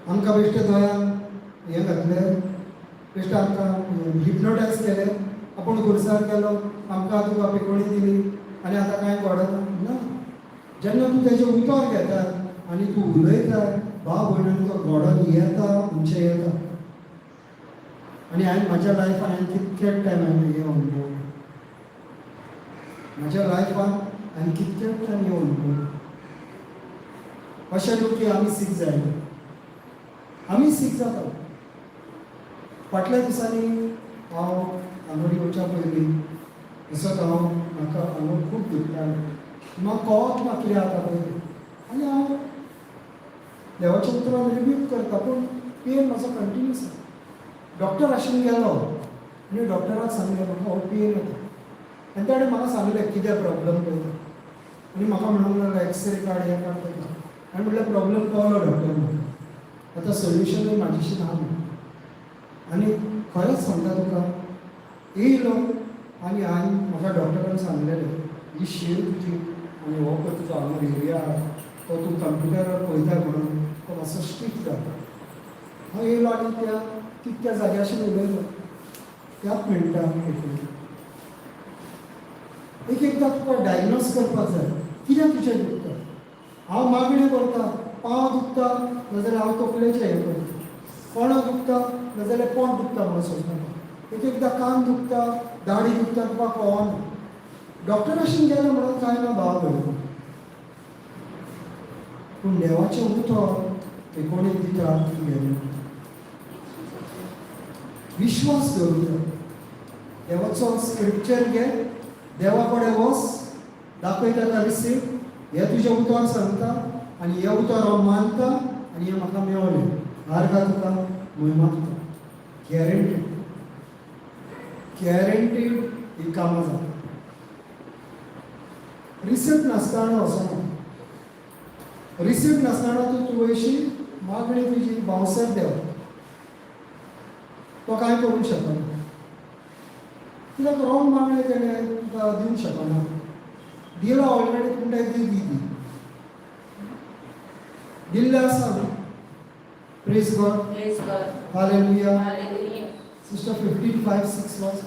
आमकां बेश्टे दोळ्यान हें घातलें, बेश्टे आमकां हिप्नोटायज केलें, आपूण खुर्सार गेलो, आमकां तुका पेकोडी दिली आनी आतां कांय घडना. ना. जेन्ना तूं तेजें उतर घेता आनी तूं उलयता, भाव भयणांनी तो घडोन येता म्हणजे येता. आनी हांवें म्हाज्या लायफान कितकेच टायम हांवें हें अनुभवलें. म्हाज्या लायफान हांवें कितकेच टायम हें अनुभवलें. अशें न्हू की आमी सीक जायना. आमी सीक जाता. फाटल्या दिसांनी हांव आंगोडी वचच्या पयलीं असोच म्हाका हांगो खूब दुखतालें. म्हाका कळत ना कितें जाता पळय. आनी हांव देवाच्या उतरान रिव्यू करता पूण पेन म्हाजो कंटिन्यूस आसा. डॉक्टर आशिल्लो गेलो आनी डॉक्टराक सांगलें म्हाका हो पेन येता. आनी ताणें म्हाका सांगलें कितें प्रॉब्लम पळयता. आनी म्हाका म्हणूंक लागलो एक्सरे काड हें काड तें काड. हांवें म्हणलें प्रॉब्लम कळलो डॉक्टर म्हाका. आतां सोल्युशनूय म्हाजेशी ना म्हणून. आनी खरेंच सांगता तुका येयलो आनी हांवें म्हाका डॉक्टरान सांगलेलें ही शीर तुजी आनी हो पळय तुजो हांगा एरिया तो तूं कंप्युटरार पळयता म्हणून तो मातसो स्ट्रिक्ट जाता. हांव येयलो आनी त्या कितक्या जाग्याचेर उलयलो त्याच मिनटान एकदां तुका डायग्नोज करपाक जाय कितें तुजें दुखता. हांव मागणें करता, पांव दुखता नाजाल्यार हांव तकलेचें हें करता. कोणो दुखता नाजाल्यार पोट दुखता म्हणून सोदता. एकदां कान दुखता, दाढी दुखता, तुका कळना. डॉक्टराशीन गेलो म्हणून कांय ना भाव भयणां. पूण देवाचें उतर हें कोणी दिता ती गॅरंटी. विश्वास दवरूं. देवाचो स्क्रिप्चर घे, देवा कडेन वच, दाखय ताका रिसीव. हें तुजें उतर सांगता आनी हें उतर हांव मानता आनी हें म्हाका मेळलें. आर्गां तुका, महिमा तुका. गॅरंटीड. गॅरंटीड ही कामां जाता. रिसीप्ट नासतना वचना. रिसीप्ट नासतना तूं तुवेशी मागणी तुजी भावसर देव तो कांय करूंक शकना. कित्याक रॉंग मागणें तेणें तुका दिवंक शकना. दिला ऑलरेडी पूण तें दी दी दिल्लें आसा न्हू. Praise God. Praise God. Hallelujah. Hallelujah. Sister 15:5-6 वाच.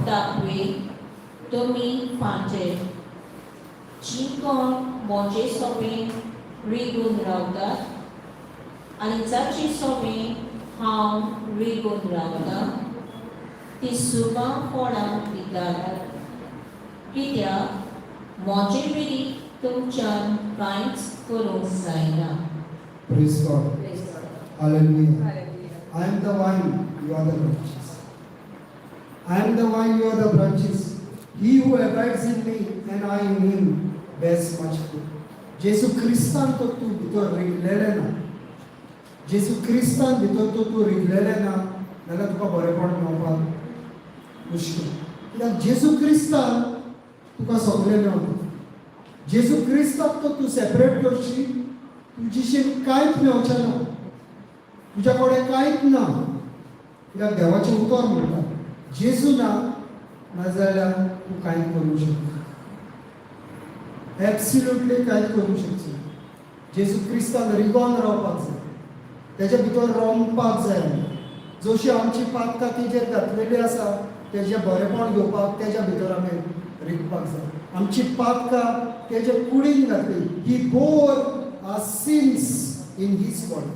दाखवे तुमी फांचे जी कोण मोजे सोबीन रिगून रावतात आनी जाची सोबीन हांव रिगून रावतां ती सुबां फळां दितात कित्याक मोजे विरी तुमच्यान कांयच करूंक जायना. Praise God. Hallelujah. I am the vine, you are the branches. I am the vine, you are the branches. He who abides in me and I in him bears much fruit. जेसू क्रिस्तान तो तूं भितर रिगलेलें ना, जेसू क्रिस्तान भितर तो तूं रिगलेलें ना जाल्यार तुका बरेपण मेळपाक मुश्कील. कित्याक जेसू क्रिस्तान तुका सगळें मेळटा. जेसू क्रिस्ताक तो तूं सेपरेट करशी तुजीशीं कांयच मेळचें ना, तुज्या कडेन कांयच ना. कित्याक देवाचें उतर म्हणटा जेसू ना नाजाल्यार तूं कांयच करूंक शकना. एब्सोल्युटली कांयच करूंक शकना. जेसू क्रिस्तान रिगोन रावपाक जाय, तेच्या भितर रमपाक जाय. जशी आमची पातकां तेजेर घातलेली आसा तेजें बरेपण घेवपाक तेच्या भितर आमी रिगपाक जाय. आमची पातकां तेजे कुडीन घातली. He bore our sins in his body.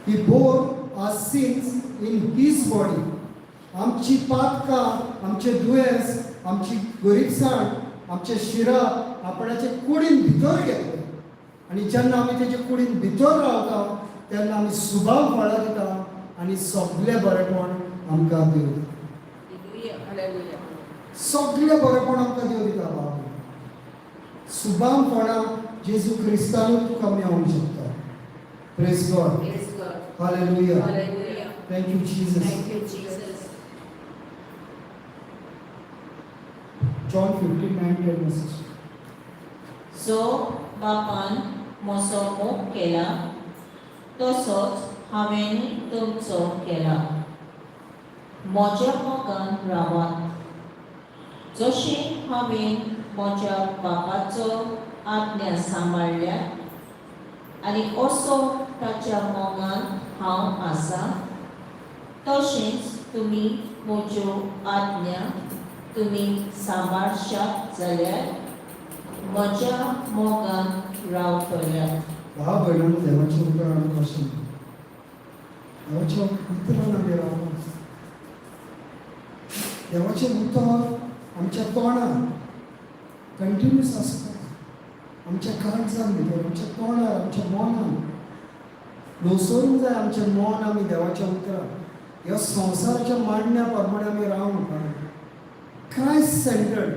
He bore our sins in his body. आमची पातकां, आमचे दुयेंस, आमची गरीबसाण, आमचे शिरा आपणाचे कुडीन भितर घेतले आनी जेन्ना आमी तेजे कुडीन भितर रावता तेन्ना आमी सुभाग फळां दिता आनी सगळें बरेपण आमकां देव दिता. सगळें बरेपण आमकां देव दिता. बाबा सुभाग फळां जेजू क्रिस्तानूच तुका मेळोंक शकता. Praise God. Hallelujah. Thank you Jesus. John 15:9. जो बापान म्हजो मोग केला तसोच हांवें तुमचो केला. म्हज्या मोगान रावात. जशें हांवें म्हज्या बापाचो आज्ञा सांबाळल्या आनी असो ताच्या मोगान हांव आसा तशेंच तुमी म्हज्यो आज्ञा तुमी सांबाळशात जाल्यार म्हज्या मोगान रावतल्यात. भाव भयणांनो, देवाचें उतर आमी कशें देवाच्या उतरान आमी रावप. देवाचें उतर आमच्या तोंडार कंटिन्यूस आसता. आमच्या काळजान भितर, आमच्या तोंडार, आमच्या मनान न्हवसरूंक जाय आमचें मन आमी देवाच्या उतरान. ह्या संवसाराच्या मांडण्या प्रमाणे आमी रावंक उपकारना. क्रायस्ट सेंटर्ड,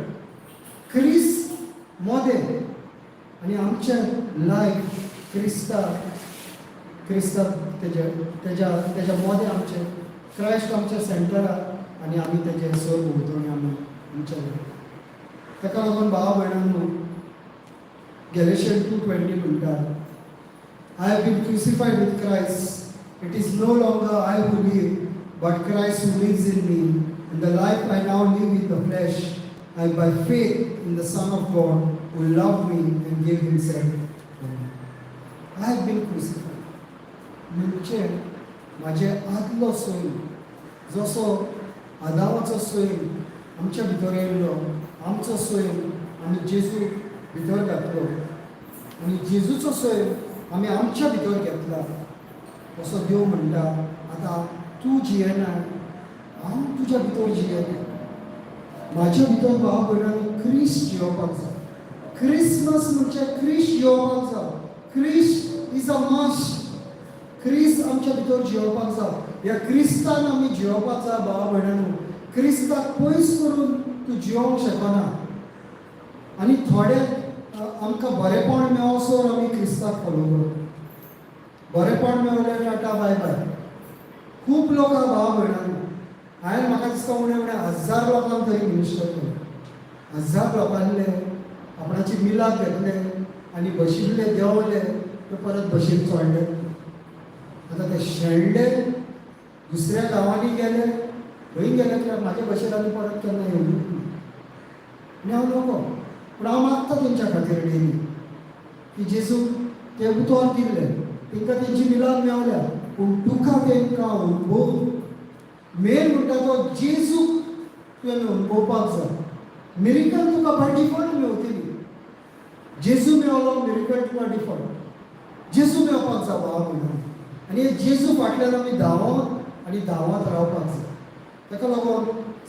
क्रिस्त मोदें आनी आमचें लायफ क्रिस्ताक तेज्या मोदें आमचें. क्रायस्ट आमच्या सेंटरार आनी आमी तेजे सर भोंवतणी आमी आमच्या. ताका लागून भाव भयणांनो, गॅलेशियन्स 2:20 म्हणटा, I have been crucified with Christ. It is no longer I who live but Christ who lives in me. And the life I now live in the flesh, I by faith in the Son of God who loved me and gave himself for me. I have been crucified. म्हणजे माझे आदलो सोयीन जसो आदामाचो सोयीन आमच्या भितर येयलो, आमचो सोयीन आमी जेजू भितर घातलो आनी जेजूचो सोयीन आमी आमच्या भितर घेतला. असो देव म्हणटा, आतां तूं जियेना, हांव तुज्या भितर जियेना. म्हाज्या भितर भाव भयणांनो क्रिस्ट जियोवपाक जाय. क्रिसमस म्हणजे क्रिस्ट जियोवपाक जाय. Christ is a must. क्रिस्त आमच्या भितर जियोवपाक जाय. ह्या क्रिस्तान आमी जियोवपाक जाय. भाव भयणांनो, क्रिस्ताक पयस करून तूं जियोवंक शकना. आनी थोडे आमकां बरेपण मेळसर आमी क्रिस्ताक फोलो करता. बरेपण मेळलें टाटा बाय बाय. खूब लोक आहा भाव भयणांनो. हांवें म्हाका दिसता उणें 1000 लोकांक तरी मिनिस्टर केलें. 1000 लोकांले आपणाची मिलाद घेतले आनी बशिल्ले देंवले ते परत बशीन चोडले. आतां ते शेणले दुसऱ्या गांवांनी गेले, खंय गेले कित्याक म्हाज्या बशेन आमी परत केन्ना येवंक आनी हांव नको. पूण हांव मागता तेंच्या खातीर डेली की जेजू ते उतर दिल्ले तांकां तेंची मिलाद मेवल्या. पूण तुका तांकां अनुभव मेन म्हणटा तो जेजू तुवें अनुभवपाक जाय. मिरिकल तुका बाय डिफॉल्ट मेवतली. जेजू मेवलो मिरिकल तुका डिफॉल्ट. जेजू मेवपाक जाय भावा भयणां. आनी हे जेजू फाटल्यान आमी धांवत आनी धांवत रावपाक जाय. ताका लागून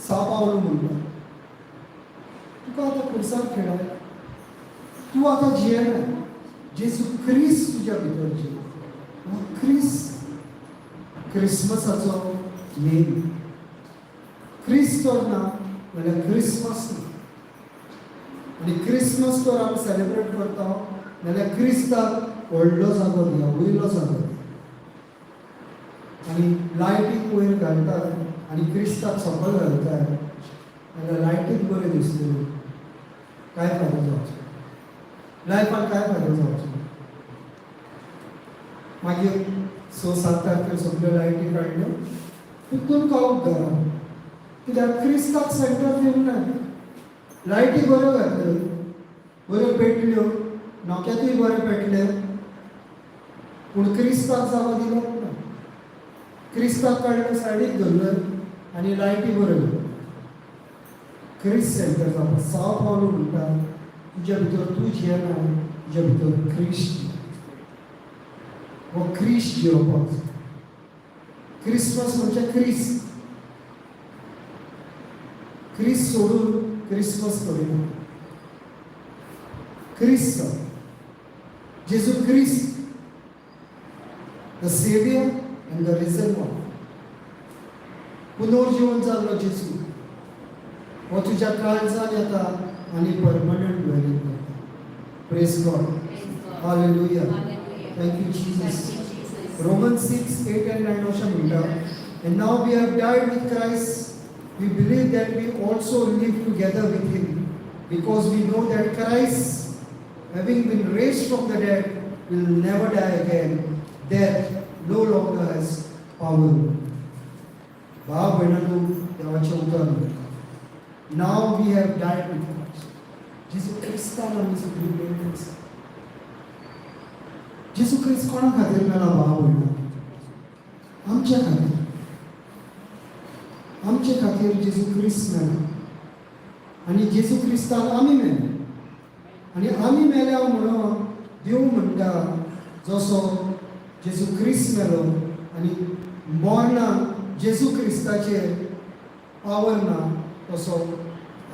साव पावलो म्हणटा तुका आतां खुर्सार खेळाय. तूं आतां जियेना. जेजू क्रिस्त तुज्या भितर जियेना. क्रिस्त क्रिसमसाचो मेन. क्रिस्त तर ना जाल्यार क्रिसमस ना. आनी क्रिसमस तर आमी सेलेब्रेट करता जाल्यार क्रिस्ताक व्हडलो जागो दिया, वयलो जागो दिया. आनी लायटीक वयर घालतात आनी क्रिस्ताक सकयल घालतात जाल्यार लायटीक बरें दिसतलें. काय फायदो जावचो. लायफान काय फायदो जावचो. मागीर 6-7 तारखेर सगळ्यो लायटी काडल्यो. तितून कावप घरा. कित्याक क्रिस्ताक सेंटर दिवंक ना. लायटी बऱ्यो घातल्यो, बऱ्यो पेटल्यो, नोक्यातूय बरें पेटले, पूण क्रिस्ताक जागो दिलो ना. क्रिस्ताक काडलो सायडीक धरलो आनी लायटी बऱ्यो घातल्यो. क्रिस्त सेंटर जावपा. साव पावलो म्हणटा तुज्या भितर तूं जियेना, तुज्या भितर क्रिस्त जियेता. हो क्रिस्त जियोवपाक जाय. क्रिसमस म्हणजे क्रिस्त. क्रिस्त सोडून क्रिसमस करिना. क्रिस्त जेजू क्रिस्त the saviour and the risen one. पुनर्जीवन जाल्लो जेजू हो तुज्या काळजान येता आनी परमनंट व्हॅल्यू करता. Praise God. Hallelujah. Thank you Jesus. Romans 6:8 and 9 अशें म्हणटा. And now we have died with Christ. We believe that we also live together with him, because we know that Christ, having been raised from the dead, will never die again. Death no longer has power. भाव भयणांनो, देवाचें उतर म्हणटा. Now we have died with Christ. जेजू क्रिस्तान आमी सगळीं मेळ्ळीं आसा. जेजू क्रिस्त कोणा खातीर मेला भाव भयणां? आमच्या खातीर. आमचे खातीर जेजू क्रिस्त मेला. आनी जेजू क्रिस्तान आमी मेले. आनी आमी मेल्या म्हणून देव म्हणटा जसो जेजू क्रिस्त मेलो आनी मरणाक जेजू क्रिस्ताचेर पावर ना तसो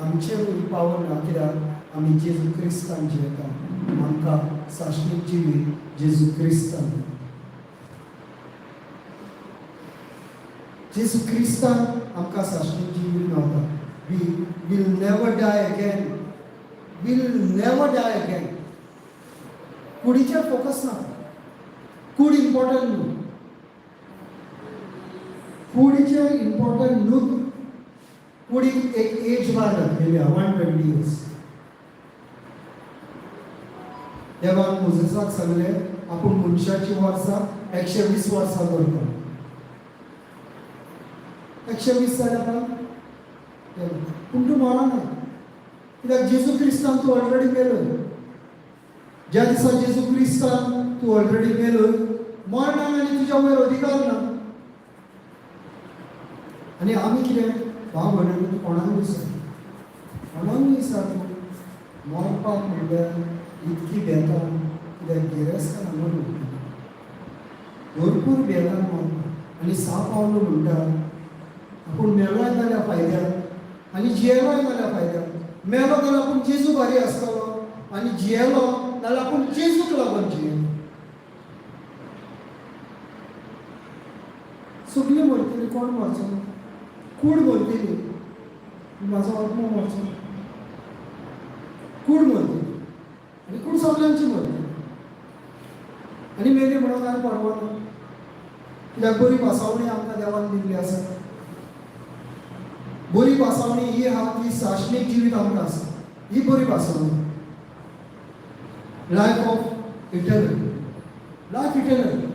आमचेर पावर ना. कित्याक आमी जेजू क्रिस्तान जियेता. आमकां साश्टीक जिवीत जेजू क्रिस्तान. जेजू क्रिस्तान आमकां साश्टीक जिवीत Mewat. We will never die again. Will never die again. कुडीचेर फोकस ना. कूड इम्पॉर्टंट न्हू. कुडीचेर इम्पॉर्टंट न्हू. कुडीक एक एज बार घातलेली आहा 120 years. देवान मोजेसाक सांगलें आपूण मनशाची वर्सां 120 वर्सां करता. 120 जाल्या काय? पूण तूं मरना. कित्याक जेजू क्रिस्तान तूं ऑलरेडी मेलोय. ज्या दिसा जेजू क्रिस्तान तूं ऑलरेडी मेलोय, मरना आनी तुज्या वयर अधिकार ना. आनी आमी कितें भाव भयणांनो, तूं कोणाक विचार. कोणाक विचार तूं मरपाक म्हणल्यार इतकी बेकार. कित्याक गिरेस्त हांगा भरपूर बेकार मरता. आनी साव पावलो म्हणटा आपूण मेलोय जाल्यार फायद्याक आनी जियेलोय जाल्यार फायद्याक. मेलो जाल्यार आपूण जेजू भारी आसतलो आनी जियेलो जाल्यार आपूण जेजूक लागून जियेलो. सगळीं मरतलीं, कोण मरचो? कूड मरतली, म्हाजो आत्मा मरचो. कूड मरतली आनी कूड सगळ्यांची मरतली. आनी मेली म्हणून कांय परवडना. कित्याक बरी पासावणी आमकां देवान दिल्ली आसा. बरी पासावणी ही आहा ती साश्टीक जिवीत आमकां आसा. ही बरी पासावणी. Life of eternal. Life eternal.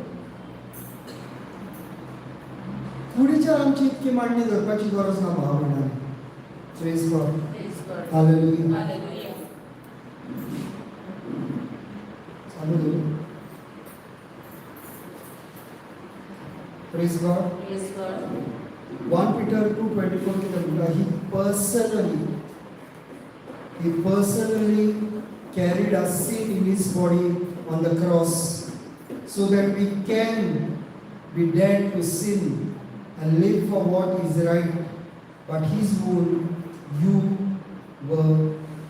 कुडीचेर आमची इतकी मांडणी धरपाची गरज ना भाव भयणांनो. Praise God. हालेलुया. Hallelujah. चालू दवरू. Praise God. Praise God. 1 Peter 2:24 कितें म्हणटा, he personally carried our sin in his body on the cross so that we can be dead to sin and live for what is right. But his wound you were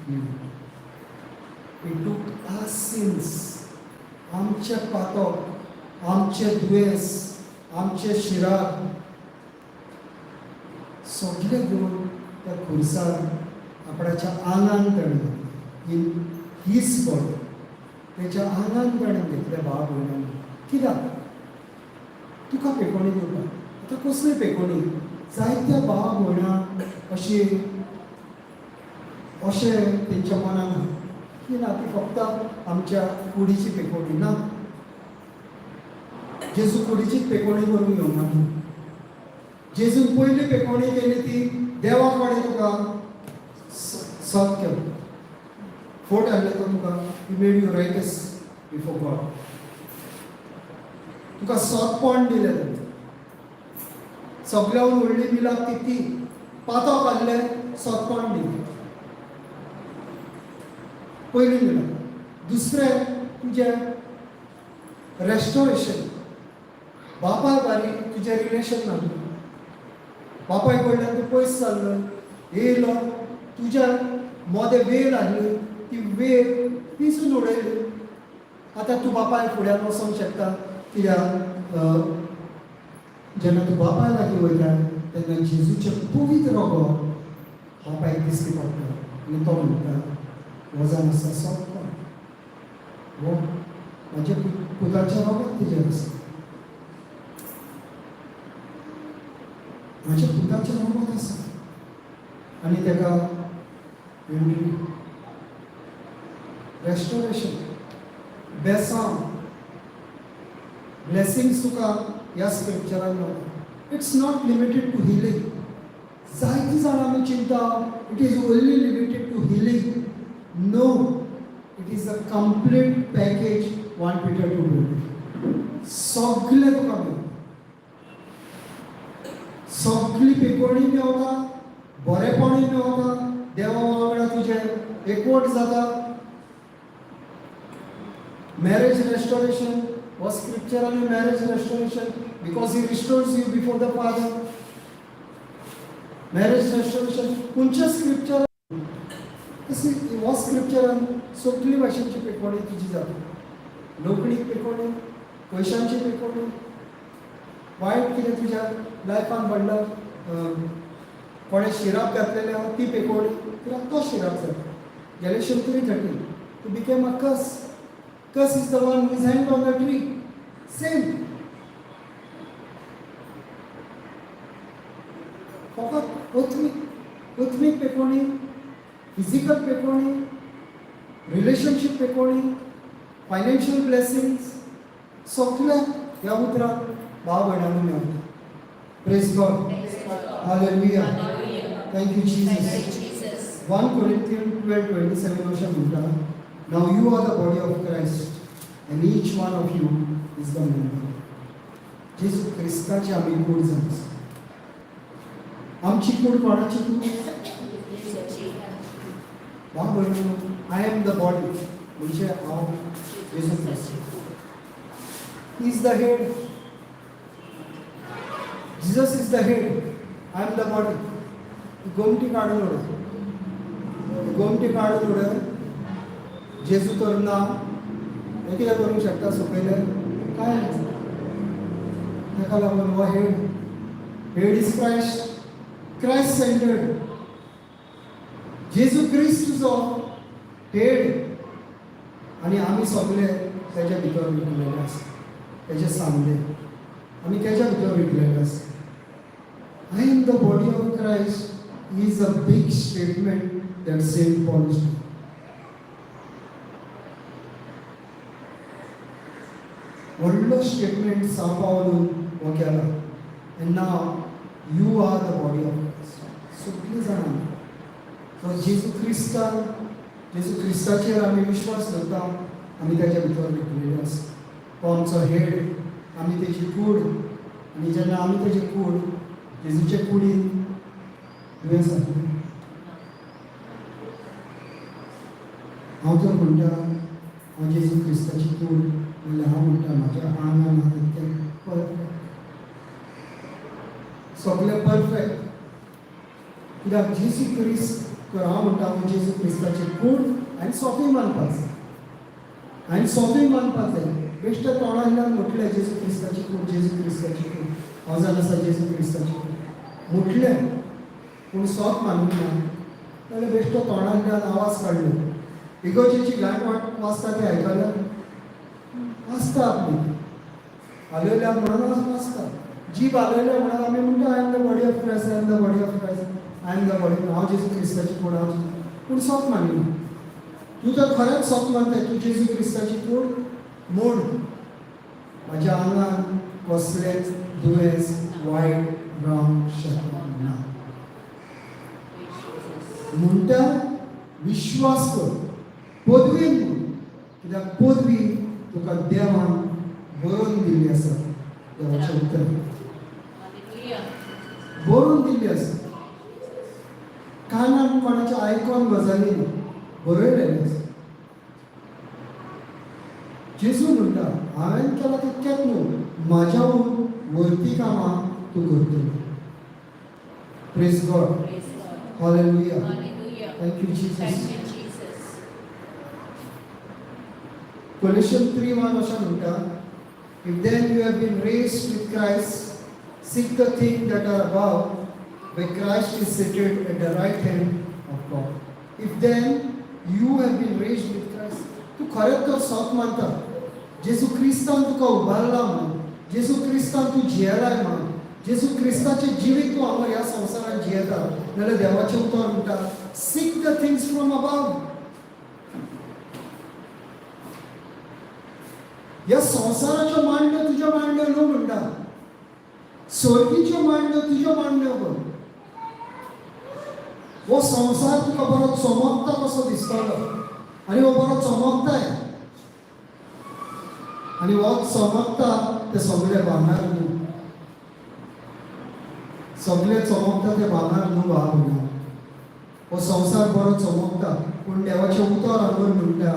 healed. He took our sins, आमचे पातक, आमचे दुयेंस, आमचे Chirac सगळे घेवन त्या खुर्सार आपणाच्या आंगान ताणें इन हीच बॉडी तेच्या आंगान ताणें घेतल्या भाव भयणांनी. कित्याक तुका पेकोणी दिवपाक, आतां कसली पेकोणी, जायत्या भाव भयणां अशें तेंच्या मनान की ना ती फक्त आमच्या कुडीची पेकोणी ना. जेजू कुडीचीच पेकोणी करून घेवना. जेजून पयली पेकोणी केली ती देवा कडेन तुका सत केलो. फोट हाडले तो तुका, he made you righteous before God. तुका सतपण दिलें ताणें. सगळ्यान व्हडली मिलाप ती पातक हाडले, सतपण दिलें. पयली मिलाप. दुसरें तुजें रेस्टोरेशन. बापाय बारी तुजें रिलेशन ना. बापाय कडल्यान तूं पयस जाल्लो, येयलो, तुज्या मोदें वेल आसली, ती वेल पिसून उडयली. आतां तूं बापाय फुड्यान वचोंक शकता, कित्याक जेन्ना तूं बापाय लागीं वयता तेन्ना जेजूचें पवित्र रगत बापायक दिश्टी पडटा आनी तो म्हणटा, वजन आसा सोंपता, हो म्हाज्या पुताचें रगत तेजेर आसा, म्हाज्या पुताचें रगत आसा. आनी तेका रेस्टोरेशन, बेसांव, ब्लेसिंग्स तुका ह्या स्क्रिप्चरान मेळटा. It's not limited to healing. जायतीं जाणां आमी चिंता it is only limited to healing. No, it is a complete package. 1 Peter 2:20 सगळें तुका मेळटा. सगळी पेकोणी मेळटा, बरेपणूय मेळटा, देवा वांगडा तुजें एकवट जाता. मॅरेज रेस्टोरेशन हो स्क्रिप्चरांनी marriage restoration, because he restores you before the father. Marriage restoration खंयच्या स्क्रिप्चर हो स्क्रिप्चरान सगळी भाशेची पेकोणी तुजी जाता. नोकरीक पेकोणी, पयशांची पेकोणी, वायट कितें तुज्या लायफान घडलं, कोणें शिराप घातलेले आहा ती पेकोणी, कित्याक तो शिराप जाता. गॅलेशियन 3:13 to became a curse. Curse is the one who is हँग्ड ऑन द ट्री. सेम. फकत आत्मीक पेकोणी, फिजिकल पेकोणी, रिलेशनशीप पेकोणी, फायनान्शियल ब्लेसिंग्स सगळ्या ह्या उतरांत भाव भयणांनी मेळटा. Praise God. Hallelujah. Thank you Jesus. 1 Corinthians 12:27 अशें म्हणटा, now you are the body of Christ and each one of you is the member. जेजू क्रिस्ताची आमी कूड जाता. आमची कूड कोणाची कूड? भाव भयणांनो, आय एम द बॉडी म्हणजे हांव जेजू क्रिस्त. He is the head. Jesus is the head. I am the body. गोमटी काढून उडय. गोमटी काढून उडय. जेजू तर ना. हे कितें करूंक शकता सकयले? कांय ना. ताका लागून हो head. Head is Christ. Christ centred. जेजू क्रिस्त तुजो हेड. आनी आमी सगळे तेच्या भितर विकलेले आसा. तेजे सांगले आमी तेच्या भितर विकलेले आसा. I am the body of Christ is a big statement that Saint Paul is doing. व्हडलो स्टेटमेंट सांपावून हो केला. And now you are the body of Christ. सगळीं जाणां तो जेजू क्रिस्ताचेर आमी विश्वास दवरता. आमी तेच्या भितर विकलेले आसा. तो आमचो हेड. आमी तेजी कूड. आनी जेन्ना आमी तेजी कूड जेजूचे कुडीन दुयेंस जातलें. हांव तर म्हणटा हांव जेजू क्रिस्ताची कूड म्हणल्यार हांव म्हणटा म्हाज्या आंगान आसा तें परफेक्ट, सगळें परफेक्ट. कित्याक जेजू क्रिस्त हांव म्हणटा हांव जेजू क्रिस्ताची कूड आनी सोंपें मानपाक जाय. हांवें सोंपें मानपाक जाय. बेश्टे तोंडांतल्यान म्हटलें जेजू क्रिस्ताची कूड, जेजू क्रिस्ताची कूड, हांव जावन आसा जेजू क्रिस्ताची कूड म्हटलें, पूण सोंप मानूंक ना जाल्यार बेश्टो तोंडांतल्यान आवाज काडलो. इगोजेची गांठ वाजता तें आयकल्यार वाजता आपली हालयल्या म्हणून वाजता. जीब हालयल्या म्हणून आमी म्हणटा I am the body of Christ, I am the body of Christ, I am the body. हांव जेजू क्रिस्ताची कूड, हांव पूण सोंप मानिना. तूं तर खरेंच सोंप मानताय, तूं जेजू क्रिस्ताची कूड म्हूण म्हाज्या आंगान कसलेंच दुयेंस वायट रावंक शकना. म्हणटा विश्वास कर पदवेन म्हूण, कित्याक पदवी तुका देवान बरोवन दिल्ली आसा. देवाचें उतर बरोवन दिल्ली आसा. कानान कोणाच्या आयकोन गजाली बरयलेलें आसा. जेजू म्हणटा हांवें केलां तितकेंच न्हू, म्हाज्याहून वर्ती कामां तूं करतलो. Praise God. Hallelujah. Thank you Jesus. Colossians 3:1 अशें म्हणटा, if then you have been raised with Christ, seek the things that are above, where Christ is seated at the right hand of God. If then you have been raised with Christ, तूं खरेंच तर सोंप मानता जेजू क्रिस्तान तुका उबारला म्हणून, जेजू क्रिस्तान तूं जियेलाय म्हणून, जेजू क्रिस्ताचें जिवीत तूं हांगा ह्या संवसारांत जियेता जाल्यार देवाचें उतर म्हणटा seek the things from above. ह्या संवसाराच्यो मांडण्यो तुज्यो मांडण्यो न्हू म्हणटा, स्वर्गीच्यो मांडण्यो तुज्यो मांडण्यो कर. हो संवसार तुका बरो चमकता कसो दिसतलो आनी हो बरो चमकताय, आनी हो चमकता ते सगळे भांगार न्हू. सगळे चमकता ते भांगार न्हू भाव म्हणा. हो संवसार बरो चमकता पूण देवाचें उतर हांगर म्हणटा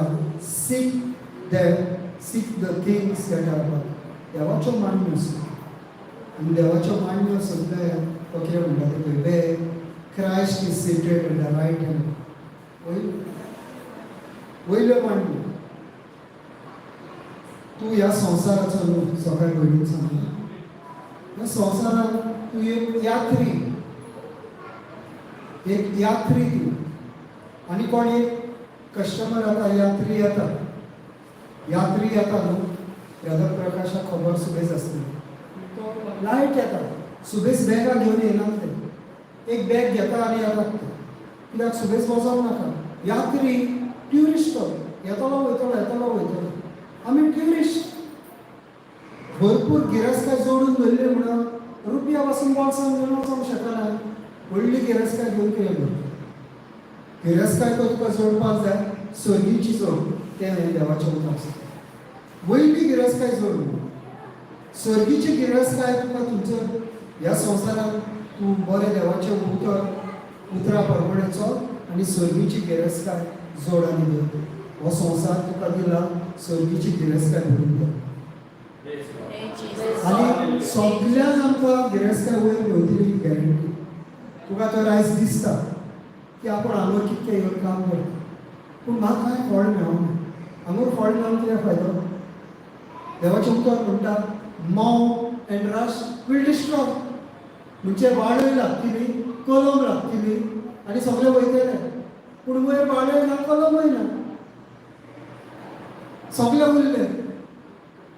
seek the things that are above. देवाच्यो मांडण्यो आसा आनी देवाच्यो मांडण्यो सगळे तो कितें म्हणटा ते पळय, where Christ is seated at the right hand. वयल्यो मांडण्यो. तूं ह्या संवसाराचो न्हू. सगळ्या भयणीक सांगता ह्या संवसारांत तूं एक यात्री, एक यात्री तूं. आनी कोण एक कस्टमर येता, यात्री येता, यात्री येता न्हू. वेदर प्रकाशाक खबर सुबेज आसतली. तो लायट येता, सुबेज बॅगां घेवन येयनात ते. एक बॅग घेता आनी येतात ते. कित्याक सुबेज वचोंक नाका. यात्री ट्युरिस्ट तो येतलो वयतलो येतलो वयतलो. आमी ट्युरिस्ट. भरपूर गिरेस्तकाय जोडून धरले म्हणून रुपया पासून बोल्सान घेवन वचोंक शकना. व्हडली गिरेस्तकाय घेवन कितें करता. गिरेस्तकाय तो तुका जोडपाक जाय स्वर्गीची जोड. तें देवाचें उतर आसा. वयली गिरेस्तकाय जोड. स्वर्गीची गिरेस्तकाय तुका तुमचो ह्या संवसारांत तूं बरें देवाचें उतरा प्रमाणें चल आनी स्वर्गीची गिरेस्तकाय जोड आनी धर. हो संवसार तुका दिला स्वर्गीची गिरेस्तकाय भरून दवर. आनी सगळ्यांक आमकां गिरेस्तकाय वयर मेवतली गॅरंटी. तुका तर आयज दिसता की आपूण हांगर कितकें येवन काम करता पूण म्हाका कांय फळ मेळोंक ना. हांगर फळ मेळोन कितें फायदो. देवाचें उतर म्हणटा moth and rust will destroy. म्हणजे वाडय लागतली, कलम लागतली आनी सगळे वयतले. पूण वयर वाडय ना, कलमय ना, सगळे उरले.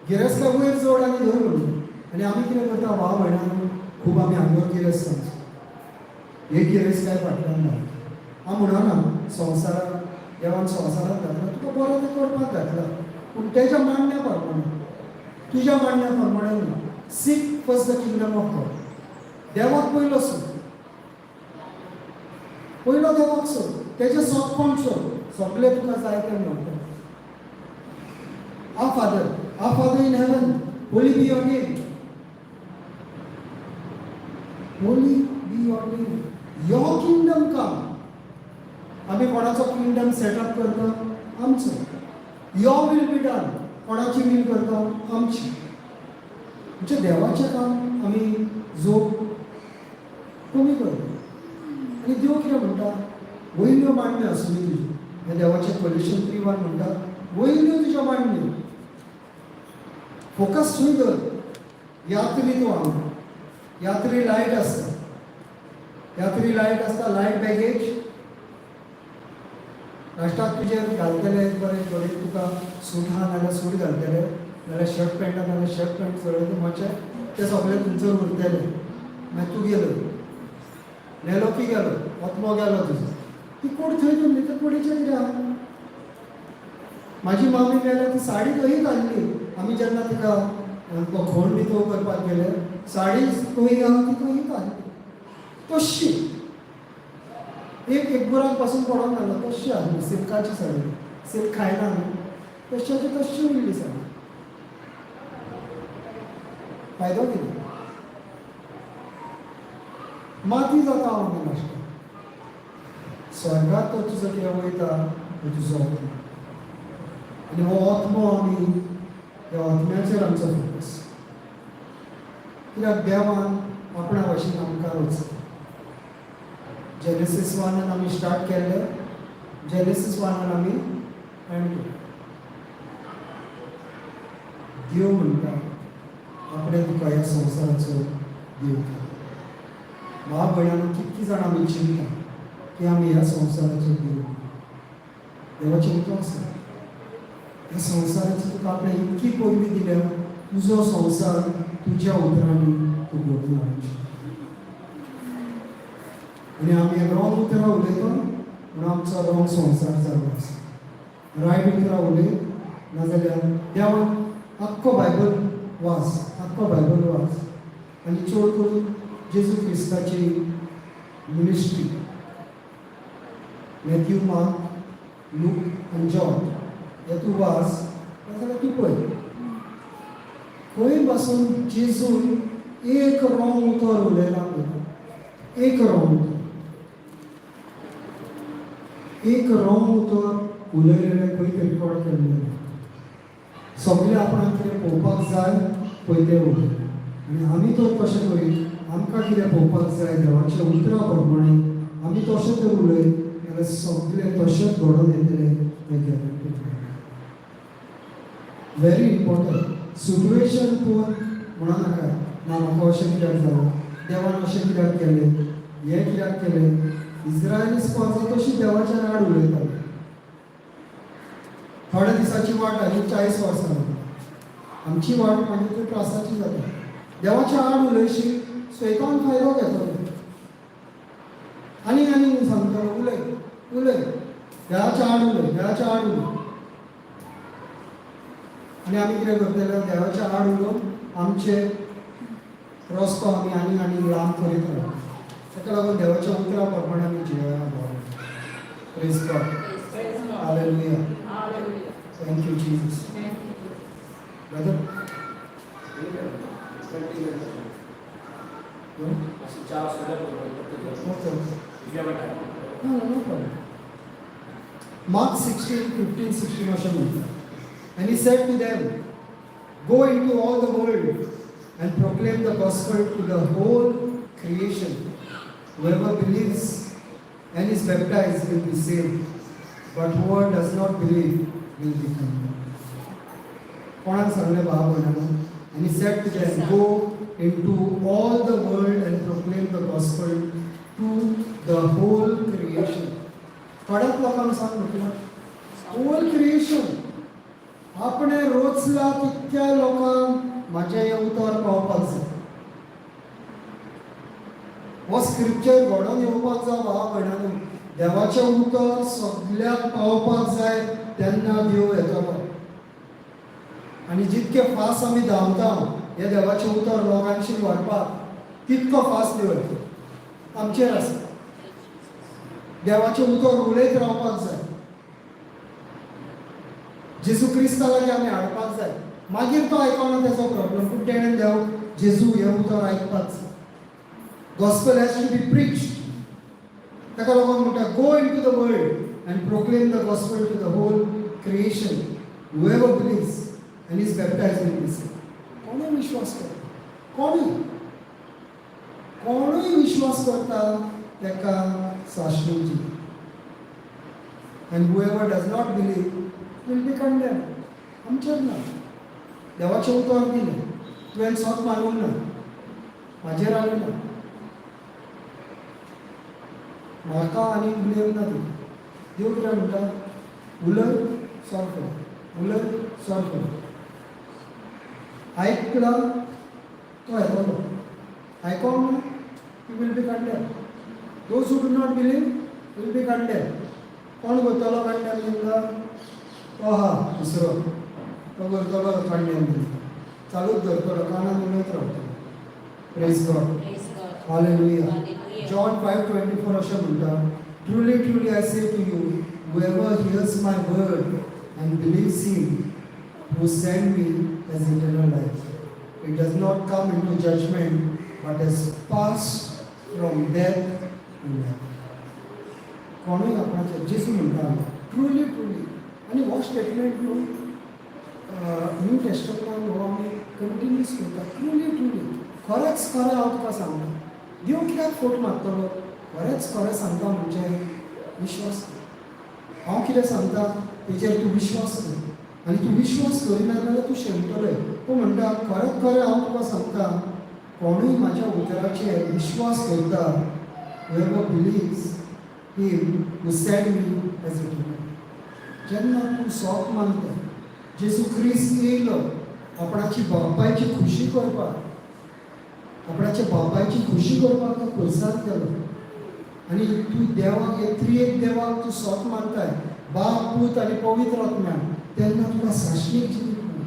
गिरेस्तकाय वयर जोड आनी धर म्हणून. आनी आमी कितें करता भाव भयणां खूब आमी हांगर गिरेस्त सांगता. हे गिरेस्तकाय फाटल्यान ना. हांव म्हणना संवसारांत देवान संवसारांत घातला तुका बरें तें करपाक घातला पूण तेज्या मांडण्या प्रमाणें, तुज्या मांडण्या प्रमाणें न्हू. Sick first the kingdom of God. देवाक पयलो सोद. पयलो देवाक सोद. तेजें सोदपण सोद. सगळें तुका जाय तें मेळटा. Our Father in heaven, holy be your name. Holy be your name, your kingdom come. आम्ही कोणाचो किंगडम सेटअप करता? आमचो. युअर विल बी डन, कोणाची विल करता? आमची. म्हणजे देवाचें काम आमी जोड कमी करता. आनी देव कितें म्हणटा? वयल्यो मांडण्यो आसल्यो तुज्यो. हे देवाचें Colossians 3:1 म्हणटा, वयल्यो तुज्यो मांडण्यो. फोकस थंय दवर. यात्री तूं हांगा. यात्री लायट आसता. यात्री लायट आसता, लायट बॅगेज. लास्टाक तुजेर घालतले बरें बरें, तुका सूट आहा नाल्यार सूट घालतले, नाल्यार शर्ट पॅण्ट आहा नाल्यार शर्ट पॅण्ट सगळें मातशें तें सगळें थंयसर उरतलें. मागीर तूं गेलो, नेलो की गेलो, वतमो गेलो तुजो. ती कोण थंय दवरली, त्या कोडीचेर कितें आहा? म्हाजी मामी मेल्या ती साडी थंय घाल्ली. आमी जेन्ना तिका तो खोण बी तो करपाक गेले, साडी थंय आहा ती थंय घाल्ली. तशी एक बुराक पासून पडोंक नासलो, तशी आसली सिल्काची साडी. सिल्क खायना न्हू, तश्याची तशी उरली साडी. फायदो कितें? माती जाता हांव आमी लास्टाक. स्वर्गाक तो तुजो कितें वयता, तो तुजो आत्मा. आनी हो आत्मो आमी ह्या आत्म्याचेर आमचो फोकस. कित्याक देवान आपणा भाशेन आमकां वचप. Genesis 1 आमी स्टार्ट केल्ले, Genesis 1 आमी एंड केले. देव म्हणटा आपणे तुका ह्या संवसाराचो देव केला. भाव भयणांनो, कितकी जाण आमी चिंता की आमी ह्या संवसाराचो देव. देवाचें उतर आसा, ह्या संवसाराची तुका आपणे इतकी पयली दिल्या, तुजो संवसार तुज्या उतरांनी तूं घडोवन हाडचें. आनी आमी रॉंग उतरां उलयता म्हणून आमचो रॉंग संवसार जाल्लो आसा. रायट उतरां उलय, नाजाल्यार देवान आख्खो बायबल वाच, आख्खो बायबल वाच. आनी चड करून जेजू क्रिस्ताची मिनिस्ट्री, मॅथ्यू, मार्क, लूक आनी जॉन हे तूं वाच, नाजाल्यार तूं पळय. खंय पासून जेजून एक रॉंग उतर उलयला पळय, एक रॉंग उतर. एक रॉंग उतर उलयलेलें खंय तरी रिकॉर्ड केल्लें. सगळें आपणाक कितें पळोवपाक जाय पळय तें उलय. आनी आमी तर तशें करीत, आमकां कितें पळोवपाक जाय देवाच्या उतरा प्रमाणे आमी तशें तर उलय, जाल्यार सगळें तशेंच घडोवन येतलें हें गॅरंटी. Very important. सिट्युएशन पळोवन म्हणनाका ना म्हाका अशें कित्याक जालें, देवान अशें कित्याक केलें, हें कित्याक केलें. इस्रायली स्पॉन्सर तशी देवाच्या आड उलयताली. थोड्या दिसाची वाट आनी 40 वर्सां जाली. आमची वाट मागीर त्रासाची जाता. देवाच्या आड उलयशी स्वैतान फायदो घेतलो. आनी आनी सांगतलो उलय उलय, देवाच्या आड उलय, देवाच्या आड उलय. आनी आमी कितें करतले? देवाच्या आड उलोवन आमचे रस्तो आमी आनी आनी लांब करीत रावता. ताका लागून देवाच्या उतरा प्रमाणे आमी जियोया. Praise God. Hallelujah. Thank you Jesus. Brother Mark 16:15-16 अशें म्हणटा. And he said to them, go into all the world and proclaim the gospel to the whole creation. Whoever believes and is baptized will be saved, but whoever does not believe will be condemned. कोणाक सांगलें भाव भयणांनो? And he said to them, go into all the world and proclaim the gospel to the whole creation. थोड्याच लोकांक सांग म्हटलं, hole creation. आपणे रोचला तितक्या लोकांक म्हाजें हें उतर पावपाक जाय. हो स्क्रिप्चर घडोवन येवपाक जाय भाव भयणांनो. देवाचें उतर सगळ्याक पावपाक जाय, तेन्ना देव येतलो. आनी जितके फास्ट आमी धांवता हे देवाचें उतर लोकांशी व्हरपाक, तितको फास्ट देव येतलो. आमचेर आसा. देवाचें उतर उलयत रावपाक जाय. जेजू क्रिस्ता लागीं आमी हाडपाक जाय. मागीर तो आयकना तेजो प्रॉब्लेम, पूण तेणें देव जेजू हें उतर आयकपाक जाय. Gospel has to be preached. ताका लागून म्हणटा go into the world and proclaim the gospel to the whole creation. Whoever believes and is baptized will be saved. कोणी विश्वास करता? कोणी विश्वास करता ताका शाश्वत जीवन. And whoever does not believe will be condemned. आमचेर ना. देवाचें उतर दिलें. तुवें स्वत मानूंक ना. म्हाजेर आलें ना. म्हाका आनी ब्लेम ना तूं. देव कितें म्हणटा? उलय सॉल्व कर. उलय सॉल्व कर. आयकला तो येतलो. आयकोंक ना you will be condemned. Those who do not believe will be condemned. कोण करतलो कंडेम तांकां? तो आहा दुसरो. तो करतलो कंडेम तांकां. चालूच धरतलो कानान उलयत रावतलो. Praise God. Praise God. Hallelujah. Hallelujah. John 5:24 अशें म्हणटा, Truly, truly I say to you, whoever hears my word and believes him who sent me has eternal life. It does not come into judgment, but has passed from death to life. कोणूय आपणाचें जेजू म्हणटा truly truly. आनी हो statement न्हू new टेस्टमेंटान हो आमी continuous करता. ट्रुली ट्रुली खरेंच खरें हांव तुका सांगता. देव कित्याक फोट मारतलो? खरेंच खरें सांगता म्हणजे विश्वास कर. हांव कितें सांगता तेजेर तूं विश्वास कर. आनी तूं विश्वास करिना जाल्यार तूं शेणटलें. तो म्हणटा खरेंच खरें हांव तुका सांगता कोणूय म्हाज्या उतराचेर विश्वास करता whoever believes him who sent me has eternal life. जेन्ना तूं सोप मानता जेजू क्रिस्त येयलो आपणाची बापायची खुशी करपाक. आपणाच्या बापायची खुशी करपाक तो पुरसाद केलो. आनी तूं देवाक हे त्रिएक देवाक तूं सोत मानताय बाप पूत आनी पवित्र आत्म्यान तेन्ना तुका शाश्वत जिवीत मेळटा.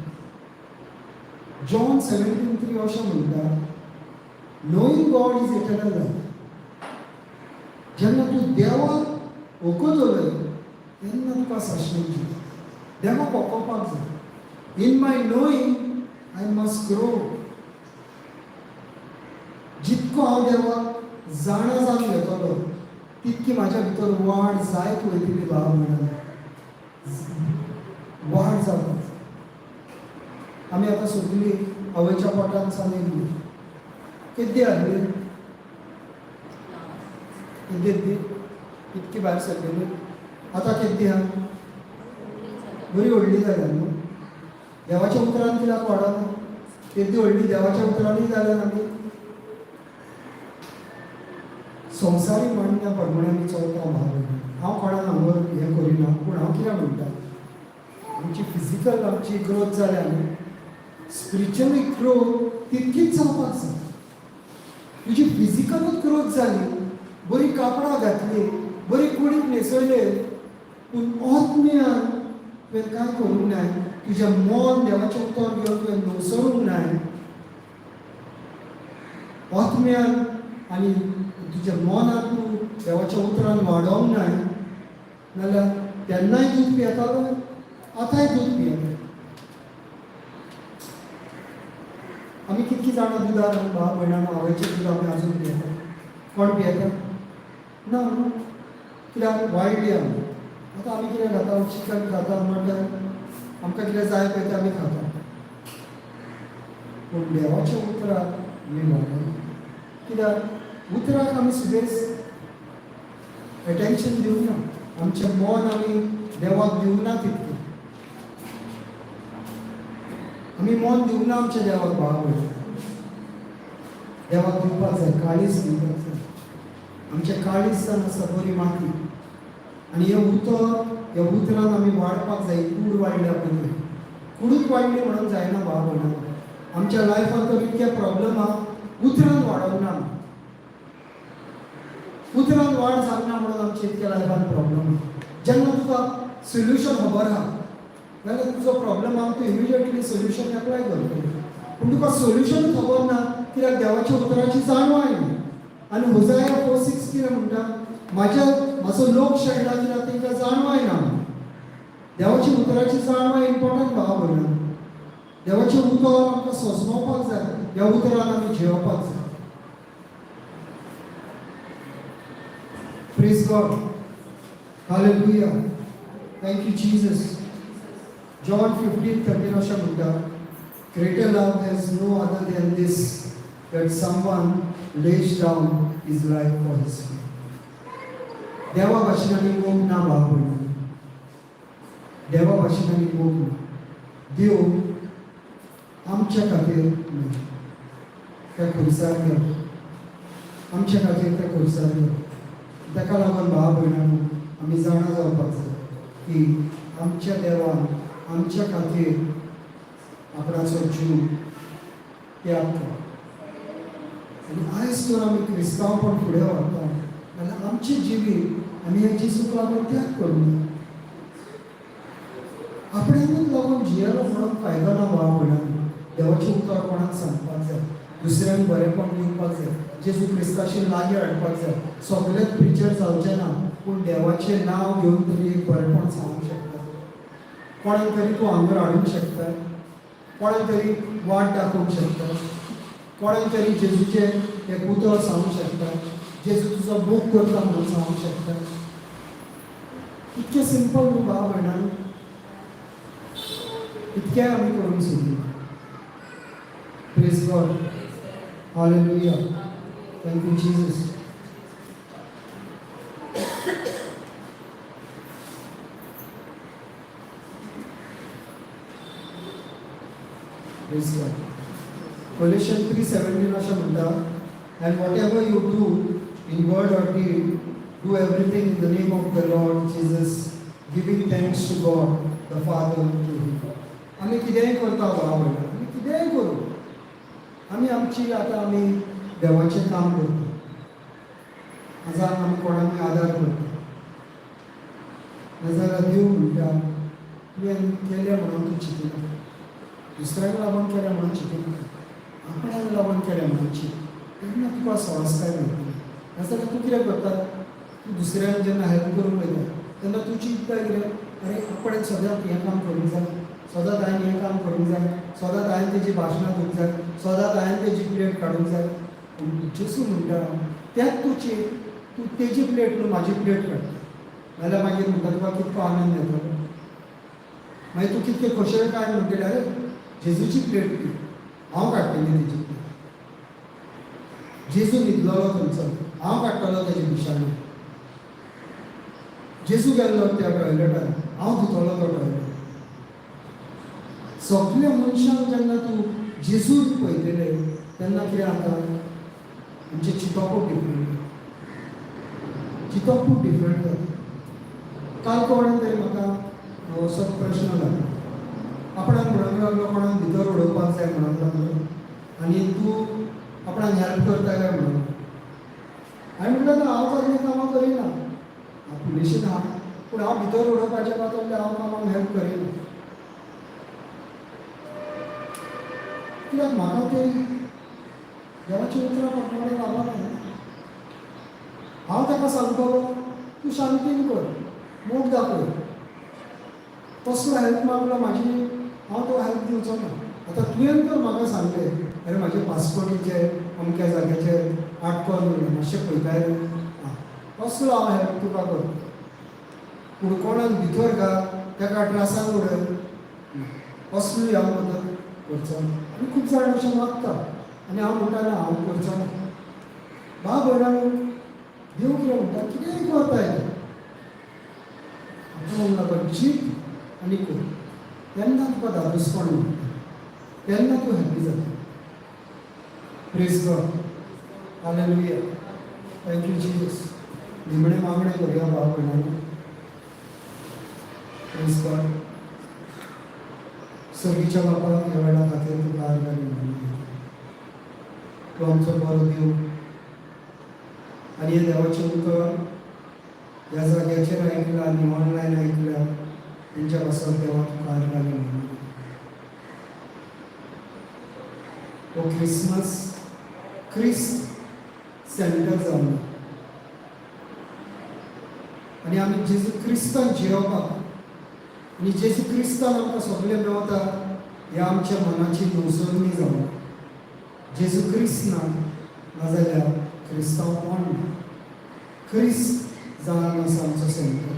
जॉन 17:3 अशें म्हणटा knowing God is eternal life. जेन्ना तूं देवाक वळखतलो तेन्ना तुका शाश्वत जिवीत. देवाक वळखपाक जाय. In my knowing I must grow. जितको हांव देवाक जाणा जावन घेतलो तितकी म्हाज्या भितर वाड जायत वयतली. भाव म्हणून वाड जाता. आमी आतां सगळीं आवयच्या पोटांत सावन येयली. केद्दी हाडली? केद्दी इतकी भायर सरलेली. आतां केद्दी आहा? बरी व्हडली जाल्या न्हू. देवाच्या उतरान कित्याक वाडना? केद्दी व्हडली देवाच्या उतरांनी जाल्या आमी. संवसारी मान्य प्रमाणे चलता भाव. हांव कोणाक हांगर हें करिना. पूण हांव कितें म्हणटा आमची फिजिकल आमची ग्रोथ जाल्या न्ही स्पिरिच्युअली ग्रोथ तितकीच जावपाक जाय. तुजी फिजिकलूच ग्रोथ जाली बरी कापडां घातली बरी कुडीक न्हेसयले पूण आत्म्यान तुवें कांय करूंक नाय. तुजें मन देवाचें उतर घेवन तुवें नुसरूंक नाय. आत्म्यान आनी तुज्या मनात तूं देवाच्या उतरान वाडोवंक नाय नाल्यार तेन्नाय दूद पियेतालो आतांय दूद पियेता. आमी कितकी जाणां दुदार भाव भयणां आवयचें दूद आमी आजून पियेता. कोण पियेता? ना कित्याक वायल्डी आमी. आतां आमी कितें खाता? चिकन खाता मटन आमकां कितें जाय पळय तें आमी खाता. पूण देवाच्या उतराक आमी वाडना. कित्याक उतराक आमी सुबेज एटेन्शन दिवना. आमचें मन आमी देवाक दिवना तितकें. आमी मन दिवना आमच्या देवाक भाव देवाक दिवपाक जाय. काळीज दिवपाक जाय. आमचें काळीज जावन आसा बरी माती आनी हे उतरान आमी वाडपाक जाय. कूड वाडल्या पळय कुडूच वाडली म्हणून जायना भाव भयणां. आमच्या लायफान तर इतके प्रॉब्लेम आहा उतरान वाडोवंक ना. उतरान वाड जावना म्हणून आमच्या इतक्या लायफान प्रॉब्लेम आहा. जेन्ना तुका सोल्युशन खबर आहा जाल्यार तुजो प्रॉब्लेम आहा तूं इमिडिएटली सोल्युशन एप्लाय करतलो. पूण तुका सोल्युशन खबर ना कित्याक देवाच्या उतराची जाणीव आयली. आनी होजाया 4:6 कितें म्हणटा? म्हाजो लोक शेणला कित्याक तांकां जाणवाय ना. देवाच्या उतराची जाणवाय इम्पॉर्टंट भाव भयणां. देवाचें उतर आमकां सोजमोवपाक जाय. ह्या उतरान आमी जेवपाक जाय. Praise God. Hallelujah. Thank you, Jesus. John 15:13 अशें म्हणटा, Greater love has no other than this, that someone lays down his life for his friend. देवा भाशेन आनी मोग ना भाव देवा भाशेन आनी मोग ना. देव आमच्या खातीर त्या खुर्सार गेलो, आमच्या खातीर त्या खुर्सार गेलो. ताका लागून भाव भयणांनो आमी जाणा जावपाक जाय की आमच्या देवान आमच्या खातीर आपणाचो जीव त्याग केलो. आनी आयज तर आमी क्रिस्तांवपण फुडें व्हरता जाल्यार आमचे जिवीत आमी ह्या जेजूक लागून त्याग करूंक जाय. आपणाकूच लागून जियेलो म्हणून फायदो ना भाव भयणांनो. देवाचें उतर कोणाक सांगपाक जाय, दुसऱ्यांक बरेंपण दिवपाक जाय, जेजू क्रिस्ताशी लागीं हाडपाक जाय. सगळेच प्रिचर जावचे ना, पूण देवाचें नांव घेवन तरी एक बरेंपण सांगूंक शकता. कोणाक तरी तूं हांगर हाडूंक शकता, कोणाक तरी वाट दाखोवंक शकता, कोणाक तरी जेजूचें एक उतर सांगूंक शकता, जेजू तुजो बूक करता म्हणून सांगूंक शकता. इतकें सिंपल न्हू भाव भयणांनो. इतकें आमी करूंक सोदूं. Praise God. Hallelujah. Thank you, Jesus. Praise God. Colossians 3:17 अशें म्हणटा, and whatever you do in word or deed, do everything in the name of the Lord Jesus, giving thanks to God the Father through Him. आमी कितेंय करता भाव भयणां, आमी कितेंय करूं, आमी आमची आतां आमी देवाचें काम करता. आज आमी कोणाक आदार करता, नाजाल्यार देव म्हणटा तुवें केलें म्हणून तूं चिंतिना, दुसऱ्याक लागून केलें म्हणून चिंतिना, आपणाक लागून केलें म्हणून चिंत. तेन्ना तुका स्वास्थाय मेळटली. नाजाल्यार तूं कितें करता, तूं दुसऱ्यांक जेन्ना हेल्प करूंक वयता तेन्ना तूं चिंतता कितें, अरे आपणें सदांच हें काम करूंक जाय, सदांच हांवें हें काम करूंक जाय, सदांच हांवें तेजी भाशणां दिवंक जाय, सदांच हांवें तेजी प्लेट काडूंक जाय. पूण जेजू म्हणटा त्याच तूं चिंत, तूं तेजी प्लेट न्हू म्हाजी प्लेट काडटा, नाल्यार मागीर म्हणटा तुका कितको आनंद येतलो. मागीर तूं कितकें खोशेल काय म्हणटलें, अरे जेजूची प्लेट ती हांव काडटलें तेजी प्लेट. जेजू न्हिदलोलो थंयसर, हांव काडटलो तेजी दिशांनी. जेजू गेल्लो त्या टॉयलेटार, हांव धुतलो तो टॉयलेट. सगळ्या मनशांक जेन्ना तूं जेजूक पळयतलें तेन्ना कितें जाता, आमचें चिंतपूच डिफरंट, चिंतपूच डिफरंट जाता. काल कोणें तरी म्हाका असो प्रश्न घातलो, आपणाक म्हणूंक लागलो कोणाक भितर उडोवपाक जाय म्हणूंक लागलो आनी तूं आपणाक हेल्प करता काय म्हणून. हांवें म्हणलें ना, हांव कसलीं कामां करिना, हांव पुलिशेन आहा, पूण हांव भितर उडोवपाचें पातळ्यार हांव कामाक हेल्प करिना. कित्याक म्हाका ते देवाचें उतरां प्रमाणे लागना. हांव ताका सांगतलो तूं शांतीन कर, मोग दाखय, कसलो हेल्प मागलो म्हाजी हांव तो हेल्प दिवचो ना. आतां तुवें तर म्हाका सांगलें, अरे म्हाजे पासपोर्टीचे अमक्या जाग्याचेर आटकोन उरलें, मातशें पळयताय, कसलो हांव हेल्प तुका करता. पूण कोणाक भितर घाल, ताका ट्रासान उडय, कसली हांव मदत करचो ना. आनी खूब जाण अशें मागता आनी हांव म्हणटा ना, हांव करचो ना. भाव भयणांनो, देव कितें म्हणटा, कितेंय करता येता, आपणाक लागून चिंत आनी कर, तेन्ना तुका धादोसपण मेळटा, तेन्ना तूं हॅप्पी जाता. Praise God. Hallelujah. Thank you Jesus. निमणें मागणें करुया भाव भयणांनो. Praise God. सर्गीच्या बापाक ह्या वेळा खातीर तुका आदारी म्हणून तूं आमचो बरो देव आनी हे देवाचें उतर ह्या जाग्याचेर आयकलां आनी ऑनलायन आयकलां, तेंच्या पासत देवा तुका आदारी म्हणून. हो क्रिसमस क्रिस्त सेंटर जावन आनी आमी जेजू क्रिस्तान जियोवपाक आनी जेजू क्रिस्तान आमकां सगळें मेवता, हे आमच्या मनाची नवसरणी जावं. जेजू क्रिस्त ना, नाजाल्यार क्रिस्तांवपण ना. क्रिस्त जावन आसा आमचो सेंटर.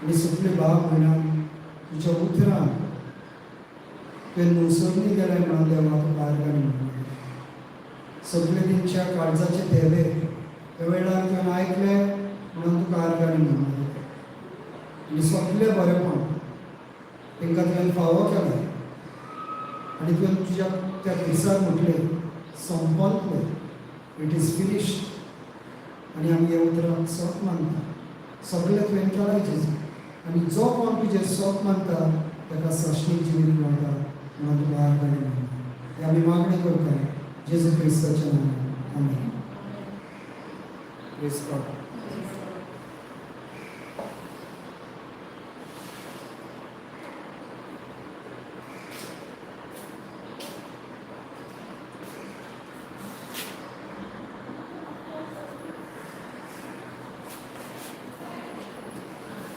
आनी सुटले भाव म्हणान तुज्या उतरान तुवें नुसरणी गेले म्हणून देवाक बारगाणी म्हणून सगळे तेंच्या काळजाचे तेले त्या वेळार तुवें आयकले म्हणून तुका आर्गाणी म्हणून आनी सगळे बरेपण तांकां तुवें फावो केलें आनी तुवें तुज्या त्या दिसाक म्हटलें संपतलें, इट इज फिनिश्ड. आनी आमी हे उतराक सोत मानता. सगळे तुवें केलां जेजू आनी जो कोण तुजेर सोत मानता ताका सश्टीक जिवीत मेळटा म्हणून तुका आर्गाणी म्हणटा. हे आमी मागणी करता जेजू क्रिस्ताच्या नांवान. आमीन. Praise God.